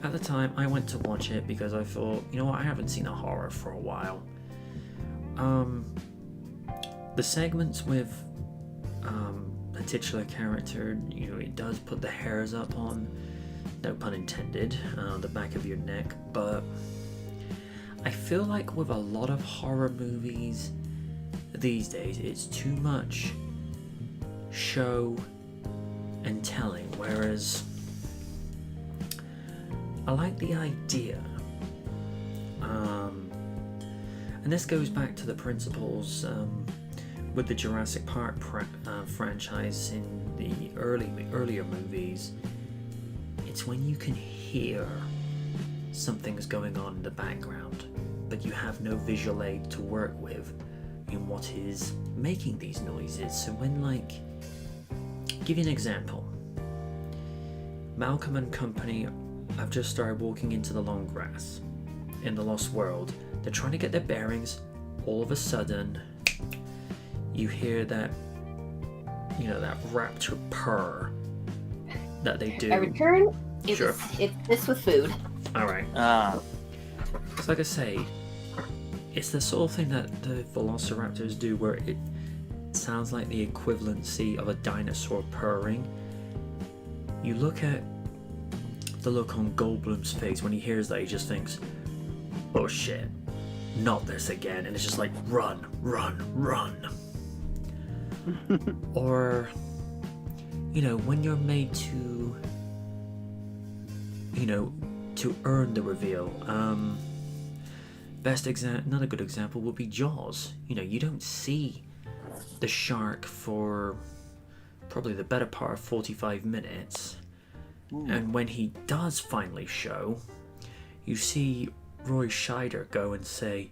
at the time I went to watch it because I thought, you know what, I haven't seen a horror for a while. The segments with the titular character, you know, it does put the hairs up on, no pun intended, the back of your neck, but I feel like with a lot of horror movies these days, it's too much show and telling, whereas I like the idea. And this goes back to the principles with the Jurassic Park franchise in the earlier movies. It's when you can hear something's going on in the background, but you have no visual aid to work with in what is making these noises. So when, like, give you an example. Malcolm and company have just started walking into the long grass in the Lost World. They're trying to get their bearings. All of a sudden, you hear that, you know, that raptor purr that they do. I return. Sure. It's this with food. Alright. It's like I say, it's the sort of thing that the velociraptors do where it sounds like the equivalency of a dinosaur purring. You look at the look on Goldblum's face when he hears that, he just thinks, oh shit, not this again, and it's just like, run, run, run. Or, you know, when you're made to, you know, to earn the reveal. Another good example would be Jaws. You know, you don't see the shark for probably the better part of 45 minutes. And when he does finally show, you see Roy Scheider go and say,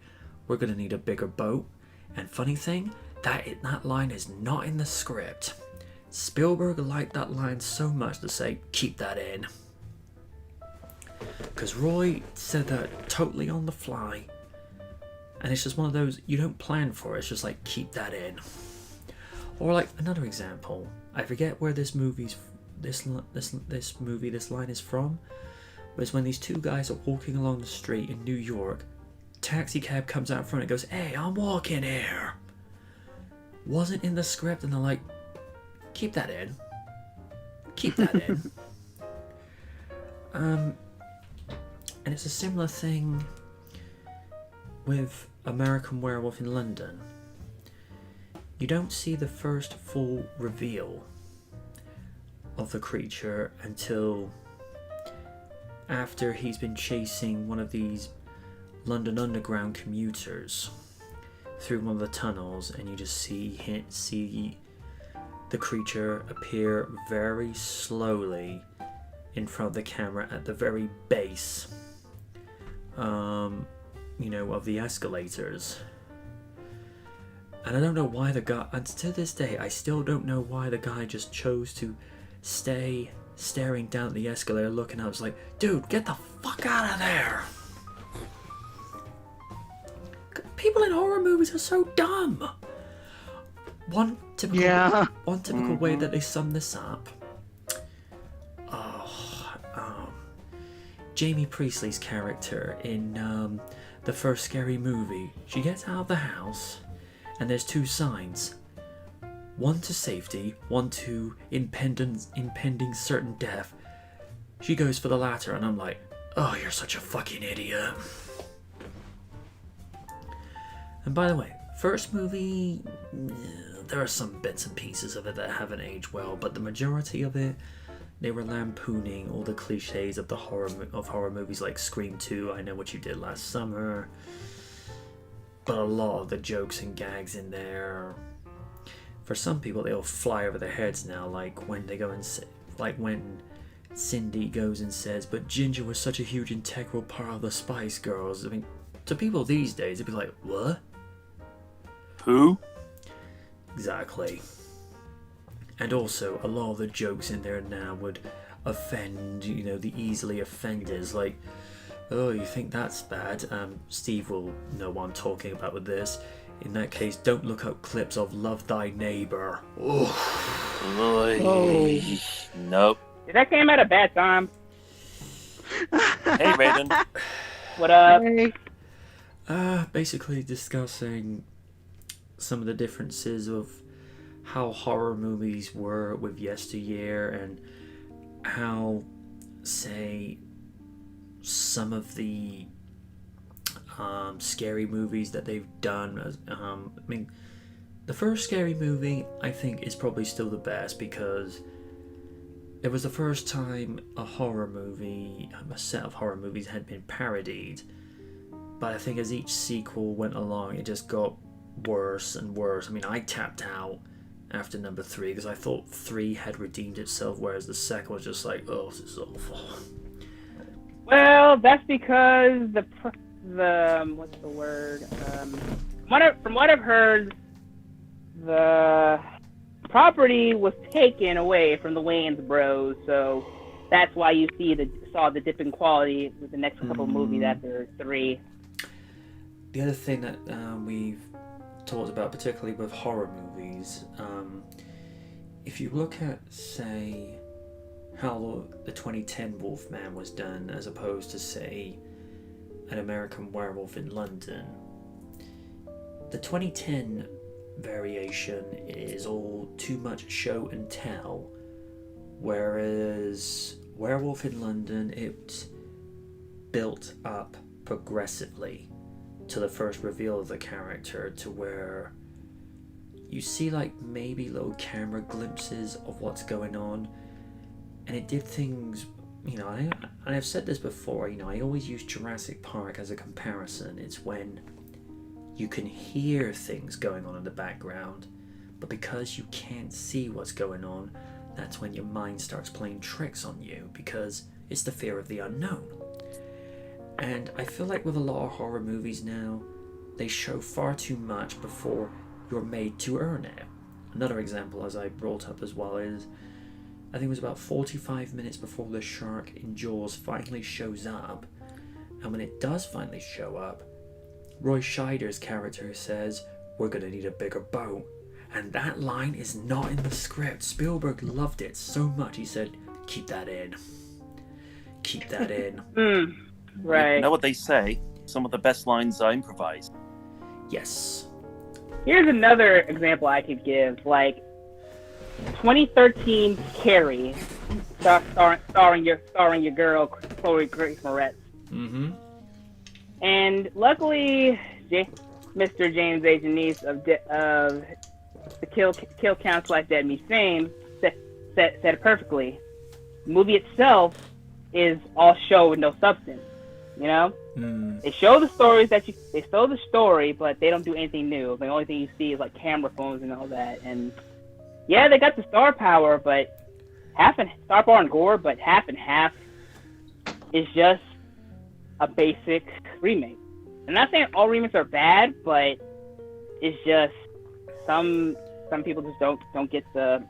we're going to need a bigger boat. And funny thing, that line is not in the script. Spielberg liked that line so much to say, keep that in. Because Roy said that totally on the fly. And it's just one of those, you don't plan for it, it's just like, keep that in. Or like, another example, I forget where this line is from, but it's when these two guys are walking along the street in New York, taxi cab comes out in front and goes, hey, I'm walking here. Wasn't in the script, and they're like, keep that in. Keep that in. And it's a similar thing with American Werewolf in London. You don't see the first full reveal of the creature until after he's been chasing one of these London Underground commuters through one of the tunnels, and you just see the creature appear very slowly in front of the camera at the very base, of the escalators. And I don't know why the guy, and to this day, I still don't know why the guy just chose to stay staring down the escalator looking up. I was like, dude, get the fuck out of there. People in horror movies are so dumb. One typical way that they sum this up. Jamie Priestley's character in the first Scary Movie. She gets out of the house, and there's two signs. One to safety, one to impending certain death. She goes for the latter, and I'm like, oh, you're such a fucking idiot. And by the way, first movie, there are some bits and pieces of it that haven't aged well, but the majority of it, they were lampooning all the cliches of horror movies like Scream 2, I Know What You Did Last Summer. But a lot of the jokes and gags in there, for some people, they'll fly over their heads now. Like when they go and when Cindy goes and says, "But Ginger was such a huge integral part of the Spice Girls." I mean, to people these days, it'd be like, "What? Who?" Exactly. And also, a lot of the jokes in there now would offend, the easily offenders. Like, oh, you think that's bad? Steve will know what I'm talking about with this. In that case, don't look up clips of Love Thy Neighbor. Oh. Nope. That came at a bad time. Hey, Raiden. What up? Basically discussing some of the differences of how horror movies were with yesteryear, and how, say, some of the scary movies that they've done. The first Scary Movie, I think, is probably still the best, because it was the first time a set of horror movies had been parodied. But I think as each sequel went along, it just got worse and worse. I tapped out after number 3 because I thought 3 had redeemed itself, whereas the second was just like, oh, this is awful. Well, that's because the what's the word? From what I've heard, the property was taken away from the Wayans Bros, so that's why you saw the dip in quality with the next couple of movies after 3. The other thing that we've talked about, particularly with horror movies, if you look at, say, how the 2010 Wolfman was done as opposed to, say, An American Werewolf in London, the 2010 variation is all too much show and tell, whereas Werewolf in London, it built up progressively to the first reveal of the character, to where you see maybe little camera glimpses of what's going on, and it did things, and I've said this before, I always use Jurassic Park as a comparison. It's when you can hear things going on in the background, but because you can't see what's going on, that's when your mind starts playing tricks on you, because it's the fear of the unknown. And I feel like with a lot of horror movies now, they show far too much before you're made to earn it. Another example, as I brought up as well, is I think it was about 45 minutes before the shark in Jaws finally shows up. And when it does finally show up, Roy Scheider's character says, "We're gonna need a bigger boat." And that line is not in the script. Spielberg loved it so much, he said, "Keep that in. Keep that in." Right. You know what they say? Some of the best lines are improvised. Yes. Here's another example I could give. Like 2013 Carrie, starring your girl Chloe Grace Moretz. Mm-hmm. And luckily, Mr. James A. Janice of the Kill Count / Dead Me fame said it perfectly. The movie itself is all show with no substance. You know, they show the stories they show the story, but they don't do anything new. The only thing you see is like camera phones and all that. And yeah, they got the star power, but star power and gore, but half and half is just a basic remake. I'm not saying all remakes are bad, but it's just some people just don't get the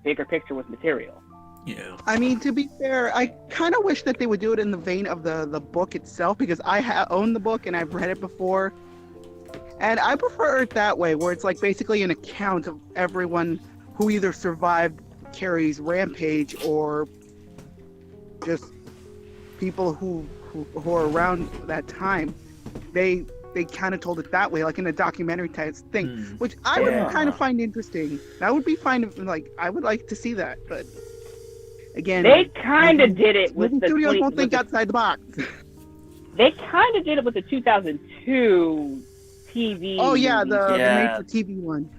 bigger picture with material. Yeah. I mean, to be fair, I kind of wish that they would do it in the vein of the book itself, because I own the book and I've read it before. And I prefer it that way, where it's like basically an account of everyone who either survived Carrie's rampage or just people who are around that time. They kind of told it that way, like in a documentary type thing, which I would kind of find interesting. That would be fine. Like, I would like to see that, but again, they kind of did it with the studios won't think outside the box. They kind of did it with the 2002 TV. Oh yeah, the made-for-TV one,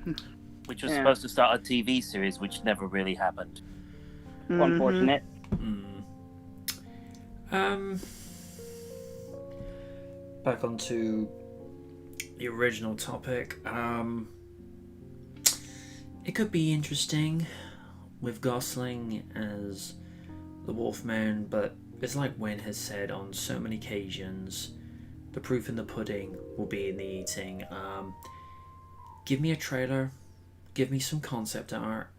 which was supposed to start a TV series, which never really happened. Unfortunate. Back onto the original topic. It could be interesting with Gosling as the Wolfman, but it's like Wynn has said on so many occasions, the proof in the pudding will be in the eating. Give me a trailer, give me some concept art,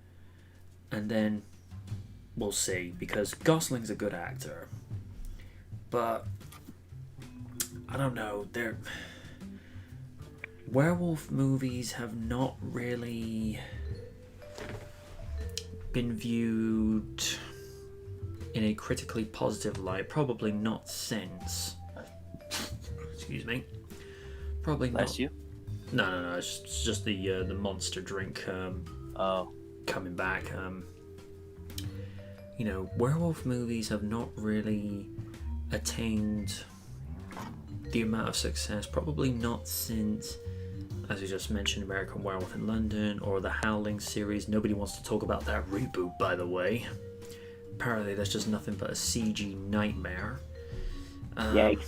and then we'll see, because Gosling's a good actor. But I don't know, werewolf movies have not really been viewed in a critically positive light. Probably not since. Excuse me. Probably not. Bless you. No. It's just the monster drink coming back. Werewolf movies have not really attained the amount of success, probably not since, as you just mentioned, American Werewolf in London or the Howling series. Nobody wants to talk about that reboot, by the way. Apparently that's just nothing but a CG nightmare. Yikes.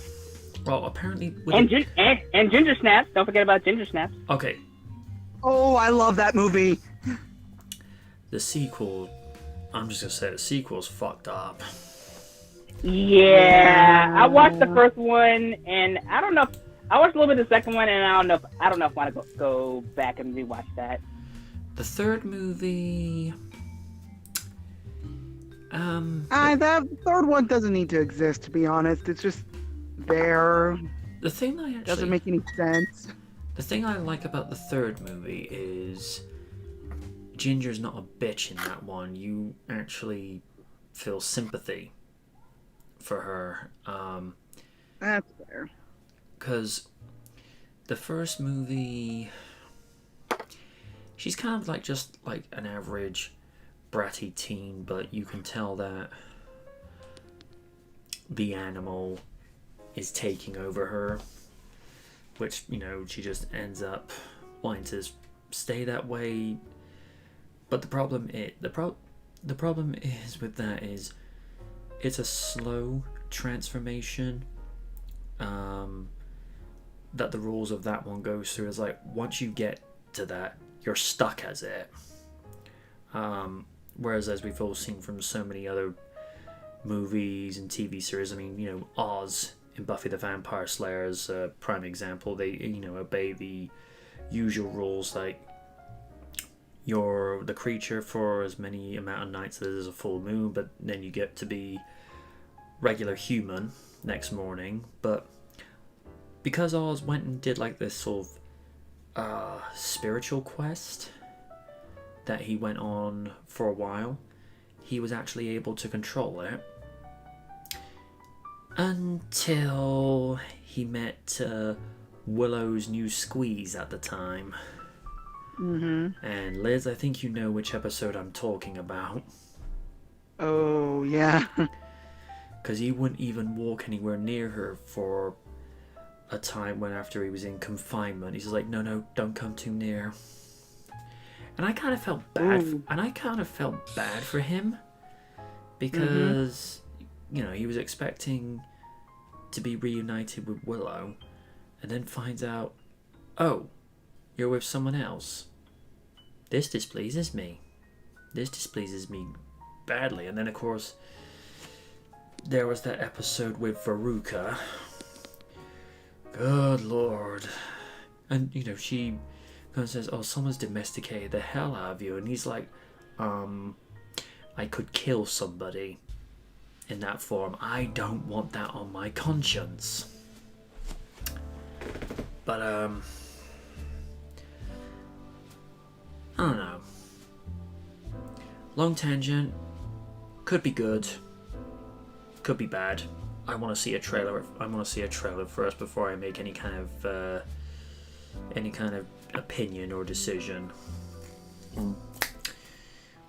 Well, apparently... And Ginger Snaps. Don't forget about Ginger Snaps. Okay. Oh, I love that movie. The sequel... I'm just going to say the sequel's fucked up. Yeah, I watched the first one, and I don't know. I watched a little bit of the second one, and I don't know if I want to go back and rewatch that. The third movie. That third one doesn't need to exist, to be honest. It's just there. The thing that doesn't make any sense. The thing I like about the third movie is Ginger's not a bitch in that one. You actually feel sympathy for her. That's fair. Because the first movie, she's kind of like just like an average bratty teen, but you can tell that the animal is taking over her, which, she just ends up wanting to stay that way. But the problem is with that is it's a slow transformation that the rules of that one goes through. Is like once you get to that, you're stuck as it. Whereas, as we've all seen from so many other movies and TV series, Oz in Buffy the Vampire Slayer as a prime example. They, obey the usual rules, like you're the creature for as many amount of nights as there's a full moon, but then you get to be regular human next morning. But because Oz went and did like this sort of spiritual quest that he went on for a while, he was actually able to control it until he met Willow's new squeeze at the time. And Liz, I think you know which episode I'm talking about. Oh, yeah. Because he wouldn't even walk anywhere near her for a time when after he was in confinement. He's like, no, don't come too near. And I kind of felt bad. For him because he was expecting to be reunited with Willow, and then finds out, oh, you're with someone else. This displeases me. Badly. And then of course there was that episode with Veruca. Good Lord. And she and says, oh, someone's domesticated the hell out of you. And he's like, I could kill somebody in that form. I don't want that on my conscience. But, I don't know. Long tangent. Could be good. Could be bad. I want to see a trailer. First before I make any kind of opinion or decision.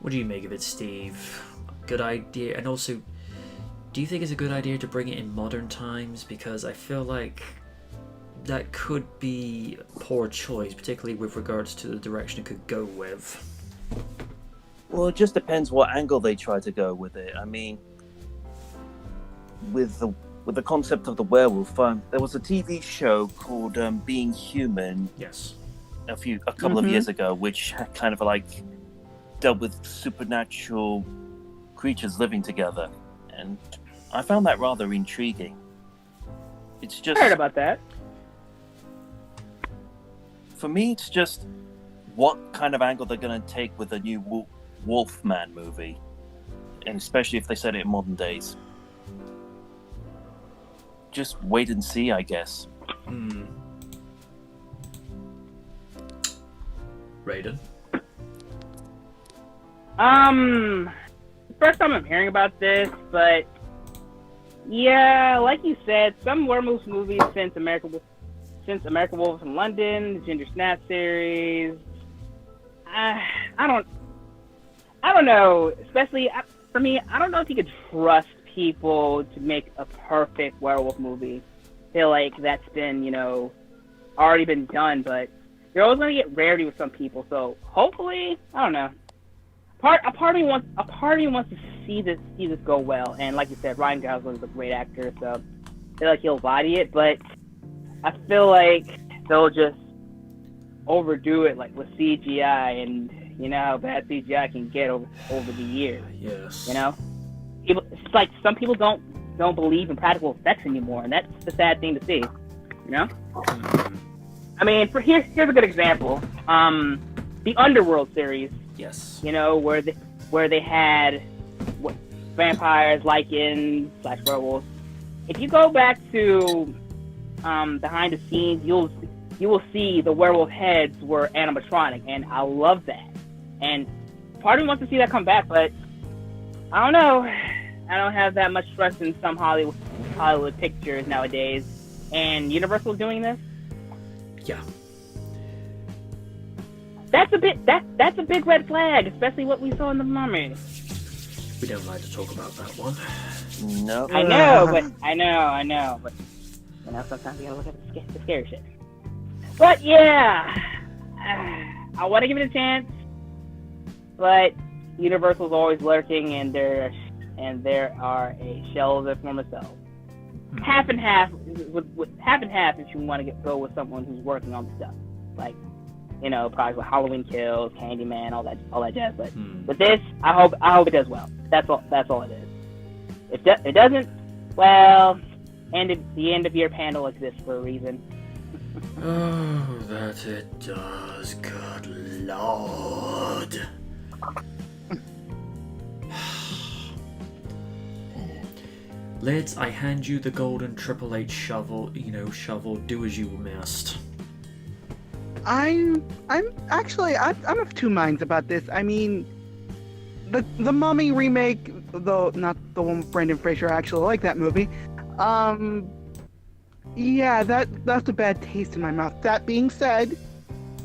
What do you make of it, Steve? Good idea. And also, do you think it's a good idea to bring it in modern times? Because I feel like that could be a poor choice, particularly with regards to the direction it could go with. Well, it just depends what angle they try to go with it. I mean, with the concept of the werewolf, there was a TV show called Being Human. Yes. A couple of years ago, which kind of like dealt with supernatural creatures living together, and I found that rather intriguing. It's just I heard about that. For me, it's just what kind of angle they're going to take with a new Wolfman movie, and especially if they set it in modern days. Just wait and see, I guess. Raiden? First time I'm hearing about this, but yeah, like you said, some werewolf movies since American Wolf in London, the Ginger Snap series. I don't know. Especially for me, I don't know if you could trust people to make a perfect werewolf movie. I feel like that's been, already been done, but you're always gonna get rarity with some people. So hopefully, I don't know. A part of me wants to see this go well. And like you said, Ryan Gosling's a great actor, so I feel like he'll body it. But I feel like they'll just overdo it, like with CGI, and you know how bad CGI can get over the years. Yes. It's like some people don't believe in practical effects anymore, and that's the sad thing to see. I mean, here's a good example. The Underworld series. Yes. Where they had vampires, lycans, / werewolves. If you go back to behind the scenes, you will see the werewolf heads were animatronic, and I love that. And part of me wants to see that come back, but I don't know. I don't have that much trust in some Hollywood pictures nowadays. And Universal's doing this? Yeah. That's a big red flag, especially what we saw in The Mummy. We don't like to talk about that one. No. I know, but sometimes you gotta look at the scary shit. But yeah, I want to give it a chance, but Universal's always lurking, and there are a shell of their former selves. Half and half, with half and half, if you want to go with someone who's working on the stuff, like probably with Halloween Kills, Candyman, all that jazz. But with this, I hope it does well. That's all it is. If it doesn't, well, the end of year panel exists for a reason. Oh, that it does. Good lord. Lids, I hand you the golden Triple H shovel. Shovel. Do as you must. I'm of two minds about this. I mean, the Mummy remake, though not the one with Brendan Fraser, I actually like that movie. Yeah, that's a bad taste in my mouth. That being said,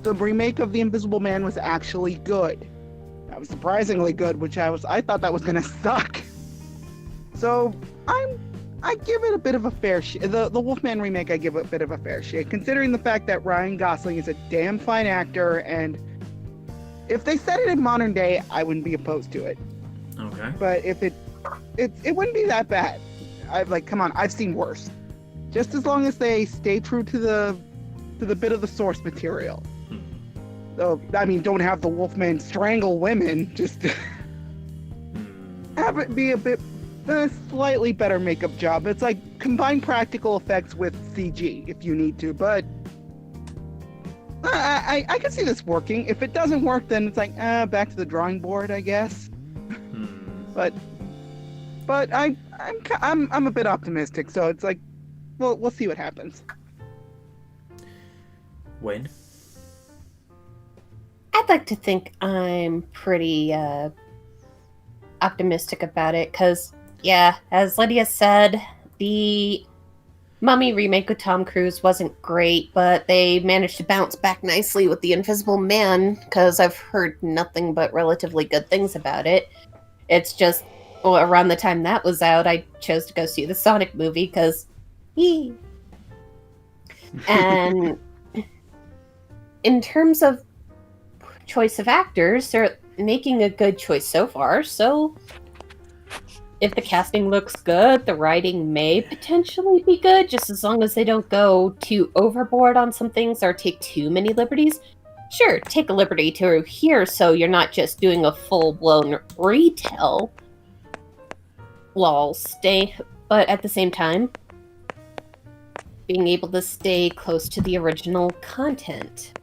the remake of The Invisible Man was actually good. That was surprisingly good, which I thought that was gonna suck. So I give it a bit of a fair shake. The Wolfman remake, I give it a bit of a fair shake, considering the fact that Ryan Gosling is a damn fine actor, and if they set it in modern day, I wouldn't be opposed to it. Okay. But if it wouldn't be that bad. Come on, I've seen worse. Just as long as they stay true to the bit of the source material. So, I mean, don't have the Wolfman strangle women. Just have it be a slightly better makeup job. It's like combine practical effects with CG if you need to. But I can see this working. If it doesn't work, then it's like back to the drawing board, I guess. But I'm a bit optimistic, so it's like, well, we'll see what happens. When? I'd like to think I'm pretty optimistic about it, because, yeah, as Lydia said, the Mummy remake with Tom Cruise wasn't great, but they managed to bounce back nicely with The Invisible Man, because I've heard nothing but relatively good things about it. It's just, well, around the time that was out, I chose to go see the Sonic movie, because, and in terms of choice of actors, they're making a good choice so far, so if the casting looks good, the writing may potentially be good, just as long as they don't go too overboard on some things or take too many liberties. Sure, take a liberty to here so you're not just doing a full-blown retell. But at the same time, being able to stay close to the original content.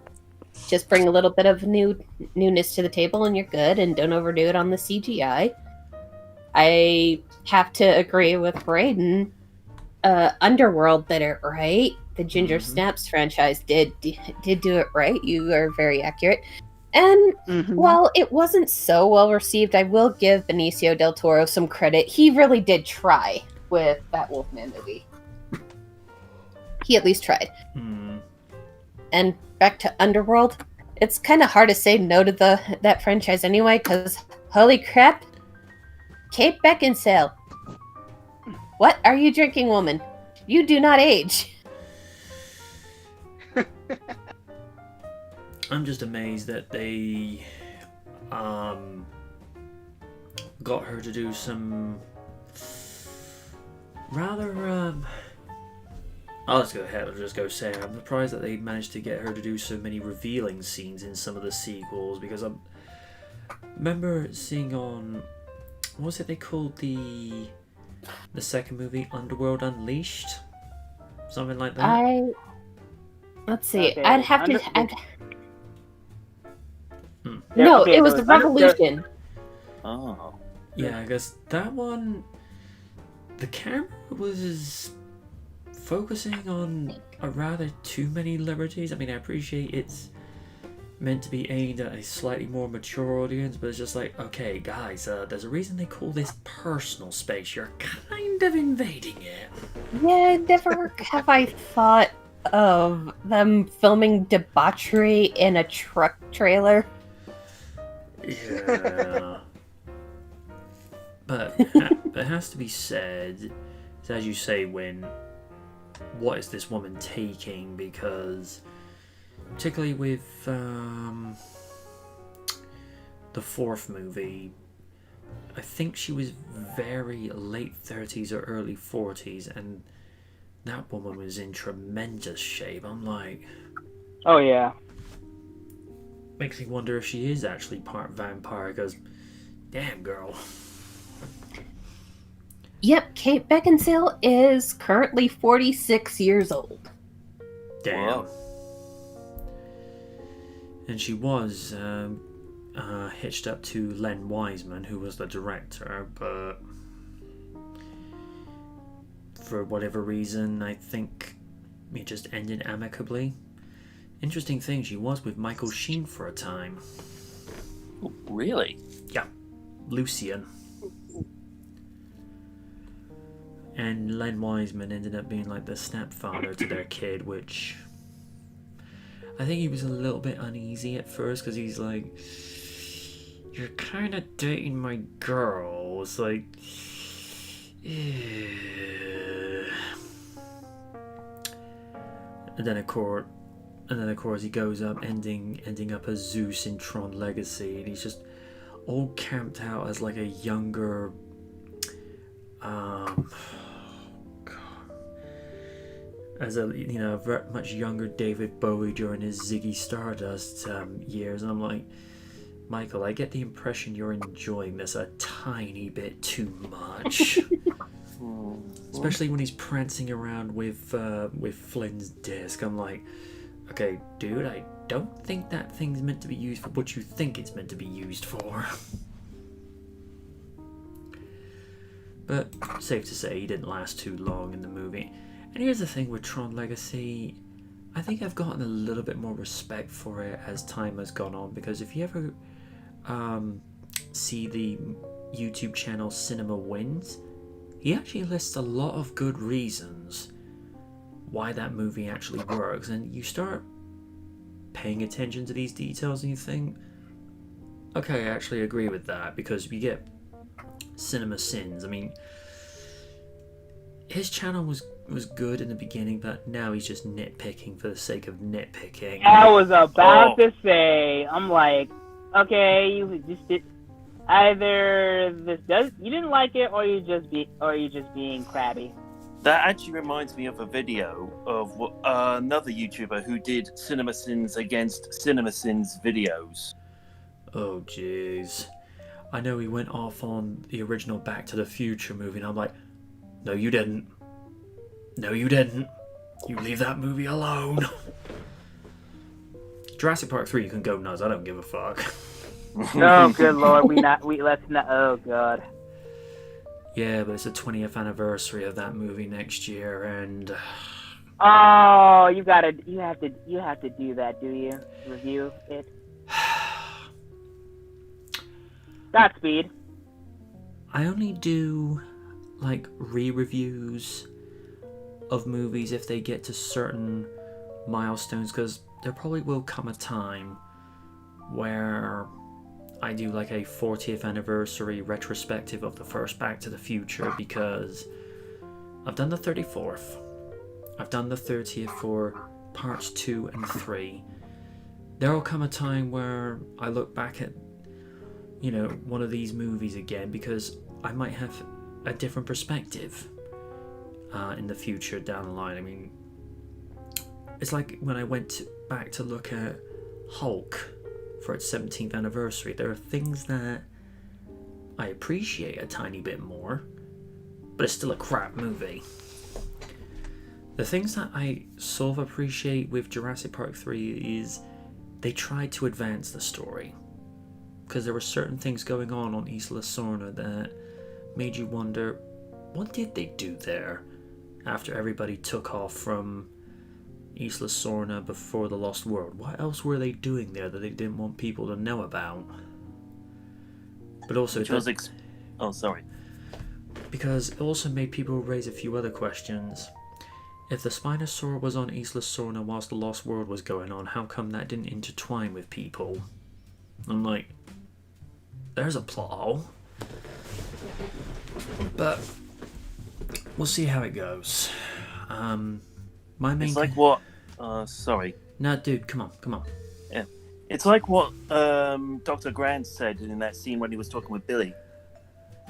Just bring a little bit of newness to the table and you're good, and don't overdo it on the CGI. I have to agree with Raiden. Underworld did it right. The Ginger Snaps franchise did do it right. You are very accurate. And while it wasn't so well received, I will give Benicio del Toro some credit. He really did try with that Wolfman movie. He at least tried. And back to Underworld, it's kind of hard to say no to that franchise anyway, because holy crap, Kate Beckinsale. What are you drinking, woman? You do not age. I'm just amazed that they got her to do some rather I'll just go ahead and just go say I'm surprised that they managed to get her to do so many revealing scenes in some of the sequels, because I remember seeing on, what was it they called the second movie, Underworld Unleashed? Something like that? Let's see, Okay, I'd have to... Yeah, No, okay, it was the Revolution. Oh. Yeah, I guess that one, the camera was focusing on a rather too many liberties. I mean, I appreciate it's meant to be aimed at a slightly more mature audience, but it's just like, okay, guys, there's a reason they call this personal space. You're kind of invading it. Yeah, never have I thought of them filming debauchery in a truck trailer. Yeah. But it has to be said, it's as you say, Win, what is this woman taking? Because particularly with the fourth movie, I think she was very late 30s or early 40s, and that woman was in tremendous shape. I'm like, oh yeah, makes me wonder if she is actually part vampire, because damn, girl. Yep, Kate Beckinsale is currently 46 years old. Damn. Whoa. And she was hitched up to Len Wiseman, who was the director, but for whatever reason, I think it just ended amicably. Interesting thing, she was with Michael Sheen for a time. Oh, really? Yeah, Lucian. And Len Wiseman ended up being like the stepfather to their kid, which I think he was a little bit uneasy at first because he's like, "You're kind of dating my girl." It's like, and then of course, he goes up ending up as Zeus in Tron Legacy, and he's just all camped out as like a younger, as a very much younger David Bowie during his Ziggy Stardust years, and I'm like, Michael, I get the impression you're enjoying this a tiny bit too much. Especially when he's prancing around with Flynn's disc. I'm like, okay, dude, I don't think that thing's meant to be used for what you think it's meant to be used for. But safe to say, he didn't last too long in the movie. And here's the thing with Tron Legacy, I think I've gotten a little bit more respect for it as time has gone on, because if you ever see the YouTube channel Cinema Wins, he actually lists a lot of good reasons why that movie actually works, and you start paying attention to these details and you think, okay, I actually agree with that, because you get Cinema Sins. I mean, his channel was good in the beginning, but now he's just nitpicking for the sake of nitpicking. I was about to say, I'm like, okay, you just did either you didn't like it, or you just being crabby. That actually reminds me of a video of another YouTuber who did Cinema Sins against Cinema Sins videos. Oh jeez. I know he went off on the original Back to the Future movie, and I'm like, no you didn't. No you didn't. You leave that movie alone. Jurassic Park 3, you can go nuts, I don't give a fuck. Oh, good lord, let's not, oh god. Yeah, but it's the 20th anniversary of that movie next year, and oh, you have to do that, do you? Review it. Godspeed. I only do like re-reviews of movies if they get to certain milestones, because there probably will come a time where I do like a 40th anniversary retrospective of the first Back to the Future, because I've done the 34th, I've done the 30th for parts 2 and 3. There will come a time where I look back at, one of these movies again, because I might have a different perspective in the future down the line. I mean, it's like when I went back to look at Hulk for its 17th anniversary. There are things that I appreciate a tiny bit more, but it's still a crap movie. The things that I sort of appreciate with Jurassic Park 3 is they tried to advance the story, because there were certain things going on Isla Sorna that made you wonder, what did they do there after everybody took off from Isla Sorna before the Lost World? What else were they doing there that they didn't want people to know about? But also, sorry. Because it also made people raise a few other questions. If the Spinosaur was on Isla Sorna whilst the Lost World was going on, how come that didn't intertwine with people? I'm like, there's a plot hole. But we'll see how it goes. My main. It's like what? Sorry. No, dude, come on. Yeah, it's like what Dr. Grant said in that scene when he was talking with Billy.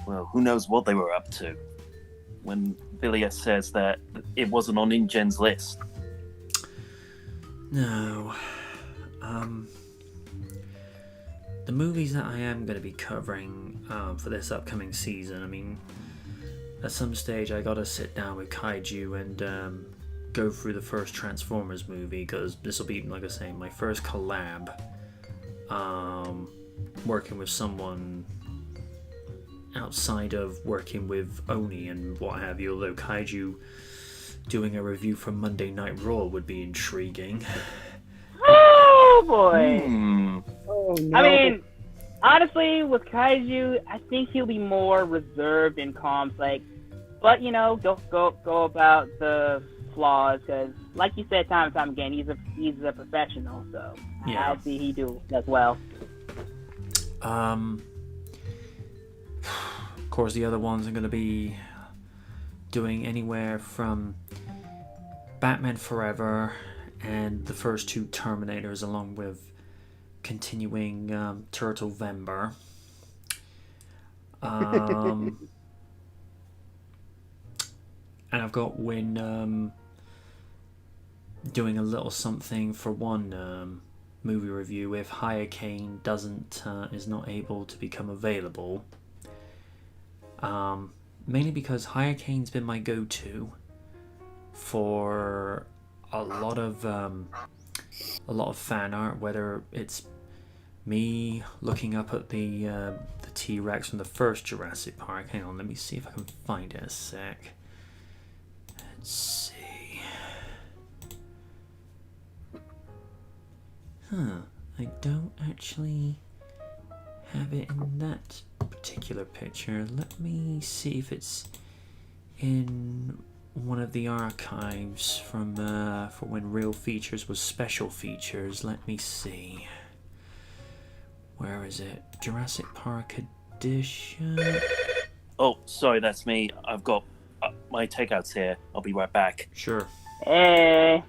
Well, who knows what they were up to when Billy says that it wasn't on InGen's list. No. The movies that I am going to be covering for this upcoming season, I mean, at some stage I gotta sit down with Kaiju and go through the first Transformers movie, because this will be, like I say, my first collab. Working with someone outside of working with Oni and what have you, although Kaiju doing a review for Monday Night Raw would be intriguing. Oh boy! Oh no. I mean, honestly, with Kaiju, I think he'll be more reserved and calm. Like, but you know, don't go about the flaws, because, like you said, time and time again, he's a professional. So Yeah. I see he do as well. Of course, the other ones are going to be doing anywhere from Batman Forever and the first two Terminators, along with continuing Turtle-vember. And I've got Win doing a little something for one movie review if Hurricane is not able to become available. Mainly because Hurricane's been my go-to for a lot of fan art, whether it's me looking up at the T-Rex from the first Jurassic Park. Hang on, let me see if I can find it a sec. Let's see. I don't actually have it in that particular picture. Let me see if it's in one of the archives from for when Real Features was Special Features. Let me see. Where is it? Jurassic Park Edition. Oh, sorry, that's me. I've got my takeouts here. I'll be right back. Sure. Hey.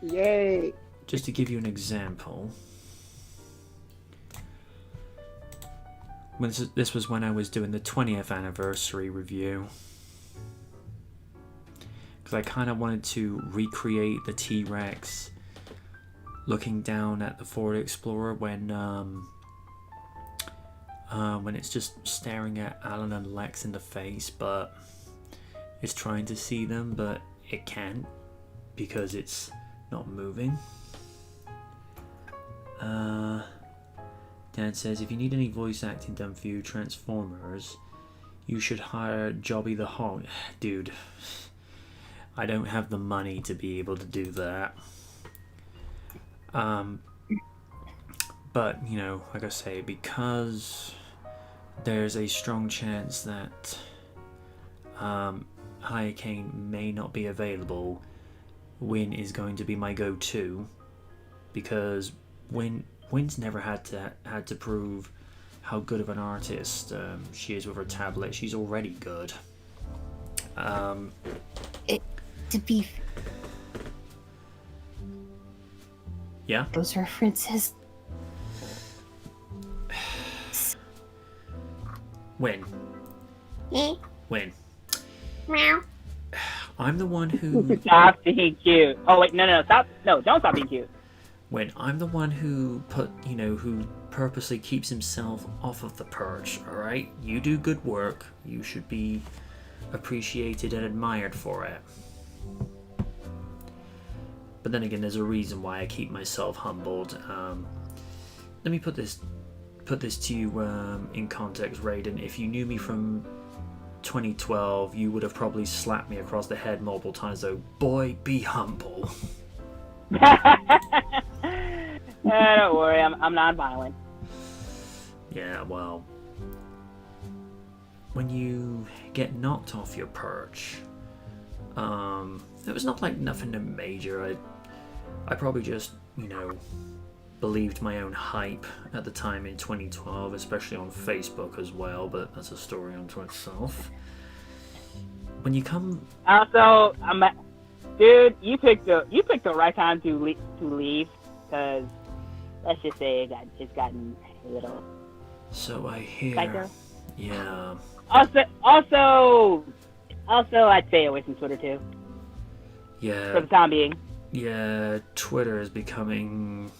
Yay. Just to give you an example, this was when I was doing the 20th anniversary review, because I kind of wanted to recreate the T-Rex looking down at the Ford Explorer when it's just staring at Alan and Lex in the face, but it's trying to see them, but it can't because it's not moving. Dan says, if you need any voice acting done for you Transformers, you should hire Jobby the Hog. Dude, I don't have the money to be able to do that. But, you know, like I say, because there's a strong chance that Hurricane may not be available, Win is going to be my go-to, because Win's never had to prove how good of an artist she is with her tablet. She's already good. To be Yeah? those references. Win. Win. Meow. I'm the one who... Stop being cute. Oh wait, no, stop. No, don't stop being cute. When I'm the one who who purposely keeps himself off of the perch, alright? You do good work. You should be appreciated and admired for it. But then again, there's a reason why I keep myself humbled. Let me put this to you in context, Raiden. If you knew me from 2012, you would have probably slapped me across the head multiple times, though. Boy, be humble. Don't worry, I'm non-violent. Yeah, well, when you get knocked off your perch, it was not like nothing major. I probably just, believed my own hype at the time in 2012, especially on Facebook as well, but that's a story unto itself. When you come... Also, dude, you picked the right time to leave, because let's just say it's gotten a little... So I hear... Psycho. Yeah. Also, I'd stay away from Twitter too. Yeah. For the time being. Yeah, Twitter is becoming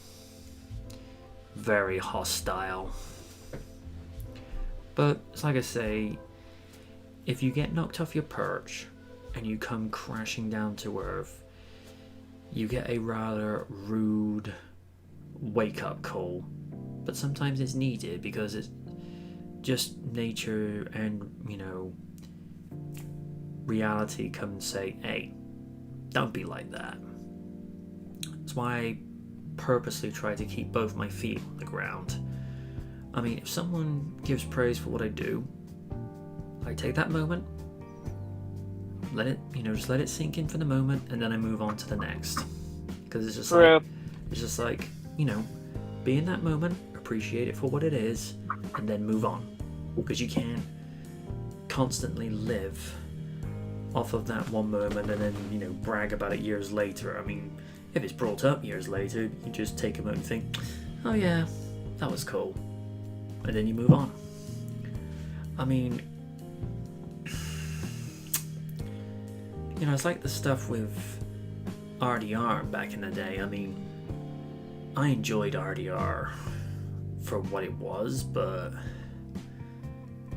very hostile. But it's like I say, if you get knocked off your perch and you come crashing down to earth, you get a rather rude wake-up call. But sometimes it's needed because it's just nature and, reality come and say, hey, don't be like that. That's why I purposely try to keep both my feet on the ground. I mean, if someone gives praise for what I do, I take that moment, let it, just let it sink in for the moment, and then I move on to the next. Because it's just like, be in that moment, appreciate it for what it is, and then move on. Because you can't constantly live off of that one moment and then, brag about it years later. I mean, if it's brought up years later, you just take a moment and think, oh yeah, that was cool. And then you move on. I mean, it's like the stuff with RDR back in the day. I mean, I enjoyed RDR for what it was, but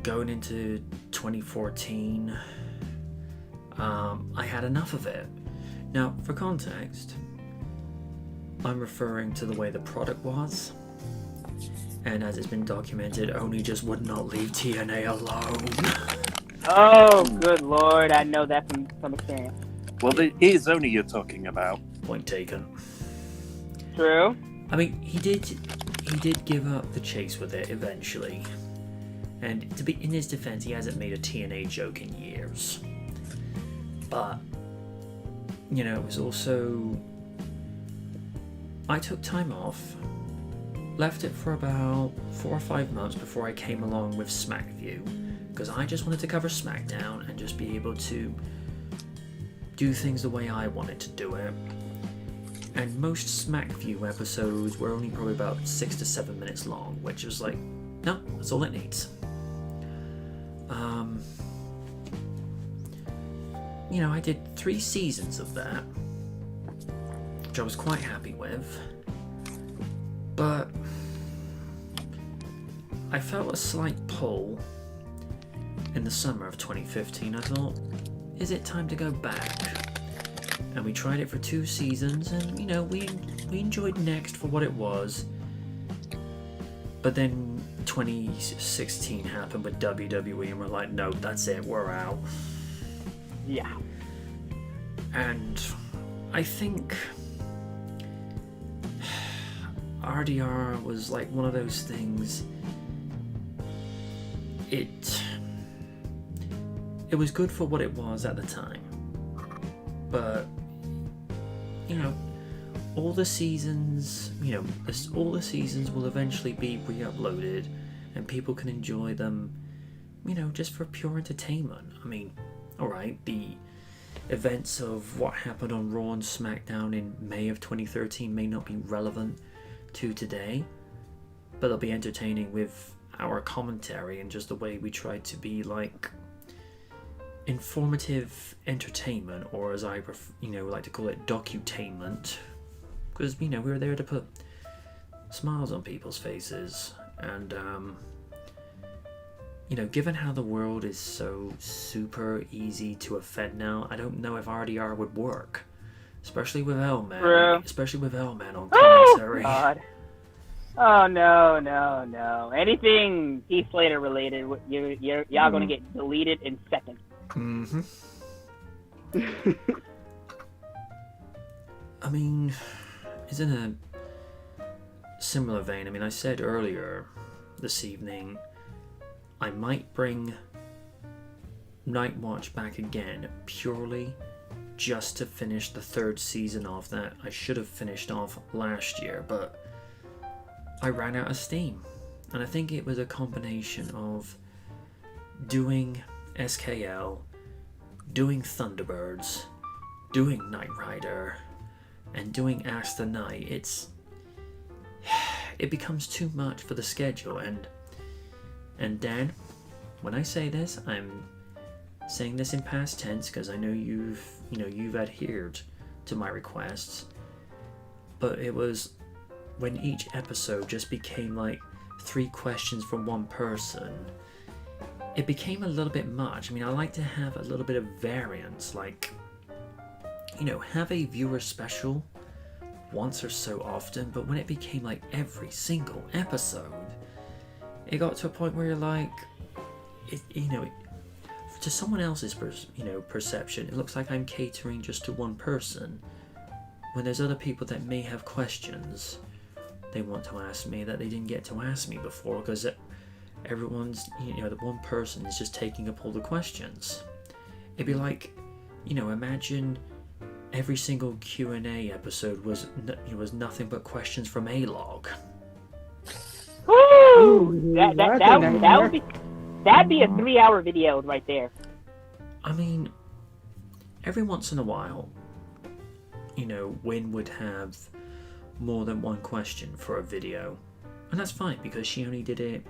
going into 2014, I had enough of it. Now, for context, I'm referring to the way the product was, and as it's been documented, Oni just would not leave TNA alone. Oh, good lord, I know that from experience. Well, it is Oni you're talking about. Point taken. True. I mean, he did give up the chase with it eventually. And to be in his defense, he hasn't made a TNA joke in years. But, it was also... I took time off, left it for about 4 or 5 months before I came along with SmackView, because I just wanted to cover SmackDown and just be able to do things the way I wanted to do it. And most SmackView episodes were only probably about 6 to 7 minutes long, which was like, no, that's all it needs. I did 3 seasons of that, which I was quite happy with, but I felt a slight pull in the summer of 2015. I thought, is it time to go back? And we tried it for 2 seasons, and we enjoyed Next for what it was. But then 2016 happened with WWE, and we're like, no, that's it, we're out. Yeah. And I think RDR was like one of those things. It was good for what it was at the time, but all the seasons, all the seasons will eventually be re-uploaded, and people can enjoy them, just for pure entertainment. I mean, alright, the events of what happened on Raw and SmackDown in May of 2013 may not be relevant to today, but they'll be entertaining with our commentary and just the way we try to be like informative entertainment, or as I like to call it, docutainment, because we were there to put smiles on people's faces. And given how the world is so super easy to offend now, I don't know if RDR would work, especially with L-Man. True. Especially with L-Man on commentary. Oh God. Oh no. Anything Heath Slater related, y'all gonna get deleted in seconds. Mm-hmm. I mean, it's in a similar vein. I mean, I said earlier this evening I might bring Night Watch back again purely just to finish the 3rd season off that I should have finished off last year, but I ran out of steam. And I think it was a combination of doing SKL, doing Thunderbirds, doing Knight Rider, and doing Ask the Night. It becomes too much for the schedule, and Dan, when I say this, I'm saying this in past tense because I know you've adhered to my requests, but it was when each episode just became like 3 questions from one person. it became a little bit much. I mean, I like to have a little bit of variance, like, you know, have a viewer special once or so often, but when it became like every single episode, it got to a point where you're like, to someone else's perception, it looks like I'm catering just to one person, when there's other people that may have questions they want to ask me that they didn't get to ask me before, because everyone's, the one person is just taking up all the questions. It'd be like, imagine every single Q&A episode was nothing but questions from A-Log. Woo! That'd be a 3-hour video right there. I mean, every once in a while, Wynn would have more than one question for a video, and that's fine because she only did it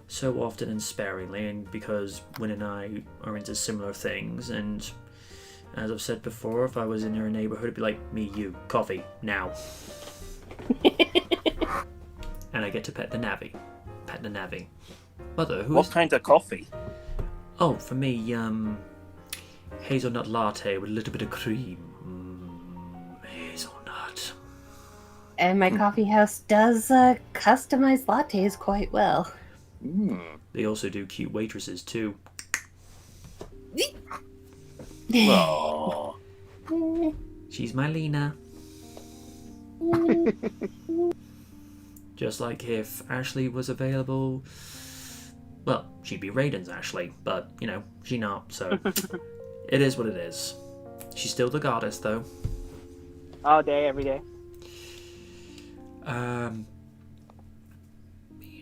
so often and sparingly, and because Wynn and I are into similar things, and as I've said before, if I was in her neighborhood, it'd be like, me, you, coffee, now. And I get to pet the navvy. Mother, What kind of coffee? Oh, for me, hazelnut latte with a little bit of cream. Hazelnut. And my coffee house does customize lattes quite well. They also do cute waitresses, too. Aww. She's my Lena. Just like if Ashley was available, well, she'd be Raiden's Ashley, but, she not, so it is what it is. She's still the goddess, though. All day, every day.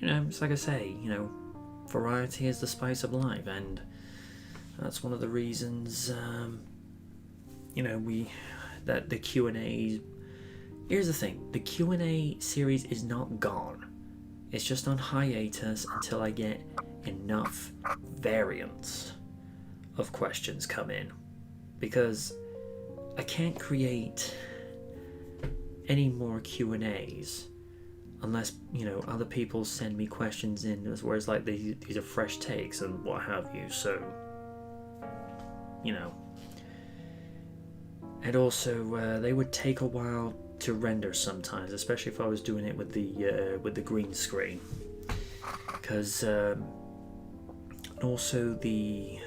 It's like I say, variety is the spice of life, and that's one of the reasons, that the Q&A. Here's the thing, the Q&A series is not gone. It's just on hiatus until I get enough variants of questions come in. Because I can't create any more Q&As unless, other people send me questions in, whereas like these are fresh takes and what have you, so, And also, they would take a while to render sometimes, especially if I was doing it with the green screen, because also the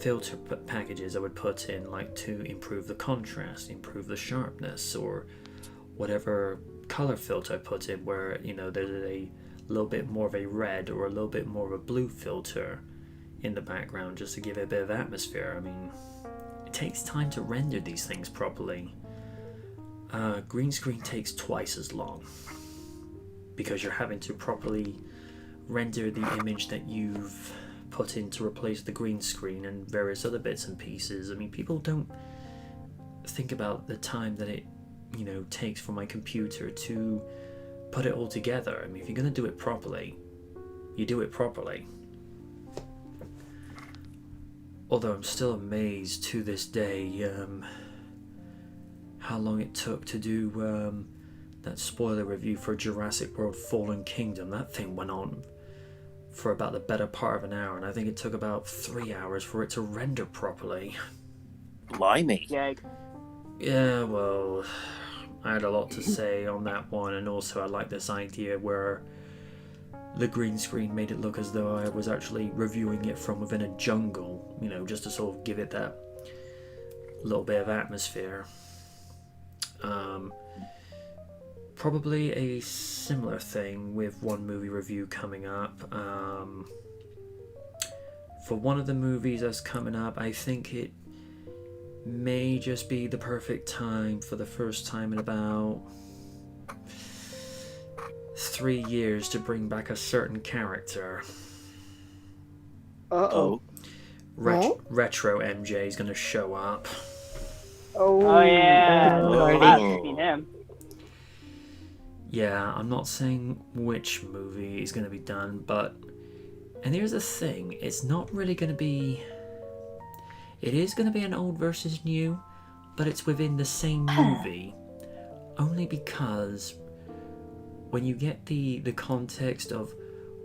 filter packages I would put in, like to improve the contrast, improve the sharpness, or whatever color filter I put in, where there's a little bit more of a red or a little bit more of a blue filter in the background, just to give it a bit of atmosphere. I mean, it takes time to render these things properly. Green screen takes twice as long because you're having to properly render the image that you've put in to replace the green screen and various other bits and pieces. I mean, people don't think about the time that it takes for my computer to put it all together. I mean, if you're going to do it properly, you do it properly. Although I'm still amazed to this day how long it took to do that spoiler review for Jurassic World Fallen Kingdom. That thing went on for about the better part of an hour, and I think it took about 3 hours for it to render properly. Blimey. Yeah, well, I had a lot to say on that one, and also I like this idea where the green screen made it look as though I was actually reviewing it from within a jungle, just to sort of give it that little bit of atmosphere. Probably a similar thing with one movie review coming up. For one of the movies that's coming up, I think it may just be the perfect time for the first time in about 3 years to bring back a certain character. Uh-oh. Retro MJ is going to show up. Oh yeah. Oh. I've seen him. Yeah, I'm not saying which movie is going to be done, but... And here's the thing, it's not really going to be... It is going to be an old versus new, but it's within the same movie. Only because when you get the context of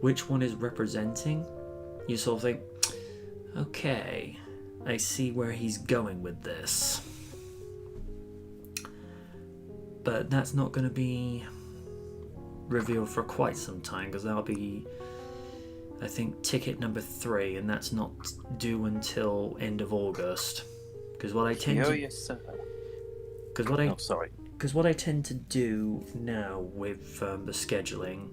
which one is representing, you sort of think, okay, I see where he's going with this. But that's not going to be revealed for quite some time, because that'll be, I think, ticket number 3, and that's not due until end of August. Because what I tend to... Because what I tend to do now with the scheduling,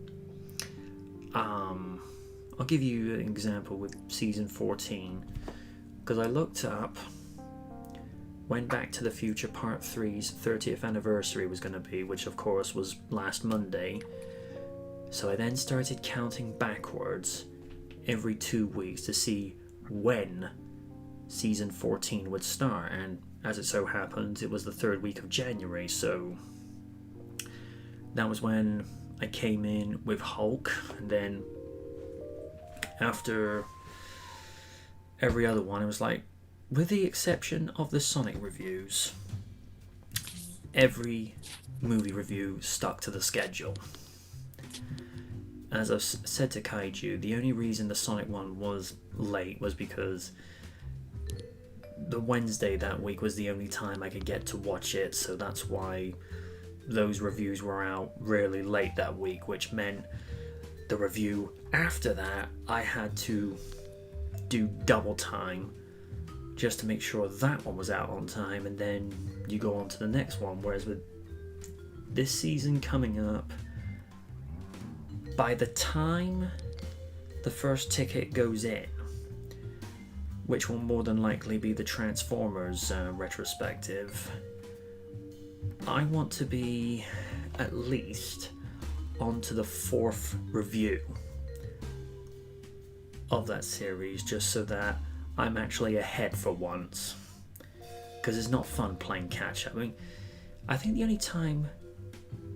I'll give you an example with season 14, because I looked up when Back to the Future Part 3's 30th anniversary was going to be, which of course was last Monday. So I then started counting backwards every 2 weeks to see when season 14 would start, and as it so happens, it was the 3rd week of January, so that was when I came in with Hulk, and then after every other one, it was like, with the exception of the Sonic reviews, every movie review stuck to the schedule. As I've said to Kaiju, the only reason the Sonic one was late was because the Wednesday that week was the only time I could get to watch it, so that's why those reviews were out really late that week, which meant the review after that I had to do double time just to make sure that one was out on time, and then you go on to the next one. Whereas with this season coming up, by the time the first ticket goes in, which will more than likely be the Transformers retrospective, I want to be at least onto the 4th review of that series, just so that I'm actually ahead for once, because it's not fun playing catch up. I mean, I think the only time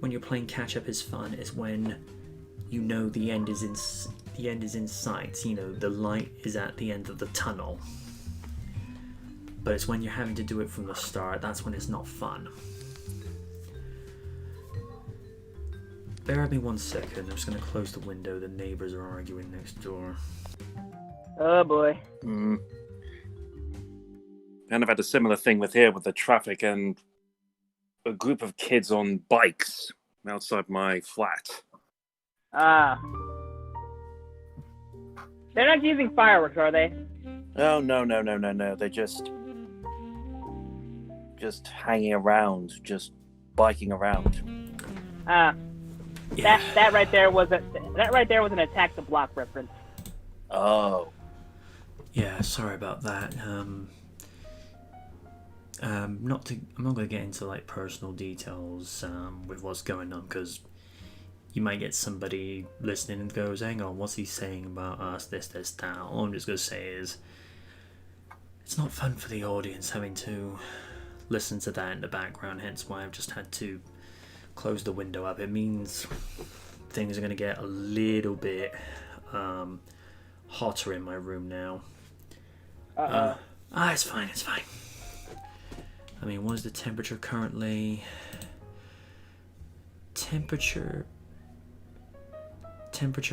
when you're playing catch up is fun is when you know the end is in sight. You know, the light is at the end of the tunnel. But it's when you're having to do it from the start, that's when it's not fun. Bear with me 1 second. I'm just going to close the window. The neighbors are arguing next door. Oh boy. Kind of had a similar thing with here with the traffic and a group of kids on bikes outside my flat. Ah. They're not using fireworks, are they? Oh, no. They're just hanging around, just biking around. Ah. Yeah. That right there was an Attack the Block reference. Oh. Yeah, sorry about that. I'm not going to get into like personal details with what's going on, because you might get somebody listening and goes, hang on, what's he saying about us, this, that. All I'm just going to say is, it's not fun for the audience having to listen to that in the background, hence why I've just had to close the window up. It means things are going to get a little bit hotter in my room now. It's fine. I mean, what is the temperature currently? Temperature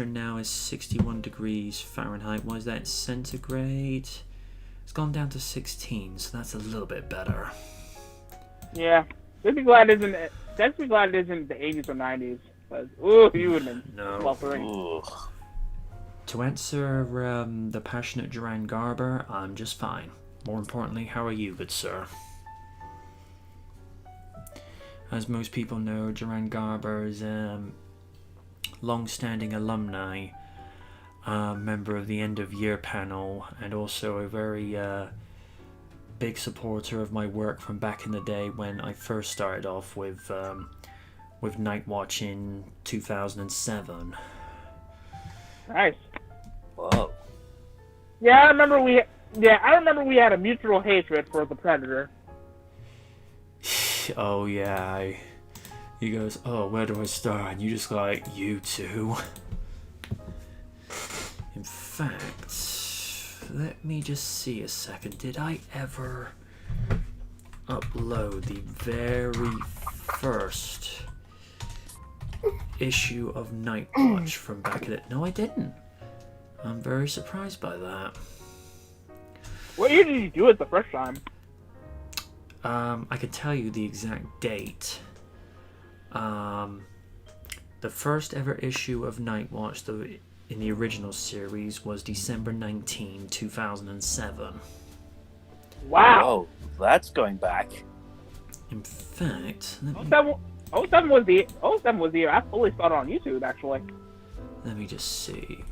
now is 61 degrees Fahrenheit. What is that in centigrade? It's gone down to 16, so that's a little bit better. Yeah. Let's be glad it isn't the 80s or 90s. Because, you would have been suffering. To answer the passionate Duran Garber, I'm just fine. More importantly, how are you, good sir? As most people know, Duran Garber is a long-standing alumni, member of the end-of-year panel, and also a very big supporter of my work from back in the day when I first started off with Night Watch in 2007. Nice. Whoa. Yeah, I remember we had a mutual hatred for the Predator. Oh yeah, he goes, oh, where do I start? And you just like, you too. In fact, let me just see a second. Did I ever upload the very first issue of Night Watch from back in it? No, I didn't. I'm very surprised by that. What year did you do it the first time? I could tell you the exact date. The first ever issue of Night Watch in the original series was December 19, 2007. Wow. Oh, that's going back. In fact, 07 was the year I fully saw it on YouTube, actually. let me just see.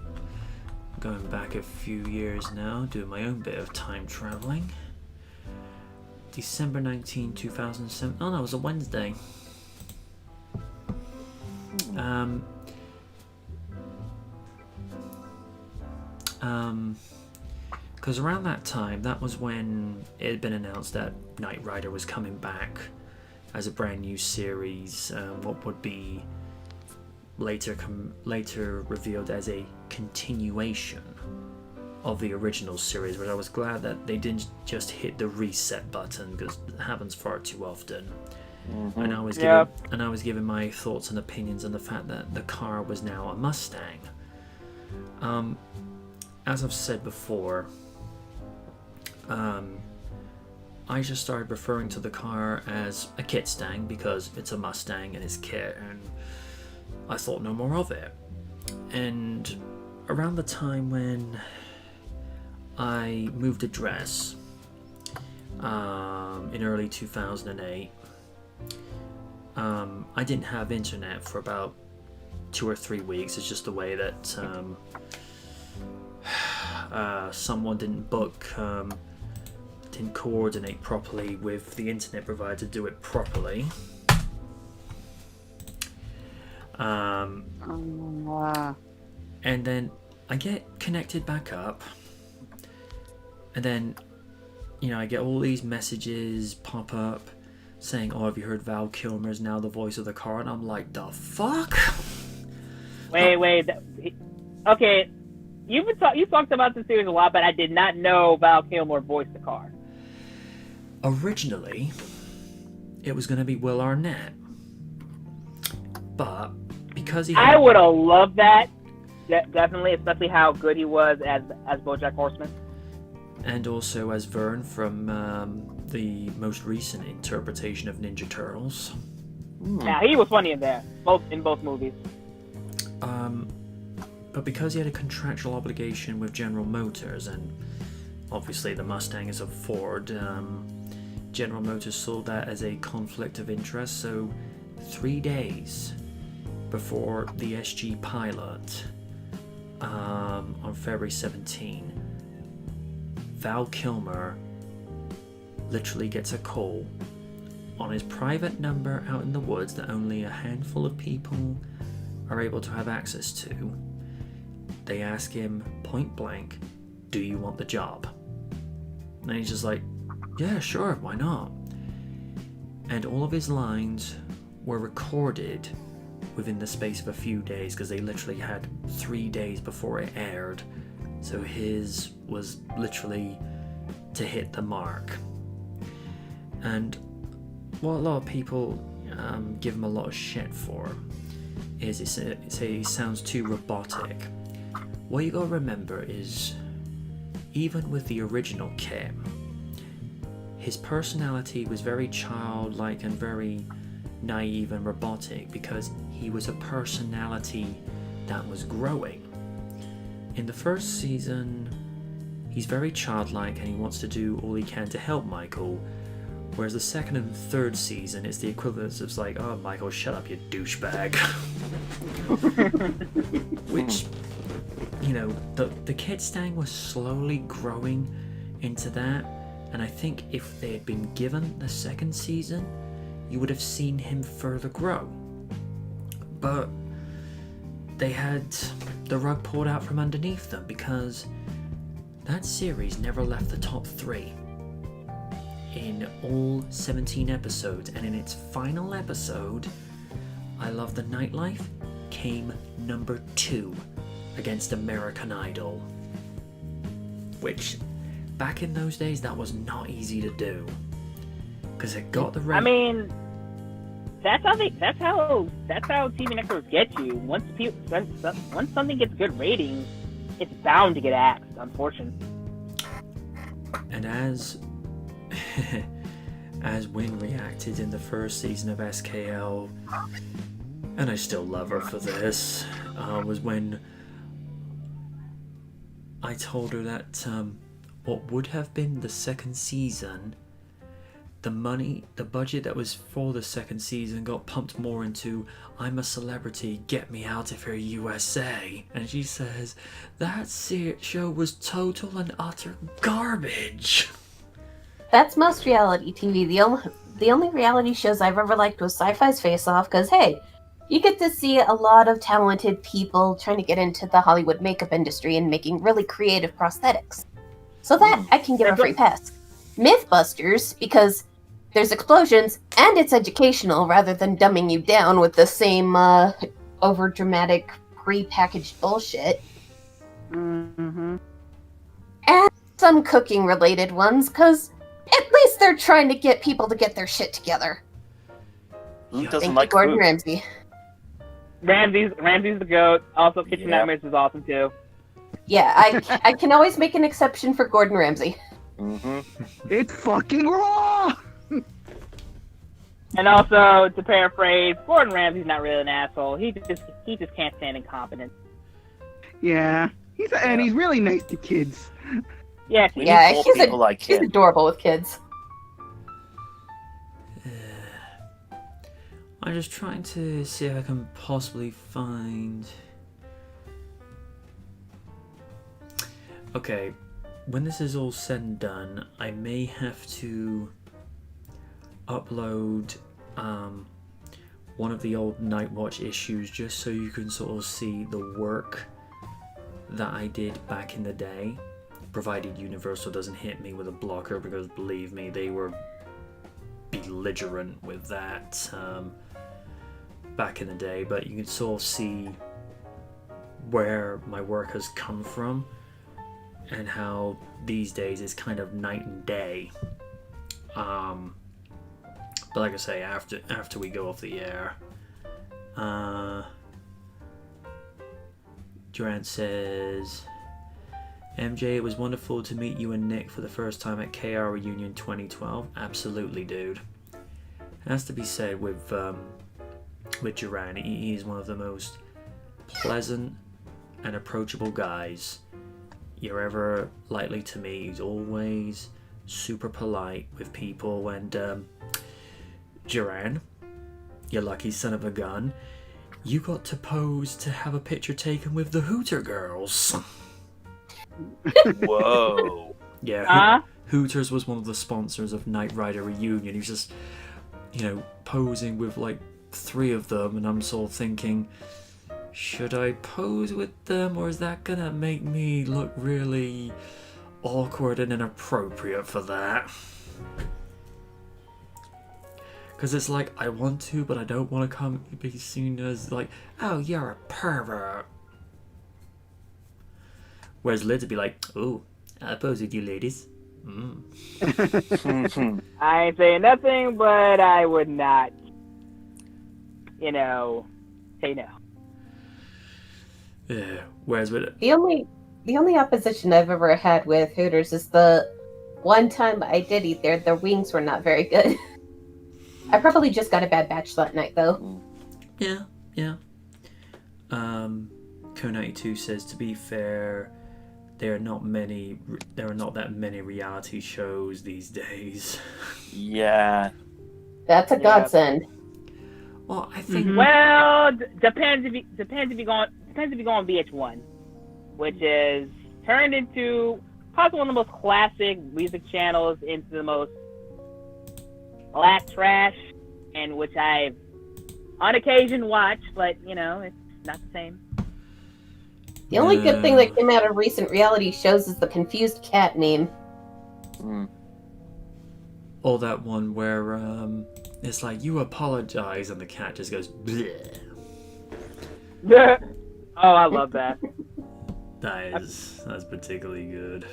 Going back a few years now, doing my own bit of time traveling. December 19, 2007. Oh no, it was a Wednesday. Because around that time, that was when it had been announced that Knight Rider was coming back as a brand new series, what would be later revealed as a continuation of the original series, which I was glad that they didn't just hit the reset button, because it happens far too often. And I was giving my thoughts and opinions on the fact that the car was now a Mustang. As I've said before, I just started referring to the car as a kit stang because it's a Mustang and it's kit, and I thought no more of it. And around the time when I moved address in early 2008, I didn't have internet for about 2 or 3 weeks. It's just the way that someone didn't coordinate properly with the internet provider to do it properly. And then I get connected back up, and then I get all these messages pop up saying, "Oh, have you heard Val Kilmer is now the voice of the car?" And I'm like, the fuck? Wait. Okay, you talked about the series a lot, but I did not know Val Kilmer voiced the car. Originally, it was going to be Will Arnett, but because I would have loved that. Definitely, especially how good he was as BoJack Horseman, and also as Vern from the most recent interpretation of Ninja Turtles. Yeah, he was funny in there, in both movies. But because he had a contractual obligation with General Motors, and obviously the Mustang is a Ford, General Motors saw that as a conflict of interest. So 3 days before the SG pilot, on February 17, Val Kilmer literally gets a call on his private number out in the woods that only a handful of people are able to have access to. They ask him point blank, "Do you want the job?" And he's just like, "Yeah, sure, why not?" And all of his lines were recorded within the space of a few days, because they literally had 3 days before it aired. So his was literally to hit the mark. And what a lot of people give him a lot of shit for is say he sounds too robotic. What you gotta remember is, even with the original kit, his personality was very childlike and very naive and robotic, because he was a personality that was growing. In the first season, he's very childlike and he wants to do all he can to help Michael, whereas the second and third season is the equivalent of like, "Oh, Michael, shut up, you douchebag." Which, the kid Stang was slowly growing into that, and I think if they had been given the second season, you would have seen him further grow. But they had the rug pulled out from underneath them, because that series never left the top 3 in all 17 episodes, and in its final episode, I Love the Nightlife came number 2 against American Idol, which back in those days that was not easy to do, because it got the I mean, that's how TV networks get you. Once something gets good ratings, it's bound to get axed, unfortunately. And as as Wynn reacted in the first season of SKL, and I still love her for this, was when I told her that what would have been the second season, the budget that was for the second season got pumped more into I'm a celebrity, get me out of here USA. And she says, that show was total and utter garbage. That's most reality TV. The only reality shows I've ever liked was Sci-Fi's Face Off, because hey, you get to see a lot of talented people trying to get into the Hollywood makeup industry and making really creative prosthetics. So that I can give a free pass. Mythbusters, because there's explosions and it's educational rather than dumbing you down with the same over-dramatic, pre-packaged bullshit. Mm-hmm. And some cooking-related ones, because at least they're trying to get people to get their shit together. Who Thank doesn't you, like Gordon food? Ramsay. Ramsay's the GOAT. Also, Kitchen Yeah. Nightmares is awesome too. Yeah, I can always make an exception for Gordon Ramsay. Mm-hmm. It's fucking raw! And also, to paraphrase, Gordon Ramsay's not really an asshole. He just can't stand incompetence. Yeah. And he's really nice to kids. Yes, We Yeah, need more he's people like He's him. adorable with kids. I'm just trying to see if I can possibly find... Okay, when this is all said and done, I may have to upload one of the old Night Watch issues just so you can sort of see the work that I did back in the day, provided Universal doesn't hit me with a blocker, because believe me, they were belligerent with that back in the day. But you can sort of see where my work has come from and how these days is kind of night and day. But like I say, after we go off the air, Durant says, MJ, it was wonderful to meet you and Nick for the first time at KR Reunion 2012. Absolutely, dude. It has to be said with Duran, he is one of the most pleasant and approachable guys you're ever likely to meet. He's always super polite with people. And Duran, you lucky son of a gun, you got to pose to have a picture taken with the Hooter girls. Whoa. Yeah, Hooters was one of the sponsors of Knight Rider Reunion. He was just, posing with like 3 of them, and I'm sort of thinking, should I pose with them, or is that gonna make me look really awkward and inappropriate for that? Because it's like, I want to, but I don't want to be seen as like, oh, you're a pervert. Whereas Lydia would be like, oh, I'll pose with you ladies. I ain't saying nothing, but I would not, say no. Yeah. Whereas with The only opposition I've ever had with Hooters is the one time I did eat there, their wings were not very good. I probably just got a bad batch that night, though. Yeah. Co92 says, to be fair, there are not that many reality shows these days. Yeah. That's a godsend. Well, I think. Well, depends if you go on VH1, which is turned into possibly one of the most classic music channels into the most black trash, and which I've on occasion watched, but it's not the same. The only good thing that came out of recent reality shows is the Confused Cat meme. Or that one where it's like, you apologize, and the cat just goes, bleh. Oh, I love that. That's particularly good.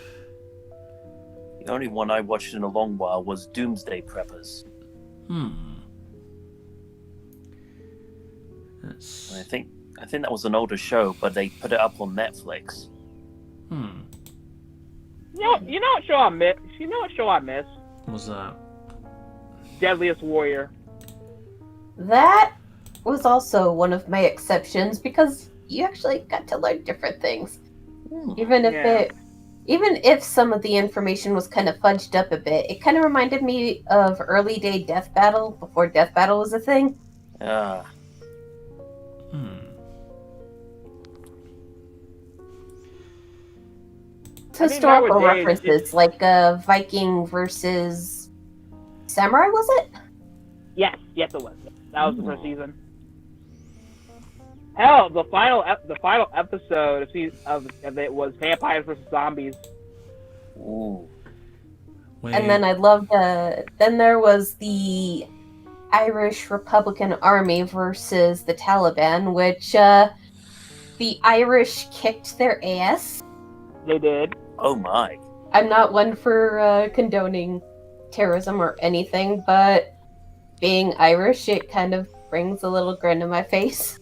The only one I watched in a long while was Doomsday Preppers. That's... I think that was an older show, but they put it up on Netflix. You know what show I miss? You know what show I miss? What's that? Deadliest Warrior. That was also one of my exceptions because you actually got to learn different things. Even if some of the information was kind of fudged up a bit, it kind of reminded me of early day Death Battle before Death Battle was a thing. Ah. Historical nowadays, references like Viking versus Samurai, was it? Yes, it was. That was the first season. Hell, the final episode of it was vampires versus zombies. Ooh. Wait. And then I loved. Then there was the Irish Republican Army versus the Taliban, which the Irish kicked their ass. They did. Oh my. I'm not one for condoning terrorism or anything, but being Irish, it kind of brings a little grin to my face.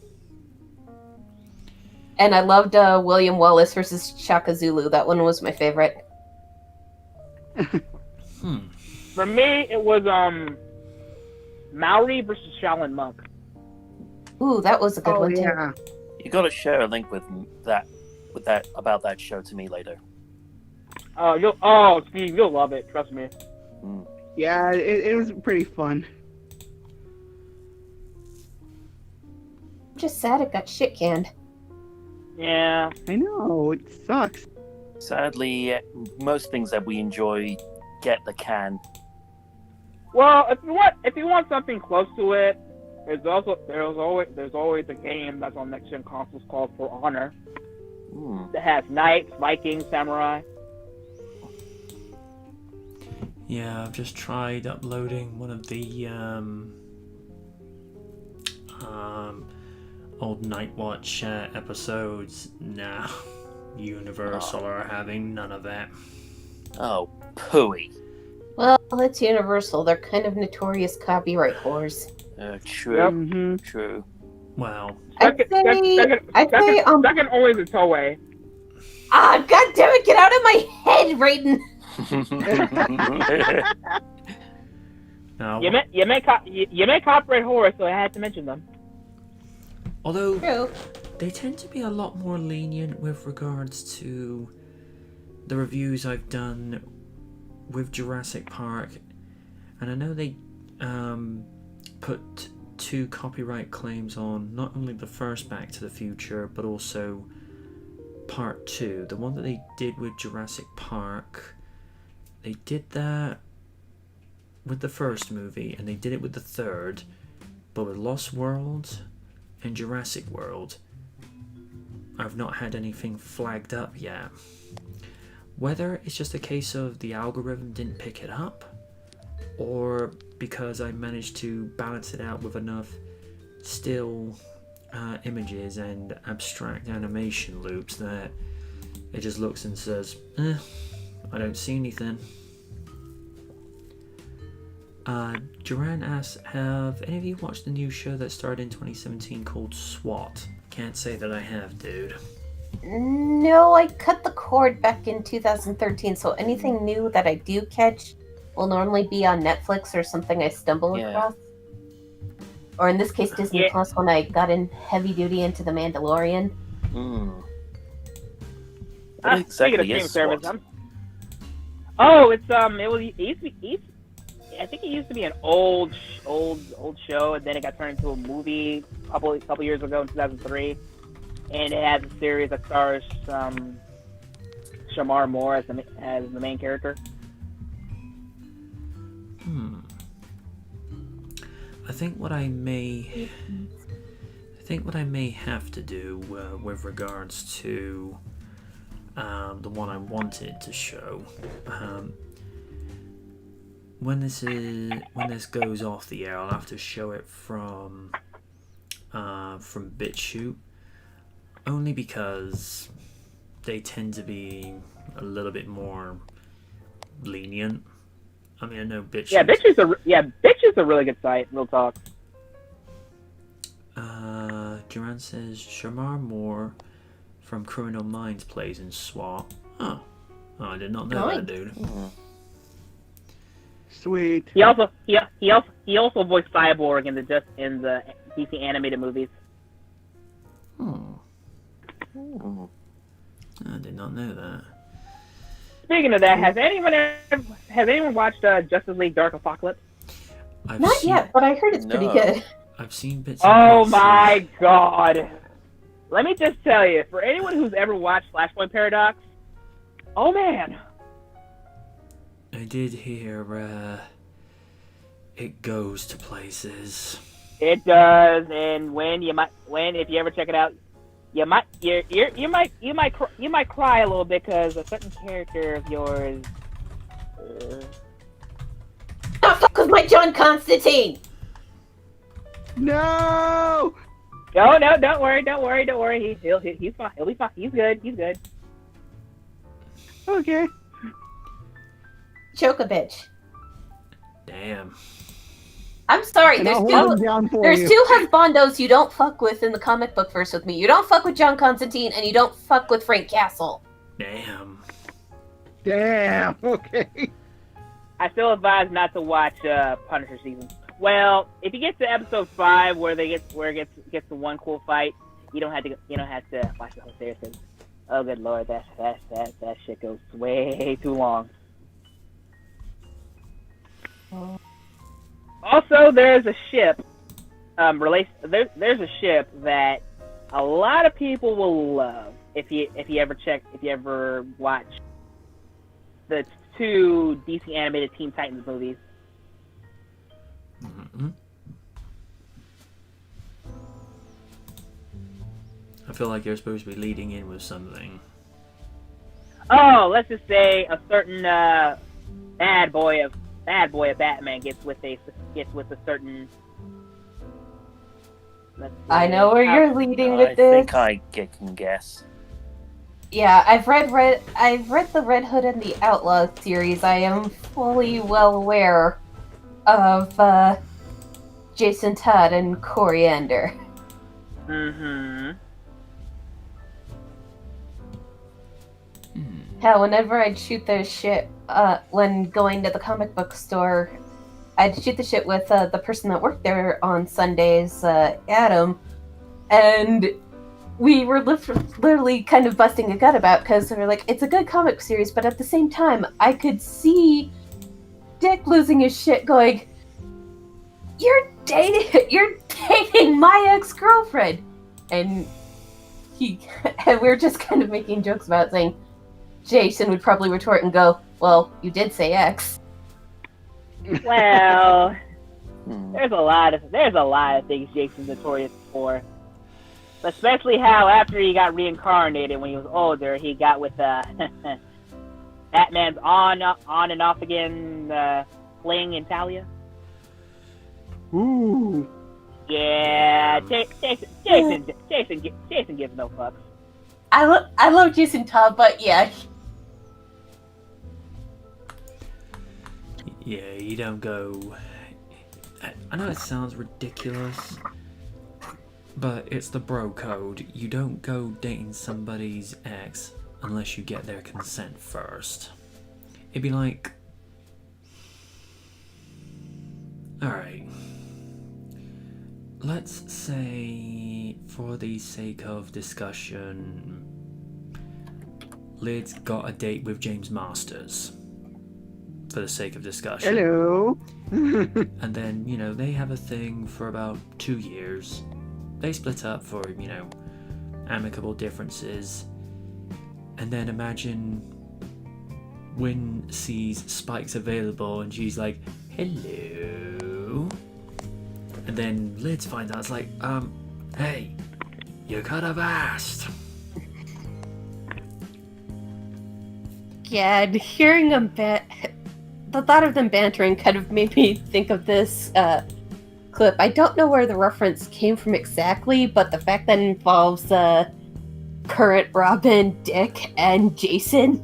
And I loved William Wallace versus Shaka Zulu. That one was my favorite. For me, it was Maori versus Shaolin Monk. Ooh, that was a good one too. Yeah. You got to share a link with that about that show to me later. Steve, you'll love it. Trust me. Yeah, it was pretty fun. Just sad it got shit canned. Yeah. I know, it sucks. Sadly, most things that we enjoy get the can. Well, if you want something close to it, there's always a game that's on next gen consoles called For Honor that has knights, Vikings, samurai. Yeah, I've just tried uploading one of the old Nightwatch episodes. Nah, Universal are having none of that. Oh, pooey. Well, that's Universal. They're kind of notorious copyright whores. True. Mm-hmm. True. Well, I'd say Second only the Toei. Ah, god damn it, get out of my head, Raiden! no. You make copyright horror, so I had to mention them. Although True. they tend to be a lot more lenient with regards to the reviews I've done with Jurassic Park, and I know they put 2 copyright claims on not only the first Back to the Future but also Part 2. The one that they did with Jurassic Park, they did that with the first movie and they did it with the third, but with Lost World and Jurassic World, I've not had anything flagged up yet. Whether it's just a case of the algorithm didn't pick it up, or because I managed to balance it out with enough still images and abstract animation loops that it just looks and says, I don't see anything. Duran asks, have any of you watched the new show that started in 2017 called SWAT? Can't say that I have, dude. No, I cut the cord back in 2013, so anything new that I do catch will normally be on Netflix or something I stumble across. Or in this case, Disney Plus, when I got in heavy duty into The Mandalorian. What exactly Speaking of is streaming SWAT? service, I think it used to be an old show, and then it got turned into a movie a couple years ago in 2003. And it has a series that stars Shamar Moore as the main character. I think what I may have to do with regards to the one I wanted to show, when this goes off the air, I'll have to show it from BitChute, only because they tend to be a little bit more lenient. I mean, I know BitChute. BitChute's a really good site. Real talk. Duran says Shamar Moore from Criminal Minds plays in SWAT. Oh, Oh, I did not know Nice. that, dude. Sweet. He also voiced Cyborg in the DC animated movies. I did not know that. Speaking of that, has anyone watched Justice League Dark Apocalypse? I've Not seen, yet, but I heard it's pretty No. good. I've seen bits and Oh pieces. my god! Let me just tell you, for anyone who's ever watched Flashpoint Paradox, oh man, I did hear it goes to places. it does. And if you ever check it out, you might cry a little bit because a certain character of yours. Don't fuck with my John Constantine! No! No, don't worry. He's fine. He'll be fine. He's good. Okay. Choke a bitch. Damn. I'm sorry, And there's I'll hold him two down for there's you. two husbandos you don't fuck with in the comic book verse with me. You don't fuck with John Constantine and you don't fuck with Frank Castle. Damn. Damn. Okay. I still advise not to watch Punisher season. Well, if you get to episode 5 where it gets to one cool fight, you don't have to watch the whole series. Oh good lord, that shit goes way too long. Also, there's a ship. There's a ship that a lot of people will love if you ever watch the 2 DC animated Teen Titans movies. Mm-hmm. I feel like you're supposed to be leading in with something. Oh, let's just say a certain bad boy of Batman gets with a certain. let's I see, know where you're leading with I this. think I can guess. Yeah, I've read the Red Hood and the Outlaw series. I am fully well aware of Jason Todd and Coriander. Mm-hmm. How whenever I'd shoot the shit when going to the comic book store, I'd shoot the shit with the person that worked there on Sundays, Adam, and we were literally kind of busting a gut about because they were like, it's a good comic series, but at the same time, I could see Dick losing his shit going, you're dating my ex-girlfriend, and we were just kind of making jokes about it, saying Jason would probably retort and go, well, you did say X. Well, there's a lot of things Jason's notorious for. Especially how after he got reincarnated when he was older, he got with Batman's on and off again fling in Talia. Ooh. Yeah, Jason gives no fucks. I love Jason Todd, but yeah. Yeah, you don't go. I know it sounds ridiculous, but it's the bro code. You don't go dating somebody's ex unless you get their consent first. It'd be like, alright, let's say, for the sake of discussion, Lid's got a date with James Masters. For the sake of discussion. Hello. And then, they have a thing for about 2 years. They split up for, amicable differences. And then imagine Wynn sees Spike's available and she's like, hello. And then Lids finds out, it's like, hey, you could have asked. Yeah, and hearing them the thought of them bantering kind of made me think of this clip. I don't know where the reference came from exactly, but the fact that it involves current Robin, Dick, and Jason,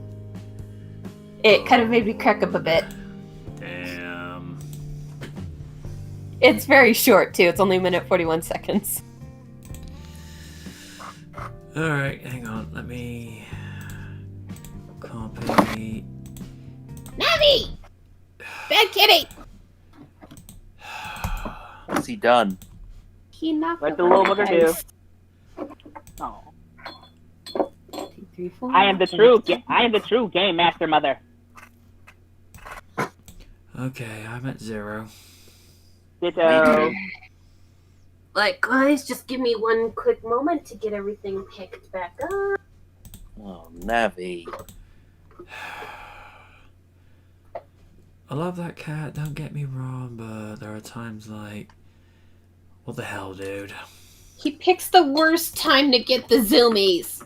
it kind of made me crack up a bit. Damn. It's very short, too. It's only 1:41 seconds. Alright, hang on. Let me Copy. Navi! Bad kitty! What's he done? He knocked Let the over little my bugger do. dice. Oh. 2, 3, 4. I am the true game master, mother. Okay, I'm at 0. Ditto. Likewise, just give me one quick moment to get everything picked back up. Oh, Navi. I love that cat, don't get me wrong, but there are times like... What the hell, dude? He picks the worst time to get the zoomies.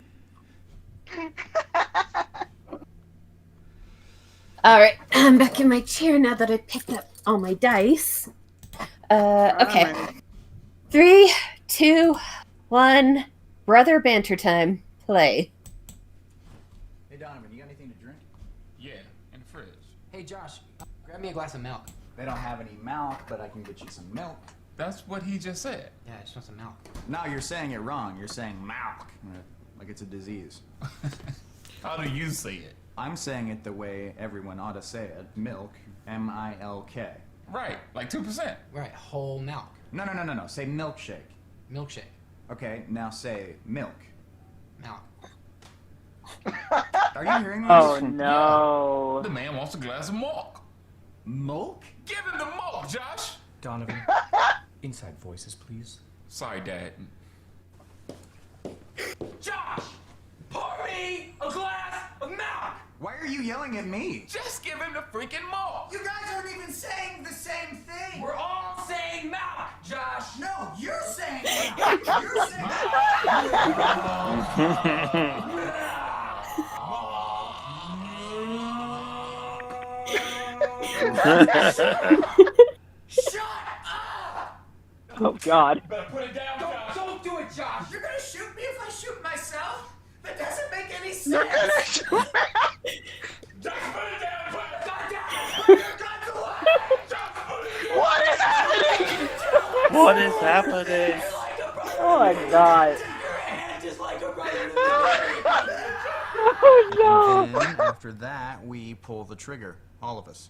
Alright, I'm back in my chair now that I picked up all my dice. Okay. 3, 2, 1. Brother banter time. Play. Hey Donovan, you got anything to drink? Yeah, in the fridge. Hey Josh, grab me a glass of milk. They don't have any milk, but I can get you some milk. That's what he just said. Yeah, I just want some milk. No, you're saying it wrong. You're saying milk. Like it's a disease. How do you say it? I'm saying it the way everyone ought to say it. Milk. M-I-L-K. Right, like 2%. Right, whole milk. No. Say milkshake. Milkshake. Okay, now say milk. Milk. Are you hearing this? Oh no. The man wants a glass of milk. Milk? Give him the milk, Josh. Donovan, inside voices, please. Sorry, Dad. Josh! Pour me a glass of milk! Why are you yelling at me? Just give him the freaking milk. You guys aren't even saying the same thing. We're all saying milk, Josh! No, you're saying milk. You're saying Shut up! Oh God. Better put it down, Josh. Don't do it, Josh! You're gonna shoot me if I shoot myself? That doesn't make any sense! You're gonna shoot me! Just put it down! Put the gun down! Put your guns away! Just put it down! What is happening? What is happening? Oh my God. Your hand is like a brother. Oh no. And then after that, we pull the trigger. All of us.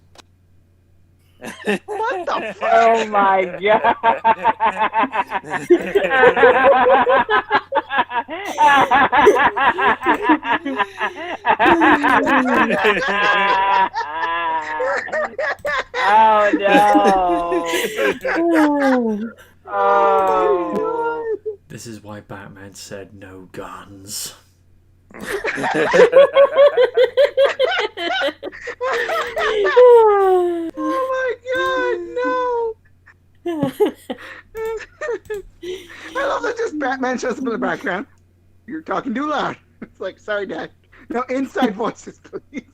What the fuck? Oh my God. Oh no. Oh. This is why Batman said no guns. Oh my god, no! I love that just Batman shows up in the background. You're talking too loud. It's like, sorry, Dad. No, inside voices, please.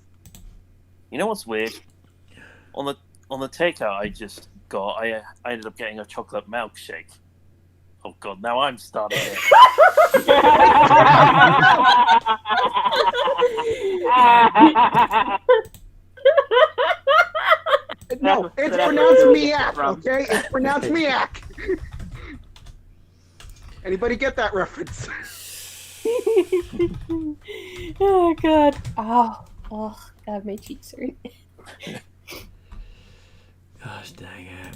You know what's weird? On the takeout I just got, I ended up getting a chocolate milkshake. Oh god, now I'm starting it. No, it's pronounced Miak, okay? It's pronounced Miak. Anybody get that reference? Oh God. Oh God, my cheeks hurt. Gosh dang it.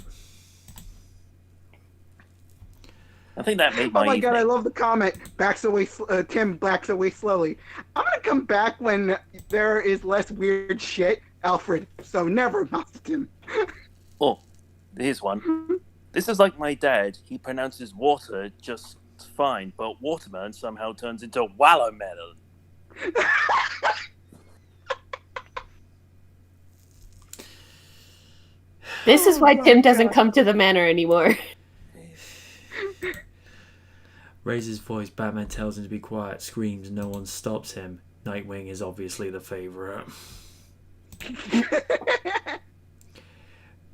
I think that made my Oh my god, I evening. love the comment. Tim backs away slowly. I'm gonna come back when there is less weird shit, Alfred. So never mind him. Oh, here's one. This is like my dad. He pronounces water just fine, but watermelon somehow turns into wallow-melon. This is why Tim doesn't come to the manor anymore. Raises his voice, Batman tells him to be quiet, screams, no one stops him. Nightwing is obviously the favourite.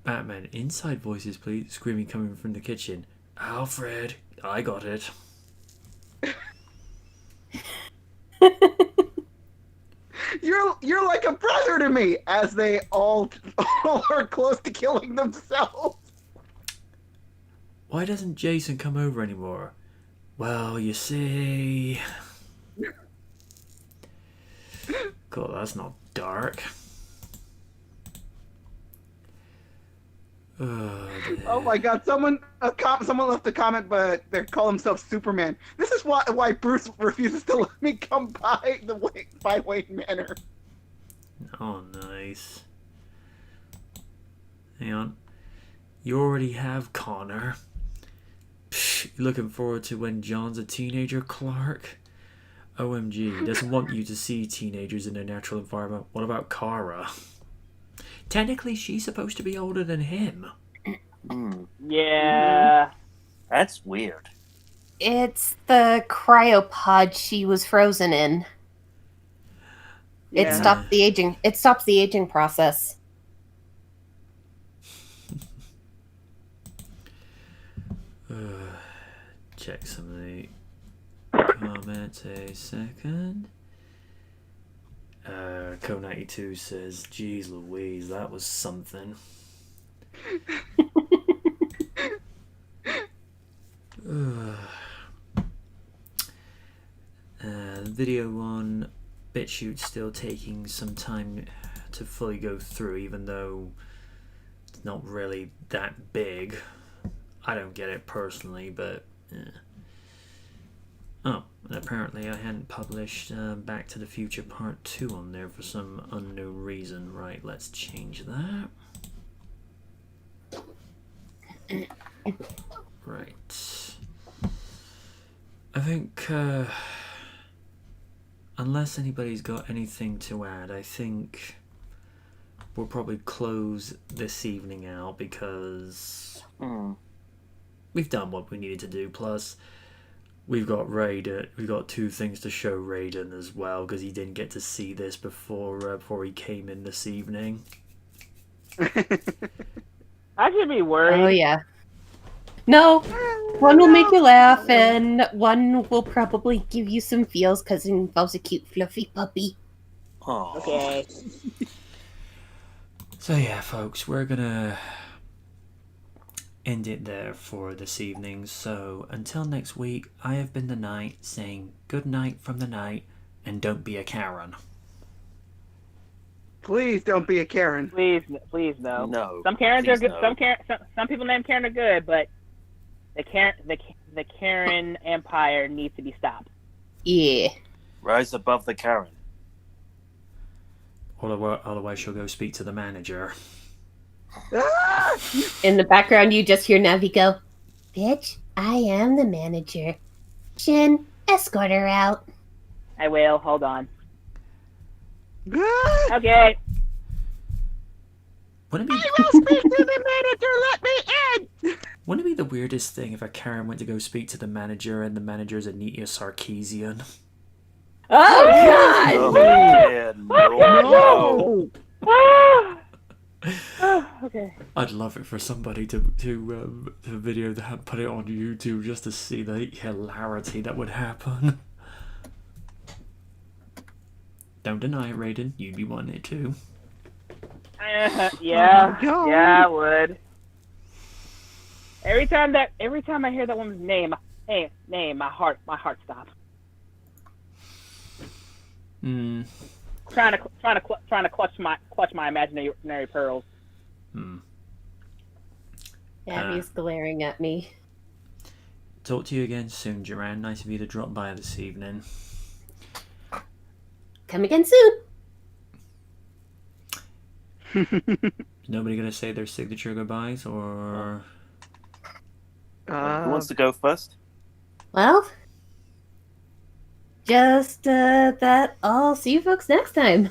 Batman, inside voices please, screaming coming from the kitchen. Alfred, I got it. You're like a brother to me, as they all are close to killing themselves. Why doesn't Jason come over anymore? Well, you see... God, that's not dark. Oh my God! Someone left a comment, but they call themselves Superman. This is why Bruce refuses to let me come by Wayne Manor. Oh, nice. Hang on. You already have Connor. Psh, looking forward to when John's a teenager, Clark? OMG, he doesn't want you to see teenagers in their natural environment. What about Kara? Technically, she's supposed to be older than him. Yeah. That's weird. It's the cryopod she was frozen in. It Yeah. stopped the aging. It stops the aging process. Check some of the comments a second. Co92 says, "Geez Louise, that was something." Video on BitChute still taking some time to fully go through, even though it's not really that big. I don't get it personally, but oh, and apparently I hadn't published Back to the Future Part 2 on there for some unknown reason. Right, let's change that. Right. I think, unless anybody's got anything to add, I think we'll probably close this evening out because we've done what we needed to do. Plus, we've got Raiden. We've got 2 things to show Raiden as well because he didn't get to see this before he came in this evening. I should be worried. Oh yeah. No, one will make you laugh, and one will probably give you some feels because it involves a cute, fluffy puppy. Aww. Okay. So yeah, folks, we're gonna end it there for this evening. So until next week, I have been the Knight saying good night from the night, and don't be a Karen. Please don't be a Karen. Please no. No. Some Karens are please good. no. Some people named Karen are good, but the Karen empire needs to be stopped. Yeah. Rise above the Karen. Otherwise, she'll go speak to the manager. Ah! In the background, you just hear Navi go, "Bitch, I am the manager. Shin, escort her out." I will. Hold on. Ah! Okay. Wouldn't it I will speak to the manager. Let me in. Wouldn't it be the weirdest thing if a Karen went to go speak to the manager and the manager's Anita Sarkeesian? Oh God! Oh, yeah, no. Okay. I'd love it for somebody to video that, put it on YouTube just to see the hilarity that would happen. Don't deny it, Raiden. You'd be wanting it too. Yeah, Oh, no. yeah, I would. Every time I hear that woman's name, my heart stops. Trying to clutch my imaginary pearls. Abby's glaring at me. Talk to you again soon, Duran. Nice of you to drop by this evening. Come again soon. Nobody gonna say their signature goodbyes, or Who wants to go first? Well, just that. I'll see you folks next time.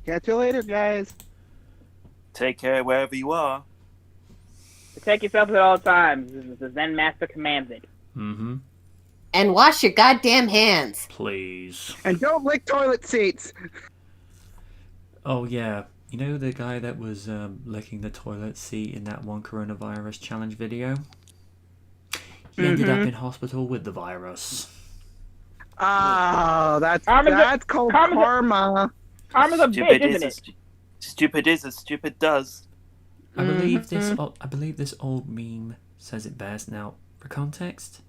Catch you later, guys. Take care wherever you are. Protect yourself at all times. The Zen Master commands it. Mm-hmm. And wash your goddamn hands. Please. And don't lick toilet seats. Oh yeah, you know the guy that was licking the toilet seat in that one coronavirus challenge video? He ended up in hospital with the virus. Oh, that's called karma's karma. Karma's a bitch, isn't it? Stupid is as stupid does. I believe this old meme says it best. Now, for context,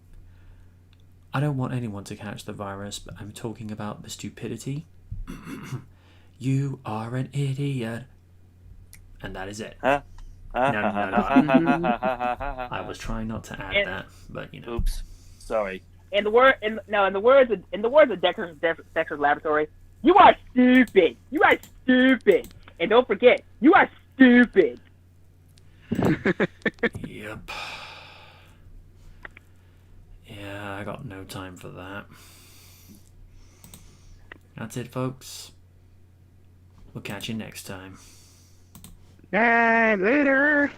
I don't want anyone to catch the virus, but I'm talking about the stupidity You are an idiot. And that is it. Huh? No, no, no. I was trying not to add that, but you know. Oops. Sorry. In the words of Dexter's Laboratory, you are stupid. You are stupid. And don't forget, you are stupid. Yep. Yeah, I got no time for that. That's it, folks. We'll catch you next time. Later.